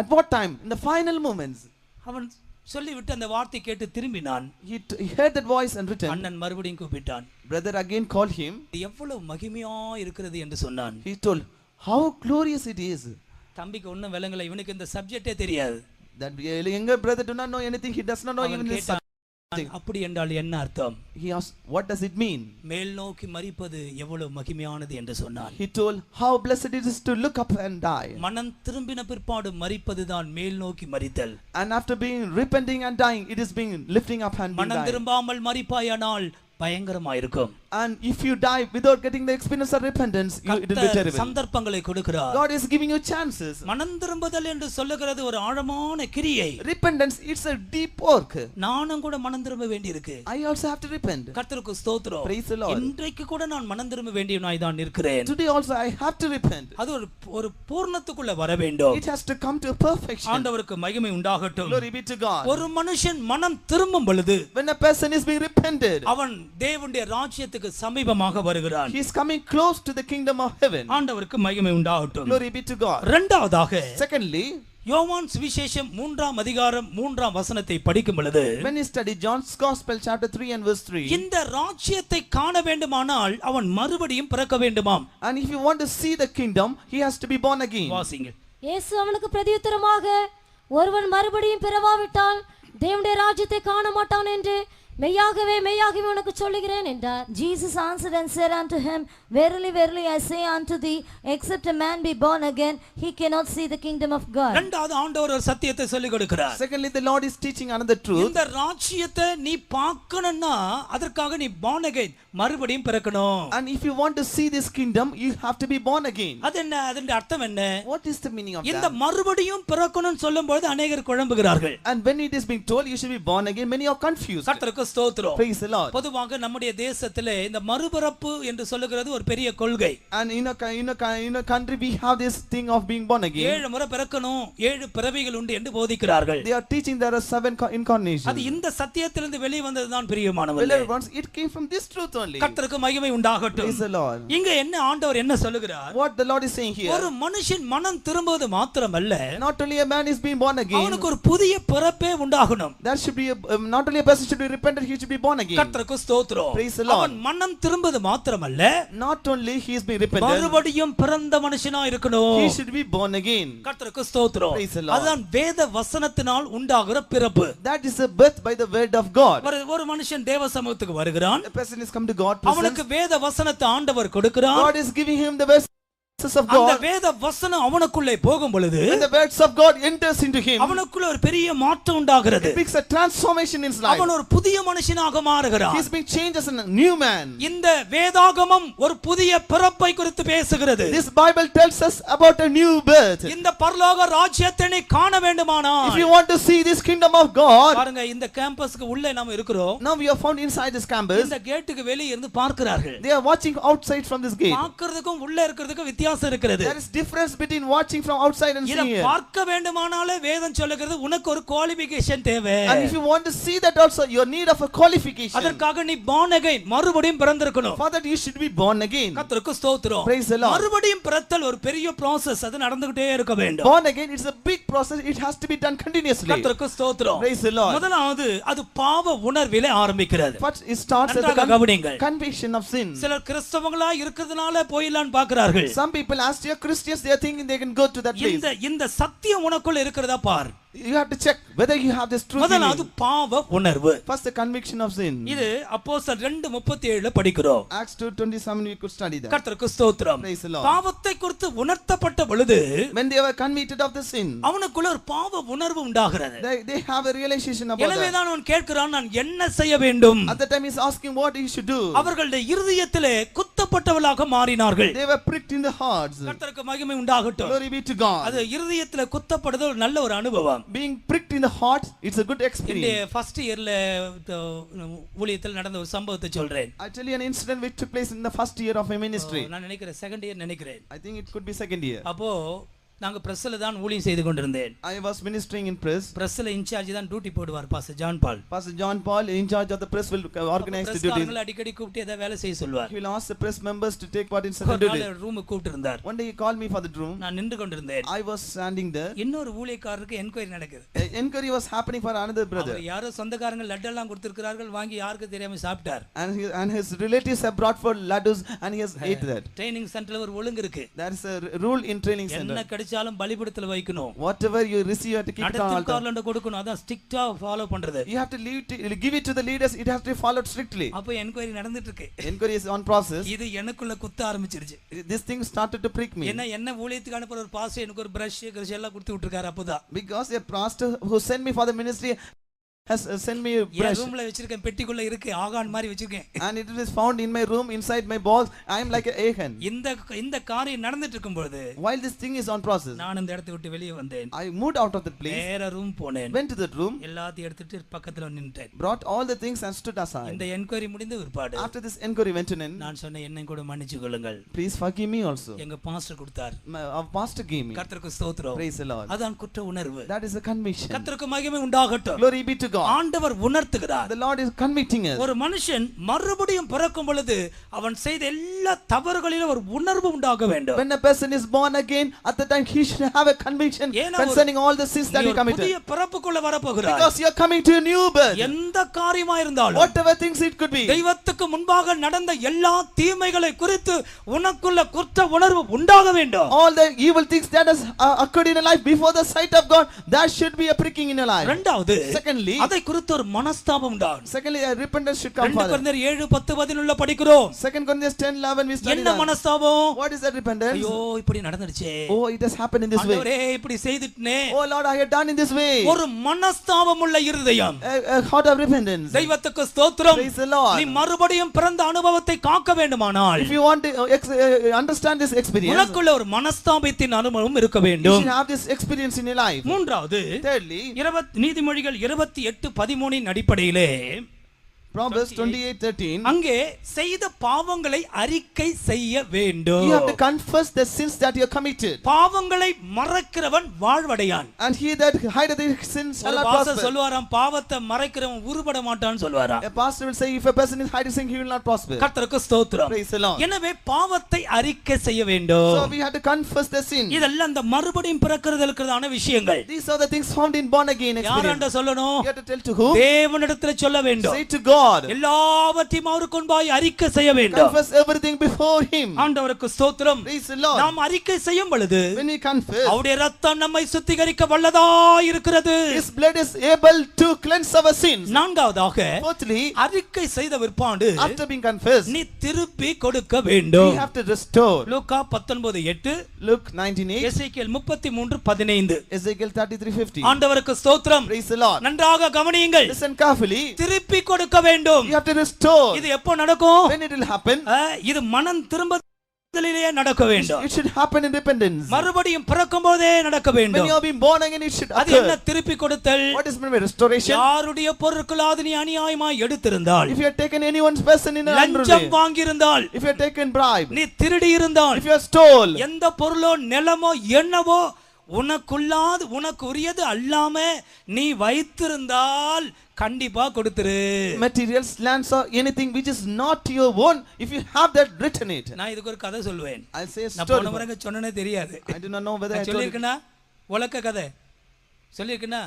At what time? In the final moments. அவன் சொல்லிவிட்டு அந்த வார்த்தை கேட்டு திரும்பினான். He heard that voice and returned. அண்ணன் மறுபடியும் கூப்பிட்டான். Brother again called him. எவ்வளவு மகிமையா இருக்கிறது என்று சொன்னான். He told how glorious it is. தம்பிக்கு ஒண்ணும் விளங்கல, இவனுக்கு இந்த சப்ஜெக்டே தெரியாது. That younger brother do not know anything. He does not know even this subject. அப்படி என்றால் என்ன அர்த்தம்? He asked, what does it mean? மேல் நோக்கி மரிப்பது எவ்வளவு மகிமையானது என்று சொன்னான். He told how blessed it is to look up and die. மனம் திரும்பின பிற்பாடு மரிப்பதுதான் மேல் நோக்கி மரித்தல். And after being repenting and dying, it is being lifting up and மனம் dying. திரும்பாமல் மரிப்பாயானால் பயங்கரமா இருக்கும். And if you die without getting the experience of repentance, it will be terrible. சந்தர்ப்பங்களை கொடுக்கிறார். God is giving you chances. மனம் திரும்புதல் என்று சொல்லுகிறது ஒரு ஆழமான கிரியை. Repentance, it's a deep work. நானும் கூட மனம் திரும்ப வேண்டியிருக்கு. I also have to repent. கர்த்தருக்கு ஸ்தோத்திரம். Praise the Lord. இன்றைக்கு கூட நான் மனம் திரும்ப வேண்டியவனாய் தான் இருக்கிறேன். Today also I have to repent. அது ஒரு பூர்ணத்துக்குள்ள வர வேண்டும். It has to come to perfection. ஆண்டவருக்கு மகிமை உண்டாகட்டும். Glory be to God. ஒரு மனுஷன் மனம் திரும்பும் பொழுது, When a person is being repented, அவன் தேவனுடைய ராஜ்யத்துக்கு சமீபமாக வருகிறான். he is coming close to the kingdom of heaven. ஆண்டவருக்கு மகிமை உண்டாகட்டும். Glory be to God. இரண்டாவதாக, Secondly, யோவான் சுவிசேஷம் 3ஆம் அதிகாரம் 3ஆம் வசனத்தை படிக்கும் பொழுது, when you study John's Gospel chapter 3 and verse 3, இந்த ராஜ்யத்தை காண வேண்டுமானால் அவன் மறுபடியும் பிறக்க வேண்டுமாம். and if you want to see the kingdom, he has to be born again. வாசிங்க. இயேசு அவனுக்கு பிரதியுத்தரமாக, ஒருவன் மறுபடியும் பிறவாவிட்டால் தேவனுடைய ராஜ்யத்தை காண மாட்டான் என்று மெய்யாகவே மெய்யாகவே உனக்கு சொல்லுகிறேன் என்றார். Jesus answered and said unto him, Verily, verily, I say unto thee, except a man be born again, he cannot see the kingdom of God. இரண்டாவது ஆண்டவர் ஒரு சத்தியத்தை சொல்லிக் கொடுக்கிறார். Secondly, the Lord is teaching another truth. இந்த ராஜ்யத்தை நீ பார்க்கணும்னா அதற்காக நீ born again, மறுபடியும் பிறக்கணும். And if you want to see this kingdom, you have to be born again. அது என்ன? அதன் அர்த்தம் என்ன? What is the meaning of இந்த that? மறுபடியும் பிறக்கணும்னு சொல்லும்போது அநேகர் குழம்புகிறார்கள். And when it is being told you should be born again, many are confused. கர்த்தருக்கு ஸ்தோத்திரம். Praise the Lord. பொதுவாக நம்முடைய தேசத்திலே இந்த மறுபிறப்பு என்று சொல்லுகிறது ஒரு பெரிய கொள்கை. And in a country we have this thing of being born again. 7 முறை பிறக்கணும், 7 பிறவிகள் உண்டு என்று போதிக்கிறார்கள். They are teaching there are 7 incarnations. அது இந்த சத்தியத்திலிருந்து வெளியே வந்ததுதான் பிரியமானவர்களே. It came from this truth only. கர்த்தருக்கு மகிமை உண்டாகட்டும். Praise the Lord. இங்க என்ன ஆண்டவர் என்ன சொல்லுகிறார்? What the Lord is saying here, ஒரு மனுஷன் மனம் திரும்புவது மாத்திரமல்ல, not only a man is being born again, அவனுக்கு ஒரு புதிய பிறப்பே உண்டாகணும். there should be not only a person should be repented, he should be born again. கர்த்தருக்கு ஸ்தோத்திரம். Praise the Lord. அவன் மனம் திரும்புவது மாத்திரமல்ல, Not only he is being repented, மறுபடியும் பிறந்த மனுஷனா இருக்கணும். he should be born again. கர்த்தருக்கு ஸ்தோத்திரம். Praise the Lord. அதுதான் வேத வசனத்தினால் உண்டாகிற பிறப்பு. That is a birth by the word of God. ஒரு மனுஷன் தேவ சமூகத்துக்கு வருகிறான். A person is come to God, அவனுக்கு வேத வசனத்தை ஆண்டவர் கொடுக்கிறார். God is giving him the verses of அந்த God. வேத வசனம் அவனுக்குள்ளே போகும் பொழுது, When the words of God enters into him, அவனுக்குள்ள ஒரு பெரிய மாற்றம் உண்டாகிறது. it brings a transformation in his life. அவன் ஒரு புதிய மனுஷனாக மாறுகிறான். He is being changed as a new man. இந்த வேதாகமம் ஒரு புதிய பிறப்பை குறித்து பேசுகிறது. This Bible tells us about a new birth. இந்த பரலோக ராஜ்யத்தை நீ காண வேண்டுமானால், If you want to see this kingdom of God, பாருங்க, இந்த கேம்பஸ்க்கு உள்ளே நாம இருக்கிறோம். now we are found inside this campus. இந்த கேட்டுக்கு வெளியே இருந்து பார்க்கிறார்கள். They are watching outside from this gate. பார்க்கிறதுக்கும் உள்ள இருக்கிறதுக்கும் வித்தியாசம் இருக்கிறது. There is difference between watching from outside and இத seeing here. பார்க்க வேண்டுமானாலே வேதம் சொல்லுகிறது உனக்கு ஒரு குவாலிஃபிகேஷன் தேவை. And if you want to see that also, you need of a qualification. அதற்காக நீ born again, மறுபடியும் பிறந்திருக்கணும். For that you should be born again. கர்த்தருக்கு ஸ்தோத்திரம். Praise the Lord. மறுபடியும் பிறத்தல் ஒரு பெரிய process, அது நடந்துட்டே இருக்க வேண்டும். Born again, it's a big process. It has to be done continuously. கர்த்தருக்கு ஸ்தோத்திரம். Praise the Lord. முதலாவது அது பாவ உணர்விலே ஆரம்பிக்கிறது. But it starts at நன்றாக the கவனியுங்கள். conviction of sin. சிலர் கிறிஸ்தவங்களா இருக்கிறதுனால போயிடலான்னு பார்க்கிறார்கள். Some people, as they are Christians, they are thinking they can go to that place. இந்த சத்தியம் உனக்குள்ள இருக்கிறதா பார். You have to check whether you have this truth in முதலாவது you. பாவ உணர்வு. First, the conviction of sin. இது அப்போஸ்தலர் 2:37 படிக்கிறோம். Acts 2:27 we could study that. கர்த்தருக்கு ஸ்தோத்திரம். Praise the Lord. பாவத்தை குறித்து உணர்த்தப்பட்ட பொழுது When they were convicted of the sin, அவனுக்குள்ள ஒரு பாவ உணர்வு உண்டாகிறது. they have a realization about எனவே that. தான் அவன் கேட்கிறான், நான் என்ன செய்ய வேண்டும்? At the time he's asking what he should do. அவர்களுடைய இருதயத்திலே குத்தப்பட்டவளாக மாறினார்கள். They were pricked in the hearts. கர்த்தருக்கு மகிமை உண்டாகட்டும். Glory be to God. அது இருதயத்திலே குத்தப்படுறது ஒரு நல்ல ஒரு அனுபவம். Being pricked in the heart, it's a good இந்த experience. ஃபர்ஸ்ட் இயர்ல ஊழியத்தில் நடந்த ஒரு சம்பவத்தை சொல்றேன். I tell you an incident which took place in the first year of my ministry. நான் நினைக்கிறேன் செகண்ட் இயர் நினைக்கிறேன். I think it could be second year. அப்போ நாங்க பிரஸ்ல தான் ஊழியம் செய்து கொண்டிருந்தேன். I was ministering in press. பிரஸ்ல இன்சார்ஜ் தான் டியூட்டி போடுவார் pastor John Paul. Pastor John Paul, in charge of the press, will organize the duties. பிரஸ்காரங்களை அடிக்கடி கூப்பிட்டு ஏதாவது வேலை செய்ய சொல்வார். He will ask the press members to take part in certain ஒரு duties. நாள் ரூமுக்கு கூப்பிட்டு இருந்தார். One day he called me for the room. நான் நின்று கொண்டிருந்தேன். I was standing there. இன்னொரு ஊழியக்காரருக்கு என்கொயரி நடக்குது. An inquiry was happening for another brother. அவர் யாரோ சொந்தக்காரங்க லட்டெல்லாம் கொடுத்திருக்கிறார்கள், வாங்கி யாருக்கு தெரியாம சாப்பிட்டார். And his relatives have brought for laddus and he has ate that. Training சென்டர்ல ஒரு ஒழுங்கு இருக்கு. There is a rule in training center. என்ன கிடைச்சாலும் பலிபீடத்துல வைக்கணும். Whatever you receive, you have to keep it on altar. நடத்துக்காரலண்ட கொடுக்கணும். அதான் ஸ்ட்ரிக்ட்டா ஃபாலோ பண்றது. You have to give it to the leaders. It has to be followed strictly. அப்ப enquiry நடந்துட்டு இருக்கு. Inquiry is on process. இது எனக்குள்ள குத்த ஆரம்பிச்சிருச்சு. This thing started to prick me. என்ன ஊழியத்துக்கு அனுப்புற ஒரு பாஸ்டர் எனக்கு ஒரு பிரஷ் கிரஷ் எல்லாம் கொடுத்து விட்டுருக்காரு. அப்பதான் Because a pastor who sent me for the ministry has sent me a brush. ரூம்ல வச்சிருக்கேன், பெட்டிக்குள்ள இருக்கு, ஆகான் மாதிரி வச்சிருக்கேன். And it is found in my room inside my balls. I am like a Achan. இந்த காரியம் நடந்துட்டு இருக்கும்போது While this thing is on process, நான் இந்த இடத்தை விட்டு வெளியே வந்தேன். I moved out of that place, நேரா ரூம் போனேன். went to that room, எல்லாத்தையும் எடுத்துட்டு பக்கத்துல நின்னுட்டேன். brought all the things and stood aside. இந்த என்கொயரி முடிந்த ஒருபாடு After this inquiry went in, நான் சொன்னேன், என்னை கூட மன்னிச்சு கொள்ளுங்கள். please forgive me also. எங்க பாஸ்டர் கொடுத்தார். Our pastor gave me. கர்த்தருக்கு ஸ்தோத்திரம். Praise the Lord. அதான் குற்ற உணர்வு. That is a conviction. கர்த்தருக்கு மகிமை உண்டாகட்டும். Glory be to God. ஆண்டவர் உணர்த்துகிறார். The Lord is convicting us. ஒரு மனுஷன் மறுபடியும் பிறக்கும் பொழுது அவன் செய்த எல்லா தவறுகளிலும் ஒரு உணர்வு உண்டாக வேண்டும். When a person is born again, at the time he should have a conviction concerning all the sins that he committed. புதிய பிறப்புக்குள்ள வரப்போகிறார். Because you are coming to a new birth. எந்த காரியமா இருந்தாலும், Whatever things it could be. தெய்வத்துக்கு முன்பாக நடந்த எல்லா தீமைகளை குறித்து உனக்குள்ள குற்ற உணர்வு உண்டாக வேண்டும். All the evil things that has occurred in your life before the sight of God, that should be a pricking in your life. இரண்டாவது, Secondly, அதை குறித்து ஒரு மனஸ்தாபம் உண்டாகும். secondly, a repentance should come. 2 கொரிந்தியர் 7:10-11 படிக்கிறோம். 2 Corinthians 10:11 we study என்ன that. மனஸ்தாபம்? What is that repentance? ஐயோ இப்படி நடந்துருச்சே. Oh, it has happened in this way. ஆண்டவரே இப்படி செய்துட்டனே. Oh Lord, I have done in this way. ஒரு மனஸ்தாபம் உள்ள இருதயம். A heart of repentance. தெய்வத்துக்கு ஸ்தோத்திரம். Praise the Lord. நீ மறுபடியும் பிறந்த அனுபவத்தை காக்க வேண்டுமானால், If you want to understand this experience, உனக்குள்ள ஒரு மனஸ்தாபத்தின் அனுபவம் இருக்க you வேண்டும். should have this experience in your life. மூன்றாவது, Thirdly, நீதிமொழிகள் 28:13 அடிப்படையிலே Proverbs 28:13, அங்கே செய்த பாவங்களை அறிக்கை செய்ய வேண்டும். you have to confess the sins that you have committed. பாவங்களை மறைக்கிறவன் வாழ்வடையான். And he that hideth his sins shall ஒரு not பாஸ்டர் prosper. சொல்வாராம், பாவத்தை மறைக்கிறவன் உருப்பட மாட்டான்னு சொல்வாராம். A pastor will say, if a person is hiding sin, he will not prosper. கர்த்தருக்கு ஸ்தோத்திரம். Praise the Lord. எனவே பாவத்தை அறிக்கை செய்ய வேண்டும். So we have to confess the sin. இதெல்லாம் அந்த மறுபடியும் பிறக்கிறதுக்கான விஷயங்கள். These are the things found in born again experience. யாரண்ட சொல்லணும்? You have to tell to whom? தேவனிடத்தில் சொல்ல வேண்டும். Say to God. எல்லாவற்றையும் அவருக்கு முன்பாய் அறிக்கை செய்ய வேண்டும். Confess everything before him. ஆண்டவருக்கு ஸ்தோத்திரம். Praise the Lord. நாம் அறிக்கை செய்யும் பொழுது When we confess, அவருடைய இரத்தம் நம்மை சுத்திகரிக்க வல்லதாய் இருக்கிறது. his blood is able to cleanse our sins. நான்காவதாக, Fourthly, அறிக்கை செய்த விற்பாண்டு after being confessed, நீ திருப்பி கொடுக்க வேண்டும். we have to restore. Luca 19:8, Luke 19:8, Ezekiel 33:15. Ezekiel 33:50. ஆண்டவருக்கு ஸ்தோத்திரம். Praise the Lord. நன்றாக கவனியுங்கள். Listen carefully. திருப்பி கொடுக்க வேண்டும். You have to restore. இது எப்போ நடக்கும்? When it will happen? இது மனம் திரும்புதலிலே நடக்க வேண்டும். It should happen in repentance. மறுபடியும் பிறக்கும்போதே நடக்க When வேண்டும். you have been born again, it should அது என்ன occur. திருப்பி கொடுத்தல்? What is meant by restoration? யாருடைய பொருட்களாவது நீ அநியாயமாய் எடுத்திருந்தால், If you have taken anyone's person in an unruly லஞ்சம் way, வாங்கியிருந்தால், if you have taken bribe, நீ திருடி இருந்தால், if you have stole, எந்த பொருளோ நிலமோ என்னவோ உனக்குள்ளாது உனக்கு உரியது அல்லாம நீ வைத்திருந்தால் கண்டிப்பா கொடுத்துரு. materials, lands or anything which is not your own, if you have that written it. நான் இதுக்கு ஒரு கதை சொல்வேன். I'll say a நான் story. போன முறைங்க சொன்னனே தெரியாது. I do not know whether I told it. சொல்லிருக்கேனா? உலக்க கதை சொல்லிருக்கேனா?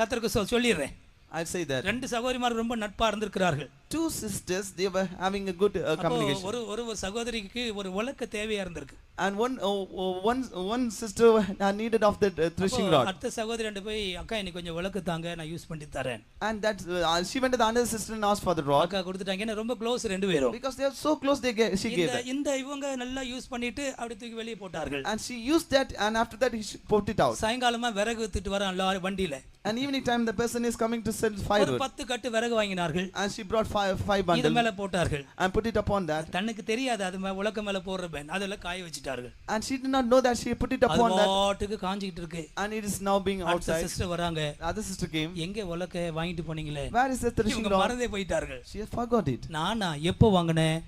கர்த்தருக்கு சொல்லிடுறேன். I'll say that. 2 சகோதரிமார் ரொம்ப நட்பா இருந்திருக்கிறார்கள். two sisters, they were having a good அப்போ communication. ஒரு சகோதரிக்கு ஒரு உலக்க தேவையா இருந்திருக்கு. And one sister needed of that threshing rod. அடுத்த சகோதரி ரெண்டு போய் அக்கா எனக்கு கொஞ்சம் உலக்கு தாங்க நான் யூஸ் பண்ணி தரேன். And that she went to the other sister and asked for the rod. அக்கா கொடுத்துட்டாங்க. ஏன்னா ரொம்ப க்ளோஸ் ரெண்டு பேரும். Because they are so close, she gave that. இந்த இவங்க நல்லா யூஸ் பண்ணிட்டு அப்படி தூக்கி வெளியே போட்டார்கள். And she used that, and after that he put it out. சாயங்காலமா விறகு வித்துட்டு வரான் வண்டியில. And evening time the person is coming to sell firewood. ஒரு 10 கட்டு விறகு வாங்கினார்கள். And she brought five bundles. இது மேல போட்டார்கள். And put it upon that. தனக்கு தெரியாது அது உலக்க மேல போடுறேன். அதெல்லாம் காய வச்சிட்டார்கள். And she did not know that she put it upon that. வாட்டுக்கு காஞ்சிட்டு இருக்கு. And it is now being outside. Sister வராங்க. Other sister came. எங்க உலக்க வாங்கிட்டு போனீங்களே? Where is the threshing rod? மறந்தே போயிட்டார்கள். She forgot it. நானா எப்போ வாங்குனேன்?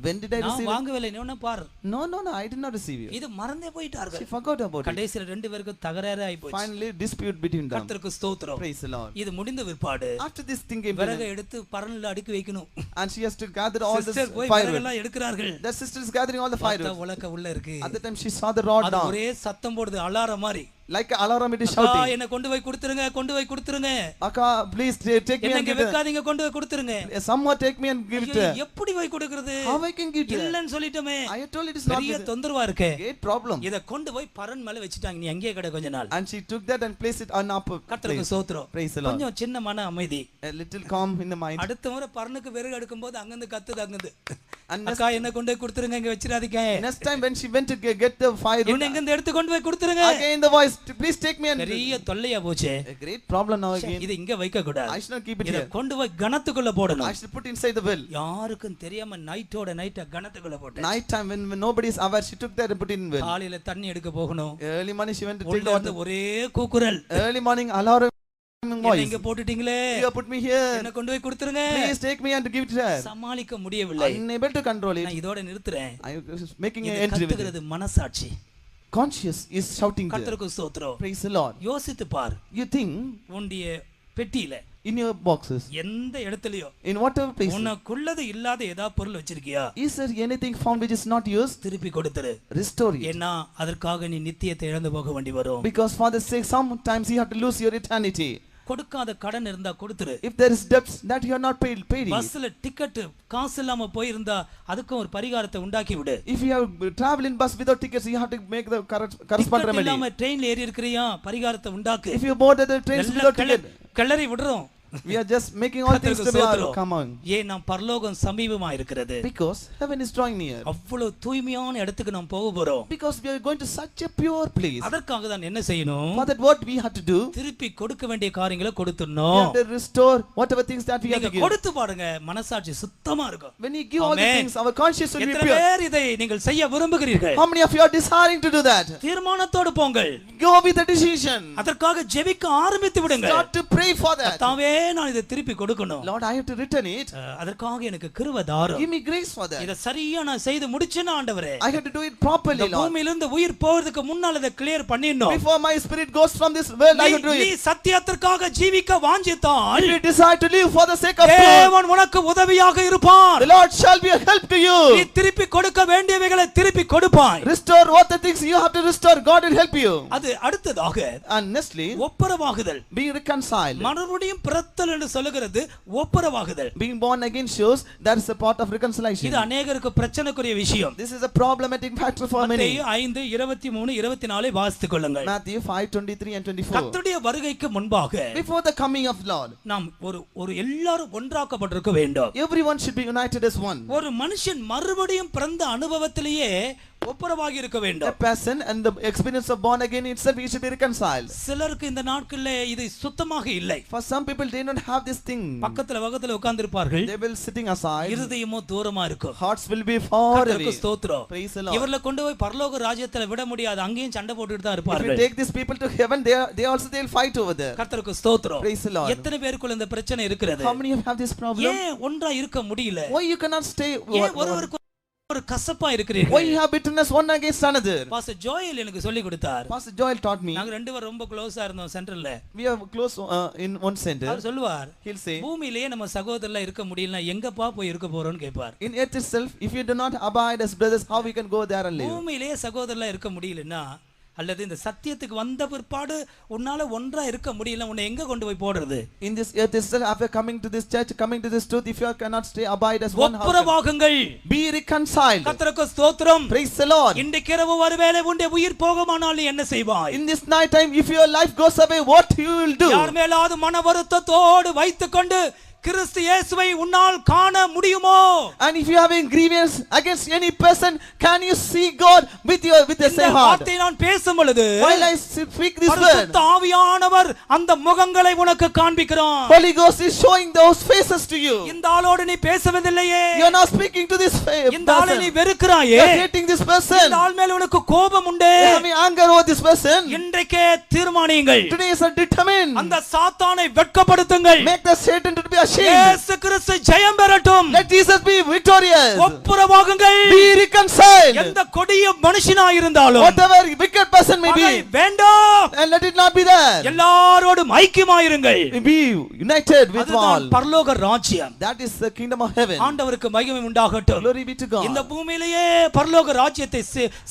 When did I receive it? நான் வாங்கவில்லை. நீ பாரு. No, I did not receive it. இது மறந்தே போயிட்டார்கள். She forgot about it. கடைசில ரெண்டு பேருக்கும் தகராறு ஆயி போச்சு. Finally dispute between them. கர்த்தருக்கு ஸ்தோத்திரம். Praise the Lord. இது முடிந்த விற்பாடு After this thing came, விறகு எடுத்து பரன்ல அடுக்கி வைக்கணும். and she has to gather all the போய் firewood. விறகெல்லாம் எடுக்கறார்கள். The sister is gathering all the firewood. உலக்க உள்ள இருக்கு. At the time she saw the rod அது down. ஒரே சத்தம் போடுது அலாரம் மாதிரி. Like alarm it is shouting. என்ன கொண்டு போய் கொடுத்துருங்க. Akka, please take me and give it. வைக்காதீங்க கொண்டு போய் கொடுத்துருங்க. Someone take me and give it. எப்படி போய் கொடுக்கிறது? How I can give it? இல்லன்னு சொல்லிட்டோமே. I told it is not. பெரிய தொந்தரவா இருக்கு. Great problem. இத கொண்டு போய் பரன் மேல வச்சிட்டாங்க. நீ அங்கேயே கிட கொஞ்ச நாள். And she took that and placed it on up. கர்த்தருக்கு ஸ்தோத்திரம். Praise the Lord. கொஞ்சம் சின்ன மன அமைதி. A little calm in the mind. அடுத்த முறை பரனுக்கு விறகு எடுக்கும்போது அங்கந்து கத்துது. And அக்கா என்ன கொண்டு போய் கொடுத்துருங்க இங்க வச்சிராதீங்க. next time when she went to get the firewood, என்ன எங்க எடுத்து கொண்டு போய் கொடுத்துருங்க. again the voice, please take me and. பெரிய தொல்லையா போச்சு. A great problem now again. இது இங்க வைக்க கூடாது. I should not keep it இத here. கொண்டு போய் கணத்துக்குள்ள போடணும். I should put inside the well. யாருக்கும் தெரியாம நைட்டோட நைட்டா கணத்துக்குள்ள போட்டேன். Night time when nobody is aware, she took that and put it in well. காலையில தண்ணி எடுக்க போகணும். Early morning she went to take உள்ள the வந்து water. ஒரே கூக்குரல். Early morning alarm voice. இங்க போட்டுட்டீங்களே. You have put me here. என்ன கொண்டு போய் கொடுத்துருங்க. Please take me and give it to her. சமாளிக்க முடியவில்லை. Unable to control it. நான் இதோட நிறுத்துறேன். I was making an இது entry with it. கத்துகிறது மனசாட்சி. Conscious is shouting there. கர்த்தருக்கு ஸ்தோத்திரம். Praise the Lord. யோசித்து பார். You think உன்னுடைய பெட்டியில in your boxes, எந்த இடத்துலயோ in whatever place, உனக்குள்ளது இல்லாத ஏதாவது பொருள் வச்சிருக்கியா? is there anything found which is not yours? திருப்பி கொடுத்துரு. Restore it. ஏன்னா அதற்காக நீ நித்தியத்தை இழந்து போக வேண்டி வரும். Because for the sake, sometimes you have to lose your eternity. கொடுக்காத கடன் இருந்தா கொடுத்துரு. If there is debts that you are not paid it. பஸ்ல டிக்கெட் காசு இல்லாம போயிருந்தா அதுக்கும் ஒரு பரிகாரத்தை உண்டாக்கி விடு. If you have travel in bus without tickets, you have to make the corresponding remedy. இல்லாம ட்ரெயின்ல ஏறி இருக்கறியா பரிகாரத்தை உண்டாக்கு. If you board the trains without ticket, கல்லறை விடுறோம். we are just making all things to be come on. ஏன் நாம் பரலோகம் சமீபமா இருக்கிறது. Because heaven is drawing near. அவ்வளவு தூய்மையான இடத்துக்கு நாம் போக போறோம். Because we are going to such a pure place. அதற்காக தான் என்ன செய்யணும்? For that what we have to do? திருப்பி கொடுக்க வேண்டிய காரியங்களை We கொடுத்துறணும். have to restore whatever things that we have to give. கொடுத்து பாருங்க மனசாட்சி சுத்தமா இருக்கும். When you give all the things, our conscience will be எத்தனை pure. பேர் இதை நீங்கள் செய்ய விரும்புகிறீர்கள்? How many of you are desiring to do that? தீர்மானத்தோடு போங்கள். Go with the decision. அதற்காக ஜெபிக்க ஆரம்பித்து விடுங்க. Start to pray for that. கர்த்தாவே நான் இதை திருப்பி கொடுக்கணும். Lord, I have to return it. அதற்காக எனக்கு கிருபை தாரும். Give me grace for that. இத சரியா நான் செய்து முடிச்சேனா ஆண்டவரே. I have to do it properly, Lord. பூமியிலிருந்து உயிர் போறதுக்கு முன்னால இத கிளியர் பண்ணிடணும். Before my spirit goes from this world, I have to do நீ it. சத்தியத்திற்காக ஜீவிக்க வாஞ்சித்தால் If you decide to live for the sake of truth, தேவன் உனக்கு உதவியாக இருப்பார். the Lord shall be a help to you. நீ திருப்பி கொடுக்க வேண்டியவைகளை திருப்பி கொடுப்பாய். Restore what the things you have to restore, God will help you. அது அடுத்ததாக And nextly, ஒப்புரவாகுதல். being reconciled. மறுபடியும் பிறத்தல் என்று சொல்லுகிறது ஒப்புரவாகுதல். Being born again shows that is a part of reconciliation. இது अनेகருக்கு பிரச்சனைக்குரிய விஷயம். This is a problematic factor for many. மத்தேயு 5:23-24 வாசித்துக் கொள்ளுங்கள். Matthew 5:23 and 24. கர்த்தருடைய வருகைக்கு முன்பாக Before the coming of Lord, நாம் ஒரு எல்லாரும் ஒன்றாக்கப்பட்டிருக்க வேண்டும். everyone should be united as one. ஒரு மனுஷன் மறுபடியும் பிறந்த அனுபவத்திலேயே ஒப்புரவாகி இருக்க A வேண்டும். person and the experience of born again itself, he should be reconciled. சிலருக்கு இந்த நாட்களிலே இது சுத்தமாக இல்லை. For some people, they don't have this thing. பக்கத்துல உட்கார்ந்திருப்பார்கள். They will sitting aside. இருதயமோ தூரமா இருக்கும். Hearts will be far கர்த்தருக்கு away. ஸ்தோத்திரம். Praise the Lord. இவர்களை கொண்டு போய் பரலோக ராஜ்யத்துல விட முடியாது. அங்கேயும் சண்டை போட்டுட்டு தான் If you இருப்பார்கள். take these people to heaven, they'll fight over there. கர்த்தருக்கு ஸ்தோத்திரம். Praise the Lord. எத்தனை பேருக்குள்ள இந்த பிரச்சனை இருக்கிறது? How many of you have this problem? ஏன் ஒன்றா இருக்க முடியல? Why you cannot stay? ஏன் ஒருவருக்கு ஒரு கசப்பா இருக்கிறீர்கள்? Why you have bitterness one against another? Pastor Joel எனக்கு சொல்லி கொடுத்தார். Pastor Joel taught me. நாங்க ரெண்டு பேரும் ரொம்ப க்ளோஸா இருந்தோம் சென்டர்ல. We are close in one center. அவர் சொல்லுவார், He'll say, பூமியிலேயே நம்ம சகோதரர்ல இருக்க முடியலனா எங்கப்பா போய் இருக்க போறோம்னு கேட்பார். in earth itself, if you do not abide as brothers, how we can go there and live? பூமியிலேயே சகோதரர்ல இருக்க முடியலனா அல்லது இந்த சத்தியத்துக்கு வந்த பிற்பாடு உன்னால ஒன்றா இருக்க முடியல, உன்னை எங்க கொண்டு போய் போடுறது? In this earth itself, after coming to this church, coming to this truth, if you cannot stay, abide as one house, ஒப்புரவாகுங்கள், be reconciled. கர்த்தருக்கு ஸ்தோத்திரம். Praise the Lord. இன்றைக்கு இரவு ஒருவேளை உன்னுடைய உயிர் போகுமானால் நீ என்ன செய்வாய்? In this night time, if your life goes away, what you will do? யார் மேலாவது மன வருத்தத்தோடு வைத்துக்கொண்டு கிறிஸ்து இயேசுவை உன்னால் காண முடியுமோ? And if you have a grievance against any person, can you see God with the same heart? வார்த்தை நான் பேசும் பொழுது While I speak this word, பரிசுத்த ஆவியானவர் அந்த முகங்களை உனக்கு காண்பிக்கிறார். Holy Ghost is showing those faces to you. இந்த ஆளோடு நீ பேசவில்லையே, You are not speaking to this இந்த ஆளை நீ person. வெறுக்கிறாயே, You are hating this person. இந்த ஆள் மேல உனக்கு கோபம் உண்டு. You are having anger over this person. இன்றைக்கே தீர்மானியுங்கள், Today is a determine. அந்த சாத்தானை வெட்கப்படுத்துங்கள். Make the Satan to be ashamed. இயேசு கிறிஸ்து ஜெயம் பெறட்டும். Let Jesus be victorious. ஒப்புரவாகுங்கள். Be reconciled. எந்த கொடிய மனிதனாய் இருந்தாலும் Whatever wicked person may பகை be, வேண்டாம், and let it not be there. எல்லாரோடும் ஐக்கியமாயிருங்கள். Be united with அதுதான் all. பரலோக ராஜ்யம். That is the kingdom of heaven. ஆண்டவருக்கு மகிமை உண்டாகட்டும். Glory be to God. இந்த பூமியிலேயே பரலோக ராஜ்யத்தை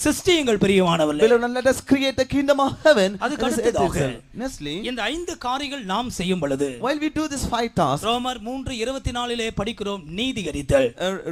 சிருஷ்டியுங்கள் பிரியமானவர்களே. Beloved, and let us create the kingdom of heaven. அதுக்கு in this earth அடுத்ததாக itself. Nestly, இந்த 5 காரியங்கள் நாம் செய்யும் பொழுது while we do this 5 tasks, ரோமர் 3:24 படிக்கிறோம், நீதிகரித்தல்.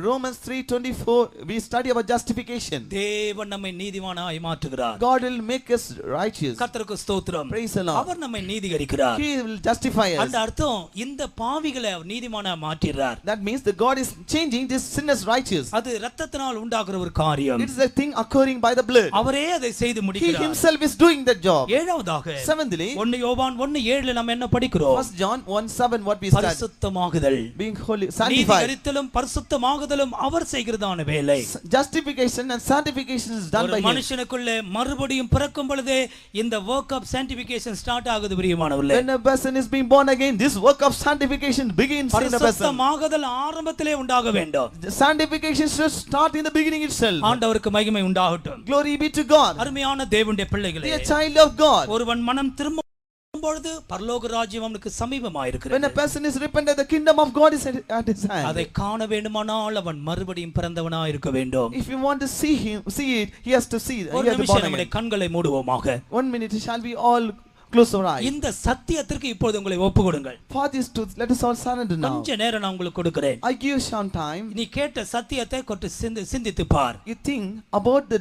Romans 3:24, we study about justification. தேவன் நம்மை நீதிமானாய் மாற்றுகிறார். God will make us righteous. கர்த்தருக்கு ஸ்தோத்திரம். Praise the Lord. அவர் நம்மை நீதிகரிக்கிறார். He will justify us. அந்த அர்த்தம் இந்த பாவிகளை அவர் நீதிமானாய் மாற்றுகிறார். That means that God is changing this sinners righteous. அது இரத்தத்தினால் உண்டாகிற ஒரு காரியம். It is a thing occurring by the blood. அவரே அதை செய்து He முடிக்கிறார். himself is doing that job. ஏழாவதாக Seventhly, 1 யோவான் 1:7 நம்ம என்ன படிக்கிறோம்? 1 John 1:7, what we study, பரிசுத்தமாகுதல். being holy, sanctified. நீதிகரித்தலும் பரிசுத்தமாகுதலும் அவர் செய்கிறதான வேலை. Justification and sanctification is done by ஒரு him. மனுஷனுக்குள்ள மறுபடியும் பிறக்கும் பொழுதே இந்த work of sanctification ஸ்டார்ட் ஆகுது பிரியமானவர்களே. When a person is being born again, this work of sanctification begins in a person. பரிசுத்தமாகுதல் ஆரம்பத்திலே உண்டாக வேண்டும். The sanctification should start in the beginning itself. ஆண்டவருக்கு மகிமை உண்டாகட்டும். Glory be to God. அருமையான தேவனுடைய பிள்ளைகளே, Dear child of God, ஒருவன் மனம் திரும்பும் பொழுது பரலோக ராஜ்யம் அவனுக்கு சமீபமாக when a இருக்கிறது. person is repentant, the kingdom of God is at his hand. அதை காண வேண்டுமானால் அவன் மறுபடியும் பிறந்தவனாய் இருக்க வேண்டும். If you want to see it, he has to see. ஒரு He has to நிமிஷம் born நம்முடைய again. கண்களை மூடுவோமாக. 1 minute, shall we all close our eyes? இந்த சத்தியத்திற்கு இப்பொழுது உங்களை ஒப்புக்கொடுங்கள். For this truth, let us all surrender now. கொஞ்ச நேரம் நான் உங்களுக்கு கொடுக்கிறேன். I give you some time. நீ கேட்ட சத்தியத்தை கொண்டு சிந்தித்து பார். You think about the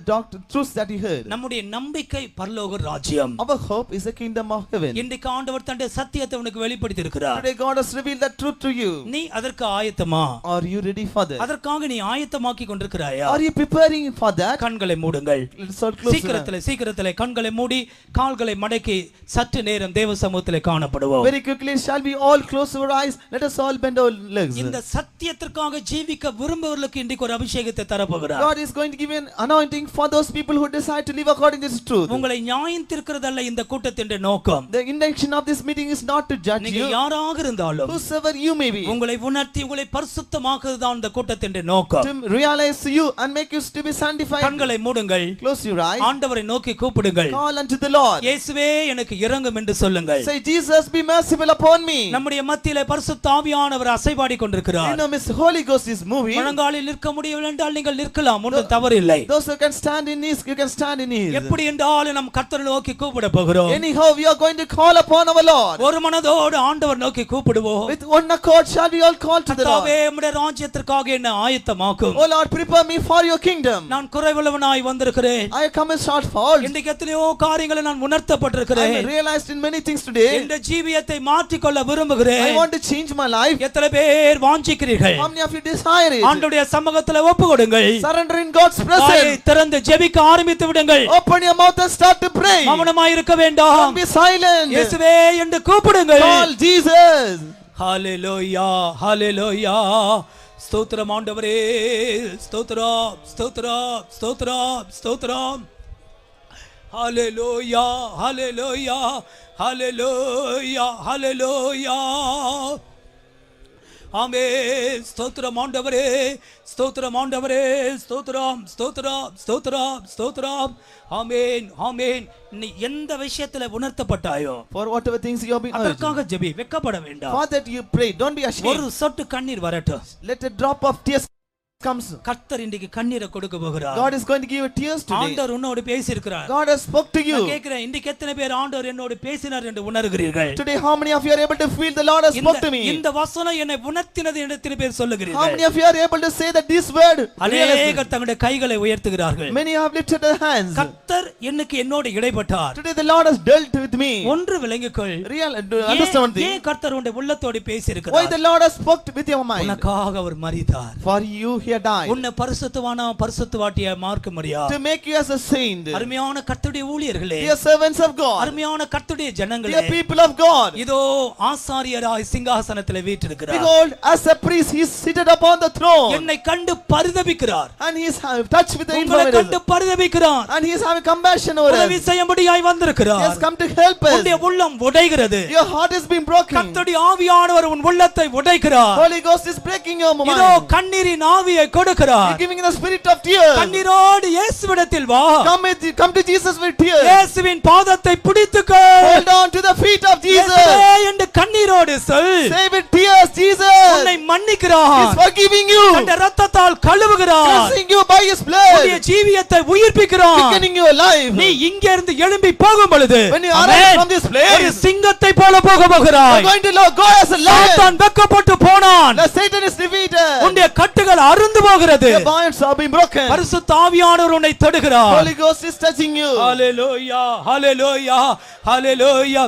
truths that you heard. நம்முடைய நம்பிக்கை பரலோக ராஜ்யம். Our hope is the kingdom of heaven. இன்றைக்கு ஆண்டவர் தன்னுடைய சத்தியத்தை உனக்கு வெளிப்படுத்தி இருக்கிறார். Today God has revealed the truth to you. நீ அதற்கு ஆயத்தமா? Are you ready for that? அதற்காக நீ ஆயத்தமாக்கி கொண்டிருக்கிறாயா? Are you preparing for that? கண்களை மூடுங்கள். Let's all close our eyes. சீக்கிரத்திலே கண்களை மூடி கால்களை மடக்கி சற்று நேரம் தேவ சமூகத்திலே காணப்படுவோம். Very quickly, shall we all close our eyes? Let us all bend our legs. இந்த சத்தியத்திற்காக ஜீவிக்க விரும்புவர்களுக்கு இன்றைக்கு ஒரு அபிஷேகத்தை தரப்போகிறார். God is going to give an anointing for those people who decide to live according to this truth. உங்களை நியாயம் தீர்க்கிறதல்ல இந்த கூட்டத்தின் நோக்கம். The intention of this meeting is not to judge நீங்க you, யாராக இருந்தாலும் whosoever you may be, உங்களை உணர்த்தி உங்களை பரிசுத்தமாக்குறது தான் இந்த கூட்டத்தின் நோக்கம். to realize you and make you to be sanctified. கண்களை மூடுங்கள். Close your eyes. ஆண்டவரை நோக்கி கூப்பிடுங்கள். Call unto the Lord. இயேசுவே எனக்கு இரங்கும் என்று சொல்லுங்கள். Say, Jesus, be merciful upon me. நம்முடைய மத்தியிலே பரிசுத்த ஆவியானவர் அசைபாடி கொண்டிருக்கிறார். You know, Miss Holy Ghost is moving. முழங்காலில் நிற்க முடியவில்லை என்றால் நீங்கள் நிற்கலாம், ஒன்றும் தவறு இல்லை. Those who can stand in knees, you can stand in knees. எப்படி என்றாலும் நம் கர்த்தரை நோக்கி கூப்பிட போகிறோம். Anyhow, we are going to call upon our Lord. ஒரு மனதோடு ஆண்டவர் நோக்கி கூப்பிடுவோம். With one accord shall we all call to the Lord. கர்த்தாவே உம்முடைய ராஜ்யத்திற்காக என்னை ஆயத்தமாக்கும். Oh Lord, prepare me for your kingdom. நான் குறைவுள்ளவனாய் வந்திருக்கிறேன். I come in short fault. இன்றைக்கு எத்தனையோ காரியங்களை நான் உணர்த்தப்பட்டிருக்கிறேன். I realized in many things today. இந்த ஜீவியத்தை மாற்றிக்கொள்ள விரும்புகிறேன். I want to change my life. எத்தனை பேர் வாஞ்சிக்கிறீர்கள்? How many of you desire it? ஆண்டவருடைய சமூகத்திலே ஒப்புக்கொடுங்கள். Surrender in God's வாயை presence. திறந்து ஜெபிக்க ஆரம்பித்து விடுங்கள். Open your mouth and start to pray. மௌனமாய் இருக்க வேண்டாம். Don't be silent. இயேசுவே என்று கூப்பிடுங்கள். Call Jesus. ஹalleluya ஹalleluya. ஸ்தோத்திரம் ஆண்டவரே, ஸ்தோத்திரம் ஸ்தோத்திரம் ஸ்தோத்திரம் ஸ்தோத்திரம். ஹalleluya ஹalleluya ஹalleluya ஹalleluya. ஆமென். ஸ்தோத்திரம் ஆண்டவரே, ஸ்தோத்திரம் ஆண்டவரே, ஸ்தோத்திரம் ஸ்தோத்திரம் ஸ்தோத்திரம் ஸ்தோத்திரம். ஆமென் ஆமென். நீ எந்த விஷயத்துல உணர்த்தப்பட்டாயோ For whatever things you have been urged. அதற்காக ஜெபி, வெட்கப்பட வேண்டாம். For that you pray. Don't be ashamed. ஒரு சொட்டு கண்ணீர் வரட்டும். Let a drop of tears comes. கர்த்தர் இன்றைக்கு கண்ணீரை கொடுக்க போகிறார். God is going to give you tears today. ஆண்டவர் உன்னோடு பேசி இருக்கிறார். God has spoke to you. நான் கேக்குறேன், இன்றைக்கு எத்தனை பேர் ஆண்டவர் என்னோடு பேசினார் என்று உணர்கிறீர்கள்? Today how many of you are able to feel the Lord has spoke to me? இந்த வசனம் என்னை உணர்த்தினது என்று எத்தனை பேர் How சொல்லுகிறீர்கள்? many of you are able to say that this word realized? அநேகர் தங்களுடைய கைகளை உயர்த்துகிறார்கள். Many have lifted their hands. கர்த்தர் எனக்கு என்னோடு இடைப்பட்டார். Today the Lord has dealt with me. ஒன்று விளங்கிக்கொள். Understand one thing. ஏன் கர்த்தர் உன்னுடைய உள்ளத்தோடு பேசி Why இருக்கிறார்? the Lord has spoke with your mind? உனக்காக அவர் மரித்தார். For you he died. உன்னை பரிசுத்தவானா பரிசுத்தவாட்டியா மார்க்க முடியாது. To make you as a saint. அருமையான கர்த்தருடைய ஊழியர்களே, Dear servants of God. அருமையான கர்த்தருடைய ஜனங்களே, Dear people of God. இதோ ஆசாரியராய் சிங்காசனத்திலே வீற்றிருக்கிறார். Behold, as a priest he is seated upon the throne. என்னை கண்டு பரிதபிக்கிறார். And he is touched with the உங்களை infirmities. கண்டு பரிதபிக்கிறார். And he is having compassion over உதவி us. செய்யும்படியாய் He வந்திருக்கிறார். has come to help us. உன்னுடைய உள்ளம் உடைகிறது. Your heart has been broken. கர்த்தருடைய ஆவியானவர் உன் உள்ளத்தை உடைக்கிறார். Holy Ghost is breaking your mind. இதோ கண்ணீரின் ஆவியை கொடுக்கிறார். He's giving you the spirit of tears. கண்ணீரோடு இயேசுவிடத்தில் வா. Come to Jesus with tears. இயேசுவின் பாதத்தை பிடித்துக்கொள். Hold on to the feet of Jesus. இயேசுவே என்று கண்ணீரோடு சொல். Say with tears, Jesus. உன்னை மன்னிக்கிறார். He's forgiving you. தன்னுடைய இரத்தத்தால் கழுவுகிறார். Cleansing you by his blood. உன்னுடைய ஜீவியத்தை உயிர்ப்பிக்கிறார். Quickening your life. நீ இங்கே இருந்து எழும்பி போகும் பொழுது When you arise from this place, ஒரு சிங்கத்தை போல போக போகிறாய். you're going to go as a lion. சாத்தான் வெட்கப்பட்டு போனான். The Satan is defeated. உன்னுடைய கட்டுகள் அறுந்து போகிறது. Your bonds are being broken. பரிசுத்த ஆவியானவர் உன்னை தொடுகிறார். Holy Ghost is touching you. Hallelujah, hallelujah, hallelujah.